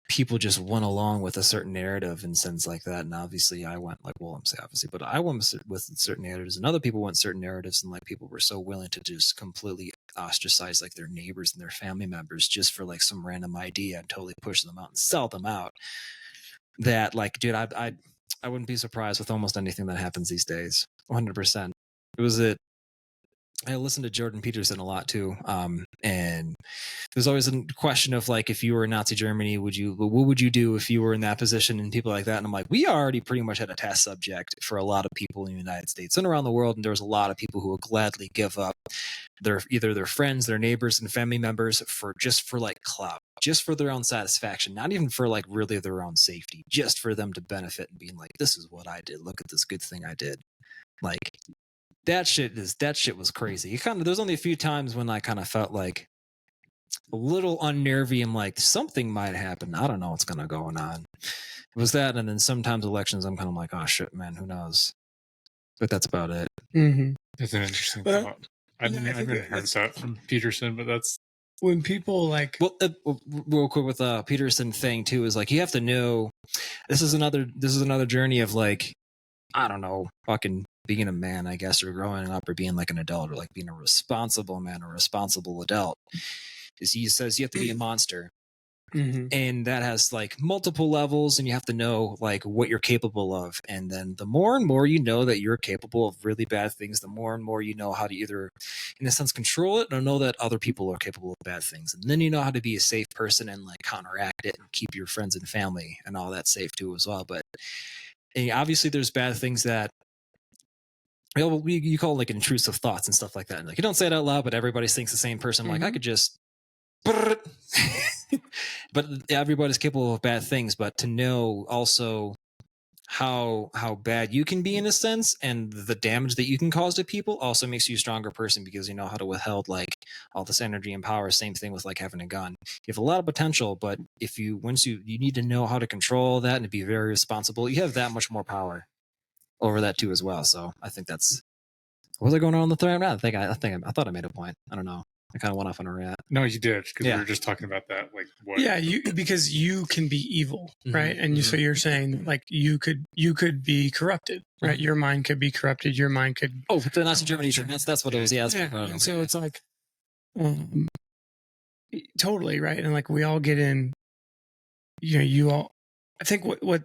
people just went along with a certain narrative and sense like that. And obviously I went like, well, I'm saying obviously, but I went with certain narratives, and other people went certain narratives, and like people were so willing to just completely ostracize like their neighbors and their family members just for like some random idea and totally push them out and sell them out. That like, dude, I wouldn't be surprised with almost anything that happens these days. 100%. I listen to Jordan Peterson a lot too, and there's always a question of like, if you were in Nazi Germany, what would you do if you were in that position, and people like that. And I'm like, we already pretty much had a test subject for a lot of people in the United States and around the world, and there was a lot of people who would gladly give up either their friends, their neighbors, and family members for like clout, just for their own satisfaction, not even for like really their own safety, just for them to benefit and being like, this is what I did. Look at this good thing I did. Like. That shit was crazy. There's only a few times when I kind of felt like a little unnervy and like something might happen. I don't know what's going to go on. It was that, and then sometimes elections, I'm kind of like, oh shit, man, who knows? But that's about it. That's an interesting But, thought. I haven't heard that from Peterson, but that's when people like, Well, real quick with Peterson thing too is like you have to know this is another journey of like, I don't know, fucking being a man, I guess, or growing up or being like an adult or like being a responsible man or a responsible adult. Is he says you have to be a monster. And that has like multiple levels, and you have to know like what you're capable of. And then the more and more you know that you're capable of really bad things, the more and more you know how to either, in a sense, control it or know that other people are capable of bad things. And then you know how to be a safe person and like counteract it and keep your friends and family and all that safe too as well. But obviously there's bad things that you call like intrusive thoughts and stuff like that. And like you don't say it out loud, but everybody thinks the same person. Like I could just but everybody's capable of bad things, but to know also how bad you can be in a sense and the damage that you can cause to people also makes you a stronger person because you know how to withhold like all this energy and power. Same thing with like having a gun. You have a lot of potential, but if you need to know how to control that and to be very responsible, you have that much more power over that too as well. So I think that's was I going on the thread? I thought I made a point. I don't know. I kind of went off on a rant. no, you did because we were just talking about that. Like what? Yeah, because you can be evil, right? And so you're saying like you could be corrupted, right? Your mind could be corrupted. Your mind could. Oh, the Nazi Germany. That's what it was. Yeah. And so it's like, totally right. And like we all get in. You all. I think what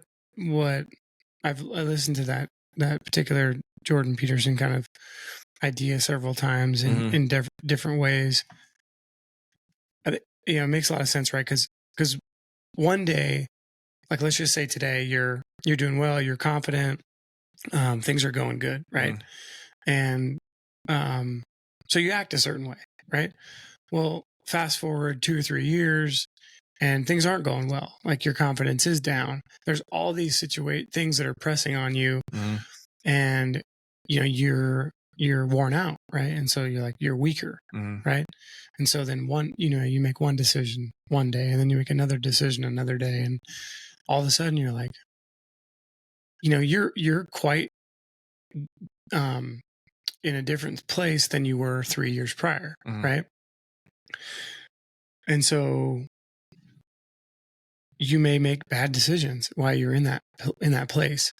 I listened to that particular Jordan Peterson kind of idea several times in different ways. It makes a lot of sense, right? Because one day, like let's just say today, you're doing well, you're confident, things are going good, right? And so you act a certain way, right? Well, fast forward 2 or 3 years, and things aren't going well. Like your confidence is down. There's all these things that are pressing on you, and you're worn out, right? And so you're weaker, right? And so then you make one decision one day, and then you make another decision another day, and all of a sudden you're like, you're quite in a different place than you were 3 years prior, right? And so you may make bad decisions while you're in that place.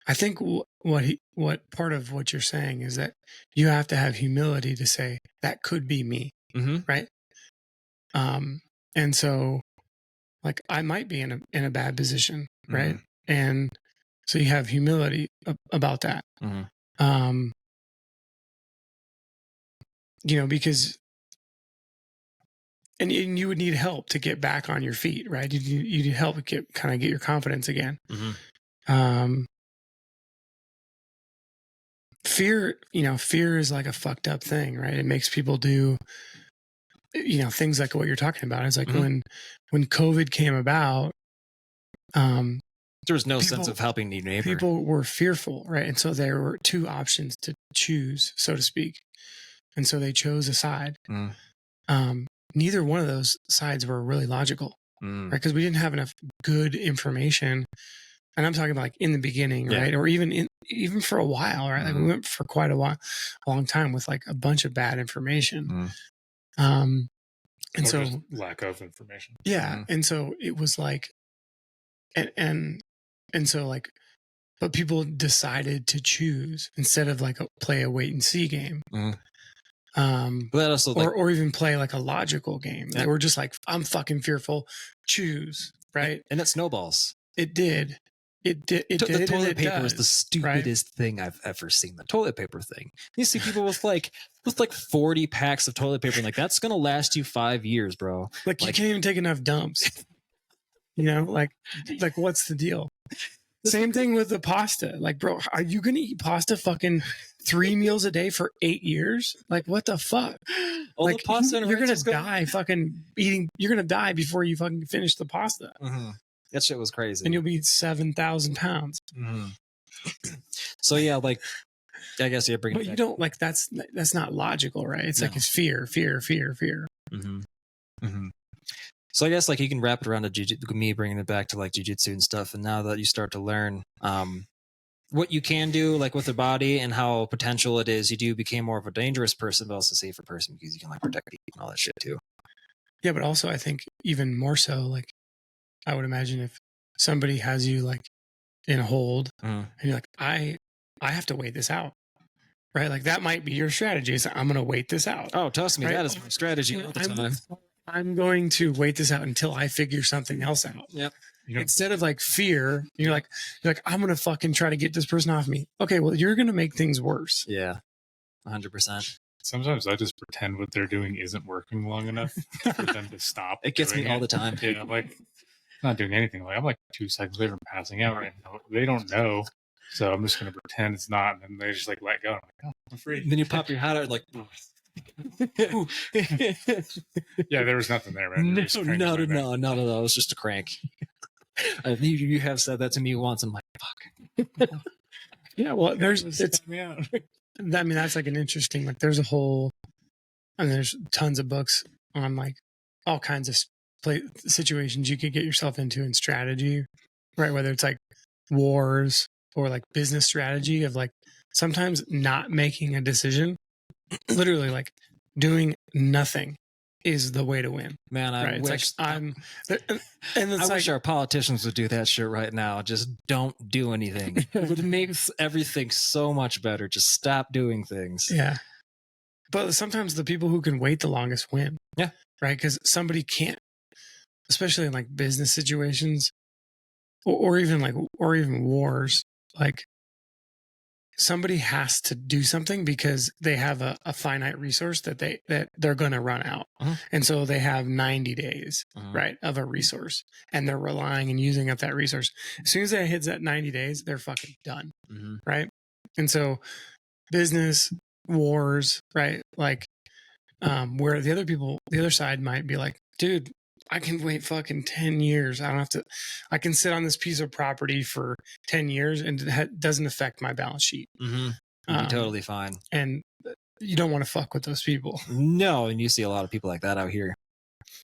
I think what part of what you're saying is that you have to have humility to say that could be me, right? And so, like, I might be in a bad position, right? And so you have humility about that, because. And you would need help to get back on your feet, right? You need help to get your confidence again. Fear is like a fucked up thing, right? It makes people do, things like what you're talking about. It's like when COVID came about, there was no sense of helping your neighbor. People were fearful, right? And so there were two options to choose, so to speak. And so they chose a side. Neither one of those sides were really logical, right? Because we didn't have enough good information. And I'm talking about like in the beginning, right? Or even for a while, right? Like we went for quite a long time with like a bunch of bad information. And or so just lack of information. Yeah. And so it was like, and so like, but people decided to choose instead of like play a wait and see game. But that also or even play like a logical game. They were just like, I'm fucking fearful, choose, right? And that snowballs. It did. The toilet paper is the stupidest thing I've ever seen. The toilet paper thing. You see people with like 40 packs of toilet paper, and like that's gonna last you 5 years, bro. Like you can't even take enough dumps. Like what's the deal? Same thing with the pasta. Like, bro, are you gonna eat pasta fucking 3 meals a day for 8 years? Like, what the fuck? All like, the pasta you're gonna die fucking eating. You're gonna die before you fucking finish the pasta. That shit was crazy. And you'll be 7,000 pounds. So yeah, like, I guess you bring. But you don't like that's not logical, right? It's like it's fear. So I guess like you can wrap it around to me bringing it back to like jujitsu and stuff. And now that you start to learn, what you can do, like with the body and how potential it is, you do become more of a dangerous person, but also a safer person because you can like protect people and all that shit too. Yeah, but also I think even more so, like I would imagine if somebody has you like in hold and you're like, I have to wait this out. Right? Like that might be your strategy. Is I'm going to wait this out. Oh, trust me, right? that is my strategy all the time. I'm going to wait this out until I figure something else out. Yep. Instead of like fear, you're like, I'm going to fucking try to get this person off me. Okay, well, you're going to make things worse. Yeah, 100%. Sometimes I just pretend what they're doing isn't working long enough for them to stop. It gets me all the time. Yeah, I'm like not doing anything. Like I'm like 2 seconds away from passing out right now. They don't know, so I'm just gonna pretend it's not, and then they just like let go. I'm like, oh, I'm free. And then you pop your hat out like. Yeah, there was nothing there, man. No. It was just a crank. You have said that to me once. I'm like, fuck. Yeah, well, it's me out. I mean, that's like an interesting. Like, there's there's tons of books on like all kinds of situations you could get yourself into in strategy, right? Whether it's like wars or like business strategy of like sometimes not making a decision, literally like doing nothing is the way to win. Man, I wish wish our politicians would do that shit right now. Just don't do anything. It would make everything so much better. Just stop doing things. Yeah. But sometimes the people who can wait the longest win. Yeah. Right? Because somebody can't, especially in like business situations or even wars, like somebody has to do something because they have a finite resource that they're going to run out. And so they have 90 days, right, of a resource, and they're relying and using up that resource. As soon as it hits that 90 days, they're fucking done. Right. And so business wars, right? Like, where the other side might be like, dude, I can wait fucking 10 years. I can sit on this piece of property for 10 years and it doesn't affect my balance sheet. You'd be totally fine. And you don't want to fuck with those people. No. And you see a lot of people like that out here.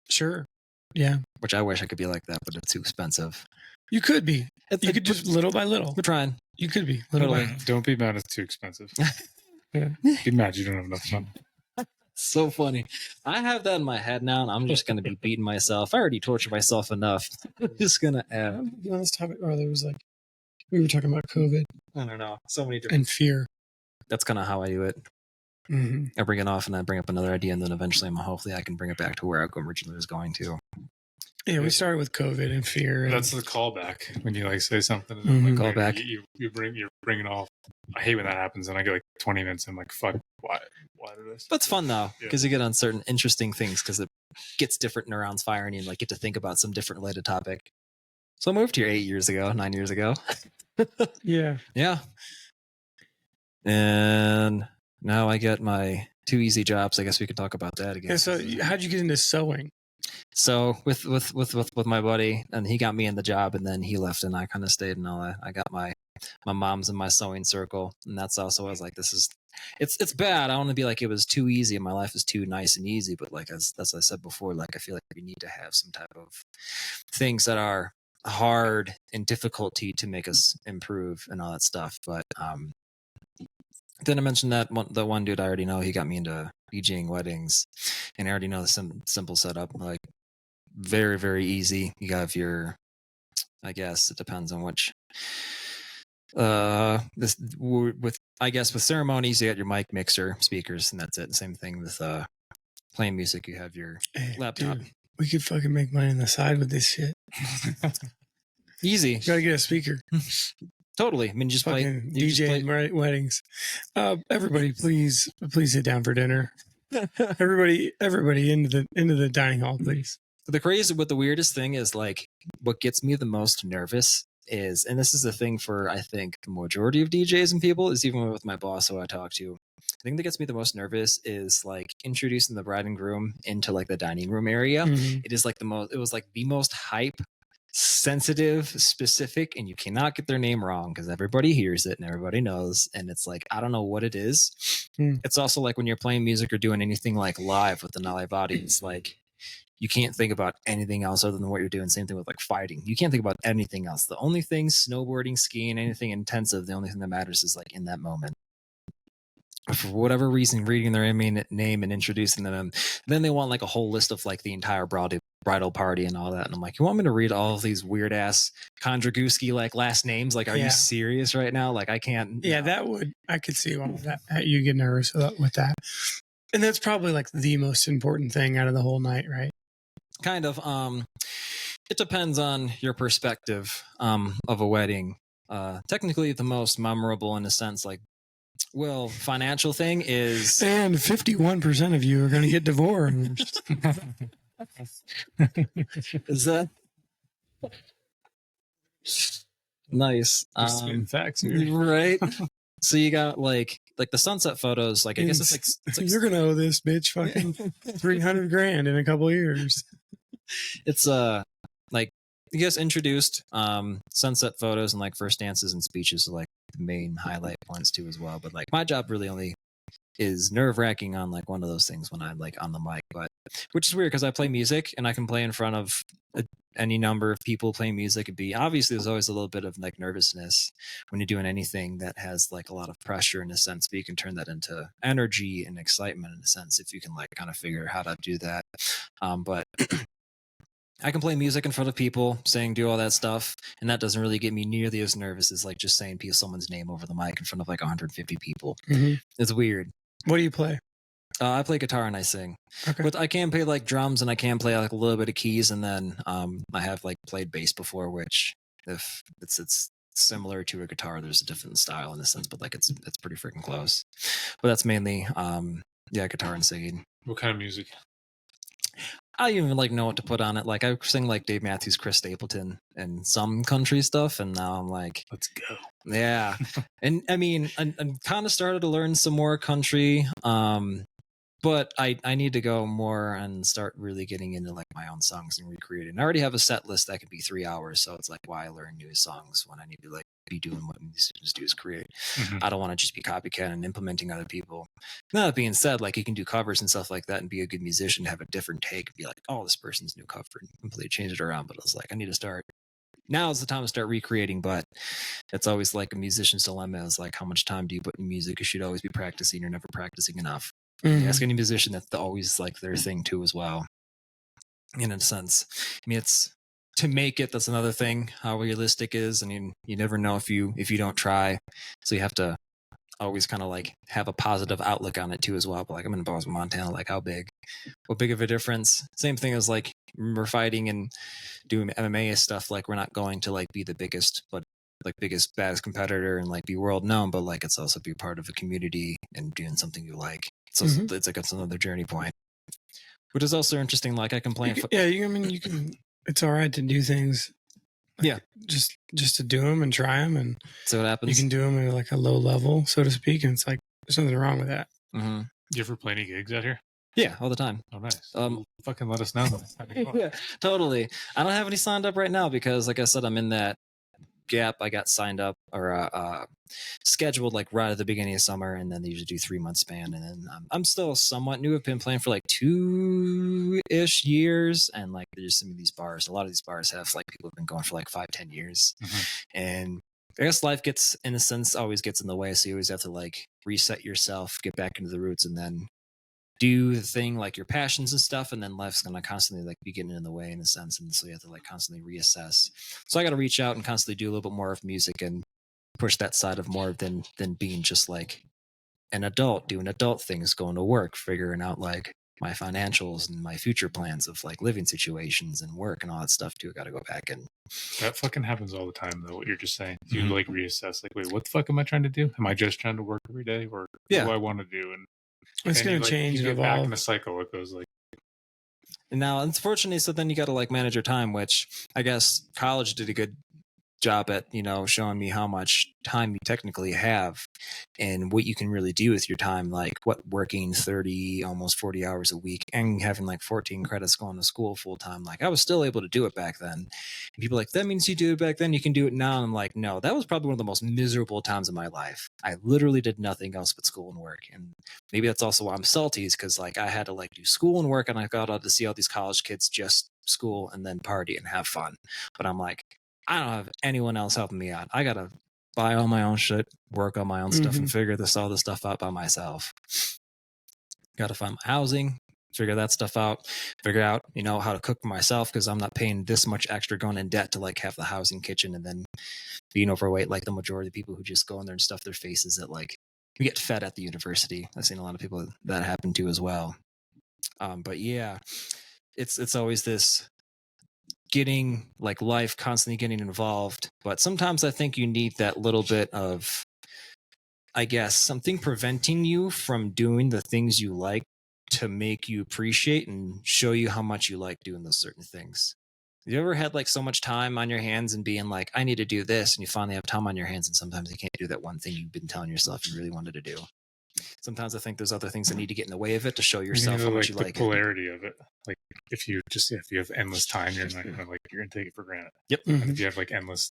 Sure. Yeah. Which I wish I could be like that, but it's too expensive. You could be. You could just little by little. We're trying. You could be. Little by little. Don't be mad it's too expensive. Yeah. Be mad you don't have enough money. So funny. I have that in my head now, and I'm just going to be beating myself. I already tortured myself enough. I'm just going to add. On this topic, or there was like, we were talking about COVID. I don't know. So many different. And fear. That's kind of how I do it. I bring it off, and I bring up another idea, and then eventually, hopefully, I can bring it back to where I originally was going to. Yeah, we started with COVID and fear. That's the callback when you like say something. And like, callback. You're bringing off. I hate when that happens, and I get like 20 minutes. And I'm like, fuck, why did this? But it's fun though, because you get on certain interesting things because it gets different neurons firing, and you like get to think about some different related topic. So I moved here 9 years ago. Yeah. Yeah. And now I get my 2 easy jobs. I guess we could talk about that again. Yeah, so how'd you get into sewing? So with my buddy, and he got me in the job, and then he left, and I kind of stayed and all that. I got my mom's in my sewing circle, and that's also, I was like, it's bad. I don't want to be like it was too easy and my life is too nice and easy, but like as I said before, like I feel like we need to have some type of things that are hard and difficulty to make us improve and all that stuff. But then I mentioned that the one dude I already know, he got me into DJing weddings, and I already know the simple setup, like very, very easy. You have your, I guess it depends on which, with ceremonies, you got your mic, mixer, speakers, and that's it. Same thing with playing music, you have your laptop. Dude, we could fucking make money on the side with this shit. Easy. You gotta get a speaker. Totally. I mean, just play DJ weddings. Everybody, please sit down for dinner. everybody into the dining hall, please. The weirdest thing is like what gets me the most nervous is, and this is the thing for I think the majority of DJs and people, is even with my boss who I talk to. The thing that gets me the most nervous is like introducing the bride and groom into like the dining room area. It is like it was like the most hype, sensitive, specific, and you cannot get their name wrong because everybody hears it and everybody knows, and it's like I don't know what it is. It's also like when you're playing music or doing anything like live with an live audience, like you can't think about anything else other than what you're doing. Same thing with like fighting. You can't think about anything else. The only thing, snowboarding, skiing, anything intensive, the only thing that matters is like in that moment. For whatever reason, reading their name and introducing them, then they want like a whole list of like the entire bridal party and all that. And I'm like, you want me to read all of these weird ass Kondraguski like last names? Like, are you serious right now? Like, I can't. Yeah, I could see all of that. You get nervous with that. And that's probably like the most important thing out of the whole night, right? Kind of. It depends on your perspective of a wedding. Technically, the most memorable in a sense, like, well, financial thing is, and 51% of you are going to get divorced. Is that nice? Facts, right? So you got like the sunset photos. Like I guess it's like you're gonna owe this bitch fucking $300,000 in a couple of years. It's like you guys introduced sunset photos and like first dances and speeches are like the main highlight points too as well. But like my job really only is nerve-wracking on like one of those things when I'm like on the mic, but which is weird because I play music and I can play in front of any number of people playing music. It'd be obviously there's always a little bit of like nervousness when you're doing anything that has like a lot of pressure in a sense, but you can turn that into energy and excitement in a sense if you can like kind of figure out how to do that. But I can play music in front of people, sing, do all that stuff, and that doesn't really get me nearly as nervous as like just saying someone's name over the mic in front of like 150 people. Mm-hmm. It's weird. What do you play? I play guitar and I sing. Okay. But I can play like drums and I can play like a little bit of keys, and then I have like played bass before, which if it's similar to a guitar, there's a different style in a sense, but like it's pretty freaking close. But that's mainly guitar and singing. What kind of music? I don't even like know what to put on it. Like I sing like Dave Matthews, Chris Stapleton, and some country stuff, and now I'm like, let's go. Yeah, and I mean, I kind of started to learn some more country, but I need to go more and start really getting into like my own songs and recreating. I already have a set list that could be 3 hours, so it's like why learn new songs when I need to like be doing what musicians do is create. Mm-hmm. I don't want to just be copycat and implementing other people. Now that being said, like you can do covers and stuff like that and be a good musician, have a different take, and be like, oh, this person's new cover, and completely change it around. But I was like, I need to start. Now is the time to start recreating, but it's always like a musician's dilemma. Is like, how much time do you put in music? You should always be practicing. You're never practicing enough. Mm-hmm. You ask any musician, that's always like their thing too as well. In a sense, I mean, it's to make it. That's another thing. How realistic is. I mean, you never know if you don't try. So you have to always kind of like have a positive outlook on it too as well. But like I'm in Bozeman, Montana. Like what big of a difference? Same thing as like we're fighting and doing MMA stuff. Like we're not going to like be the biggest, but like biggest baddest competitor and like be world known. But like it's also be part of a community and doing something you like. So it's like it's another journey point, which is also interesting. Like I can play. I mean, you can. It's all right to do things. Like just to do them and try them, and so what happens. You can do them at like a low level, so to speak, and it's like there's nothing wrong with that. Mm-hmm. You ever play any gigs out here? Yeah, all the time. Oh, nice. Fucking let us know. Yeah, totally. I don't have any signed up right now because, like I said, I'm in that gap. I got signed up or scheduled like right at the beginning of summer, and then they usually do 3 month span. And then I'm still somewhat new. I've been playing for like 2-ish years, and like there's some of these bars. A lot of these bars have like people have been going for like 5-10 years, and I guess life gets, in a sense, always gets in the way. So you always have to like reset yourself, get back into the roots, and then do the thing like your passions and stuff, and then life's gonna constantly like be getting in the way in a sense, and so you have to like constantly reassess. So I got to reach out and constantly do a little bit more of music and push that side of more than being just like an adult doing adult things, going to work, figuring out like my financials and my future plans of like living situations and work and all that stuff too. I got to go back and that fucking happens all the time though. What you're just saying, you like reassess, like, wait, what the fuck am I trying to do? Am I just trying to work every day, or what do I want to do? And it's going to change and evolve. Back in a cycle. It goes like. And now, unfortunately, so then you got to like manage your time, which I guess college did a good job at, showing me how much time you technically have and what you can really do with your time, like working 30, almost 40 hours a week and having like 14 credits going to school full time. Like I was still able to do it back then. And people are like, that means you do it back then, you can do it now. And I'm like, no, that was probably one of the most miserable times of my life. I literally did nothing else but school and work. And maybe that's also why I'm salty, is because like I had to like do school and work, and I got out to see all these college kids just school and then party and have fun. But I'm like, I don't have anyone else helping me out. I gotta buy all my own shit, work on my own stuff, and figure all this stuff out by myself. Gotta find my housing, figure that stuff out, figure out, how to cook for myself, because I'm not paying this much extra going in debt to like have the housing kitchen and then being overweight like the majority of people who just go in there and stuff their faces at like we get fed at the university. I've seen a lot of people that happen to as well. But yeah, it's always this getting like life constantly getting involved, but sometimes I think you need that little bit of, I guess, something preventing you from doing the things you like to make you appreciate and show you how much you like doing those certain things. Have you ever had like so much time on your hands and being like, I need to do this, and you finally have time on your hands and sometimes you can't do that one thing you've been telling yourself you really wanted to do? Sometimes I think there's other things that need to get in the way of it to show yourself how much you like the polarity of it. Like if you have endless time, you're not gonna you're gonna take it for granted. Yep. And if you have like endless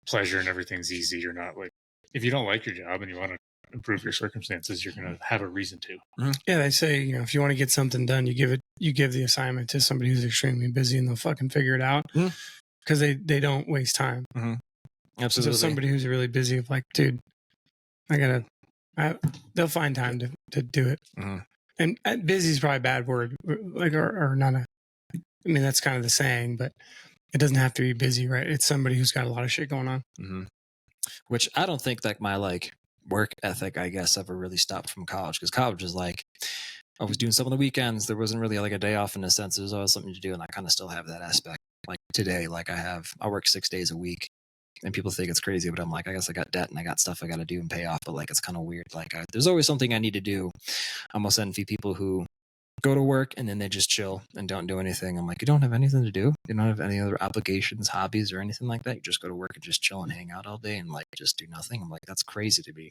pleasure and everything's easy, you're not like, if you don't like your job and you want to improve your circumstances, you're gonna have a reason to. Yeah, they say, if you want to get something done, you give the assignment to somebody who's extremely busy and they'll fucking figure it out, because they don't waste time. Absolutely. So somebody who's really busy, like, dude, they'll find time to do it. And busy is probably a bad word, like, or not that's kind of the saying, but it doesn't have to be busy, right? It's somebody who's got a lot of shit going on. Which I don't think that my like work ethic, I guess, ever really stopped from college, because college was like, I was doing some on the weekends. There wasn't really like a day off in a sense. There was always something to do, and I kind of still have that aspect. Like today, like I work 6 days a week, and people think it's crazy, but I'm like, I guess I got debt and I got stuff I got to do and pay off. But like, it's kind of weird. Like there's always something I need to do. I almost envy people who go to work and then they just chill and don't do anything. I'm like, you don't have anything to do? You don't have any other obligations, hobbies, or anything like that? You just go to work and just chill and hang out all day and like just do nothing? I'm like, that's crazy to me.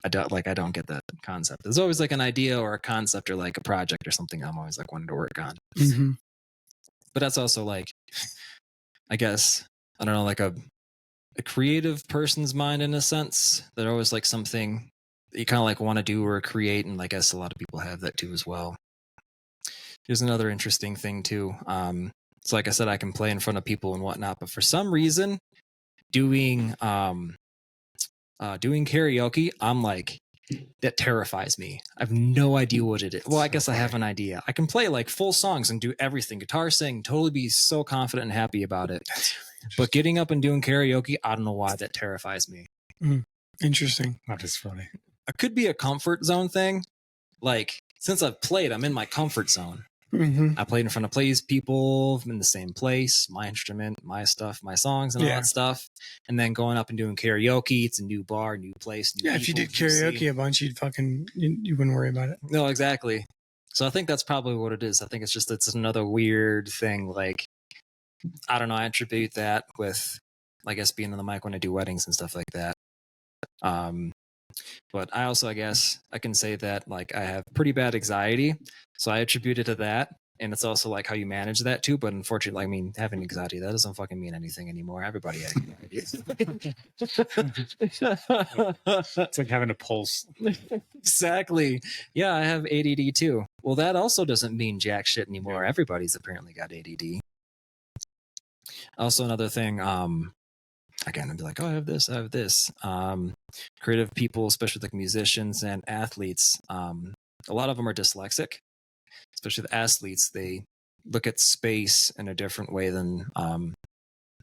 I don't get that concept. There's always like an idea or a concept or like a project or something I'm always like wanting to work on. But that's also like, I guess, I don't know, like a creative person's mind in a sense. They're always like something that you kind of like want to do or create, and I guess a lot of people have that too as well. Here's another interesting thing too. So like I said, I can play in front of people and whatnot, but for some reason, doing karaoke, I'm like, that terrifies me. I have no idea what it is. Well, I guess I have an idea. I can play like full songs and do everything, guitar, sing, totally be so confident and happy about it. But getting up and doing karaoke, I don't know why that terrifies me. Interesting. That is funny. It could be a comfort zone thing. Like, since I've played, I'm in my comfort zone. I played in front of people in the same place, my instrument, my stuff, my songs, and all that stuff. And then going up and doing karaoke, it's a new bar, new place. New if you did karaoke a bunch, you wouldn't worry about it. No, exactly. So I think that's probably what it is. I think it's another weird thing. Like, I don't know. I attribute that with, I guess, being on the mic when I do weddings and stuff like that. But I also, I guess, I can say that like I have pretty bad anxiety, so I attribute it to that. And it's also like how you manage that too. But unfortunately, I mean, having anxiety, that doesn't fucking mean anything anymore. Everybody has anxiety. It's like having a pulse. Exactly. Yeah, I have ADD too. Well, that also doesn't mean jack shit anymore. Everybody's apparently got ADD. Also, another thing, again, I'd be like, oh, I have this. Creative people, especially like musicians and athletes, a lot of them are dyslexic. Especially the athletes, they look at space in a different way than a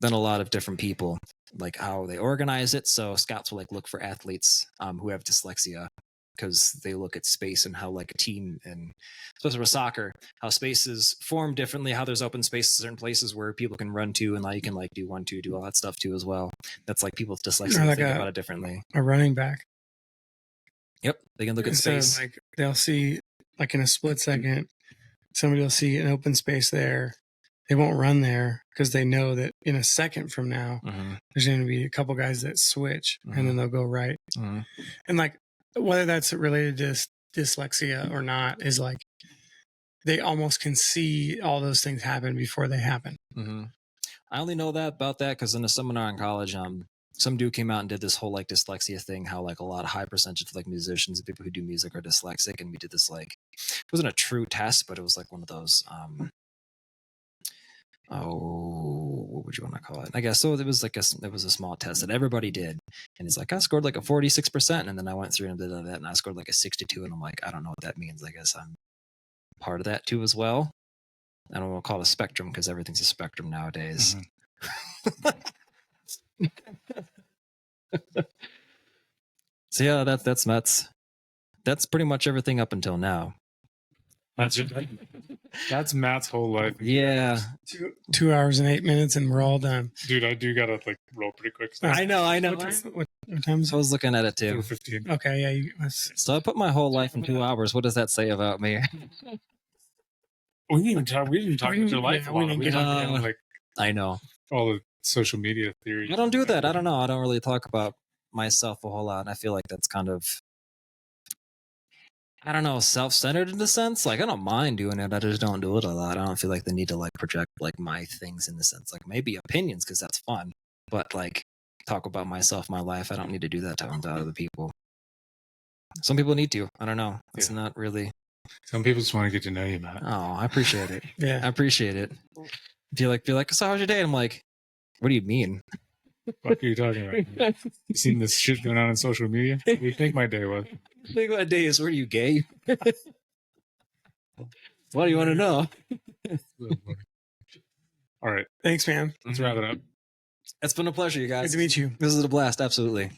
lot of different people, like how they organize it. So scouts will like look for athletes who have dyslexia, because they look at space and how like a team, and especially with soccer, how spaces form differently, how there's open spaces, certain places where people can run to, and now you can like do 1-2, do all that stuff too as well. That's like people with dyslexia like think about it differently. A running back. Yep, they can look at space. Like they'll see, like in a split second, somebody will see an open space there, they won't run there because they know that in a second from now, Mhm. there's going to be a couple guys that switch and then they'll go right. Mhm. And like, whether that's related to dyslexia or not is like, they almost can see all those things happen before they happen. Mhm. I only know that about that because in a seminar in college, some dude came out and did this whole like dyslexia thing, how like a lot of high percentage of like musicians and people who do music are dyslexic, and we did this like, it wasn't a true test, but it was like one of those what would you want to call it? I guess so. It was like it was a small test that everybody did, and he's like, I scored like a 46%, and then I went through and did that, and I scored like a 62, and I'm like, I don't know what that means. I guess I'm part of that too as well. I don't want to call it a spectrum because everything's a spectrum nowadays. So yeah, that's pretty much everything up until now. That's Matt's whole life. Yeah. 2 hours and 8 minutes, and we're all done. Dude, I do gotta like roll pretty quick. I know. What time is I was looking at it too. 15. Okay, yeah. So I put my whole life in 2 hours. What does that say about me? We didn't even talk about your life. We didn't get on like I know. all the social media theories. I don't do that. I don't know. I don't really talk about myself a whole lot. And I feel like that's kind of, I don't know, self-centered in a sense. Like I don't mind doing it. I just don't do it a lot. I don't feel like the need to like project like my things in the sense, like maybe opinions because that's fun, but like talk about myself, my life. I don't need to do that to other people. Some people need to. I don't know. It's not really. Some people just want to get to know you, Matt. Oh, I appreciate it. Yeah, I appreciate it. Be like, so how's your day? I'm like, what do you mean? What are you talking about? You seen this shit going on social media? What do you think my day was? I think my day is, were you gay? What do you want to know? All right. thanks, man. Let's wrap it up. It's been a pleasure, you guys. Good to meet you. This is a blast. Absolutely.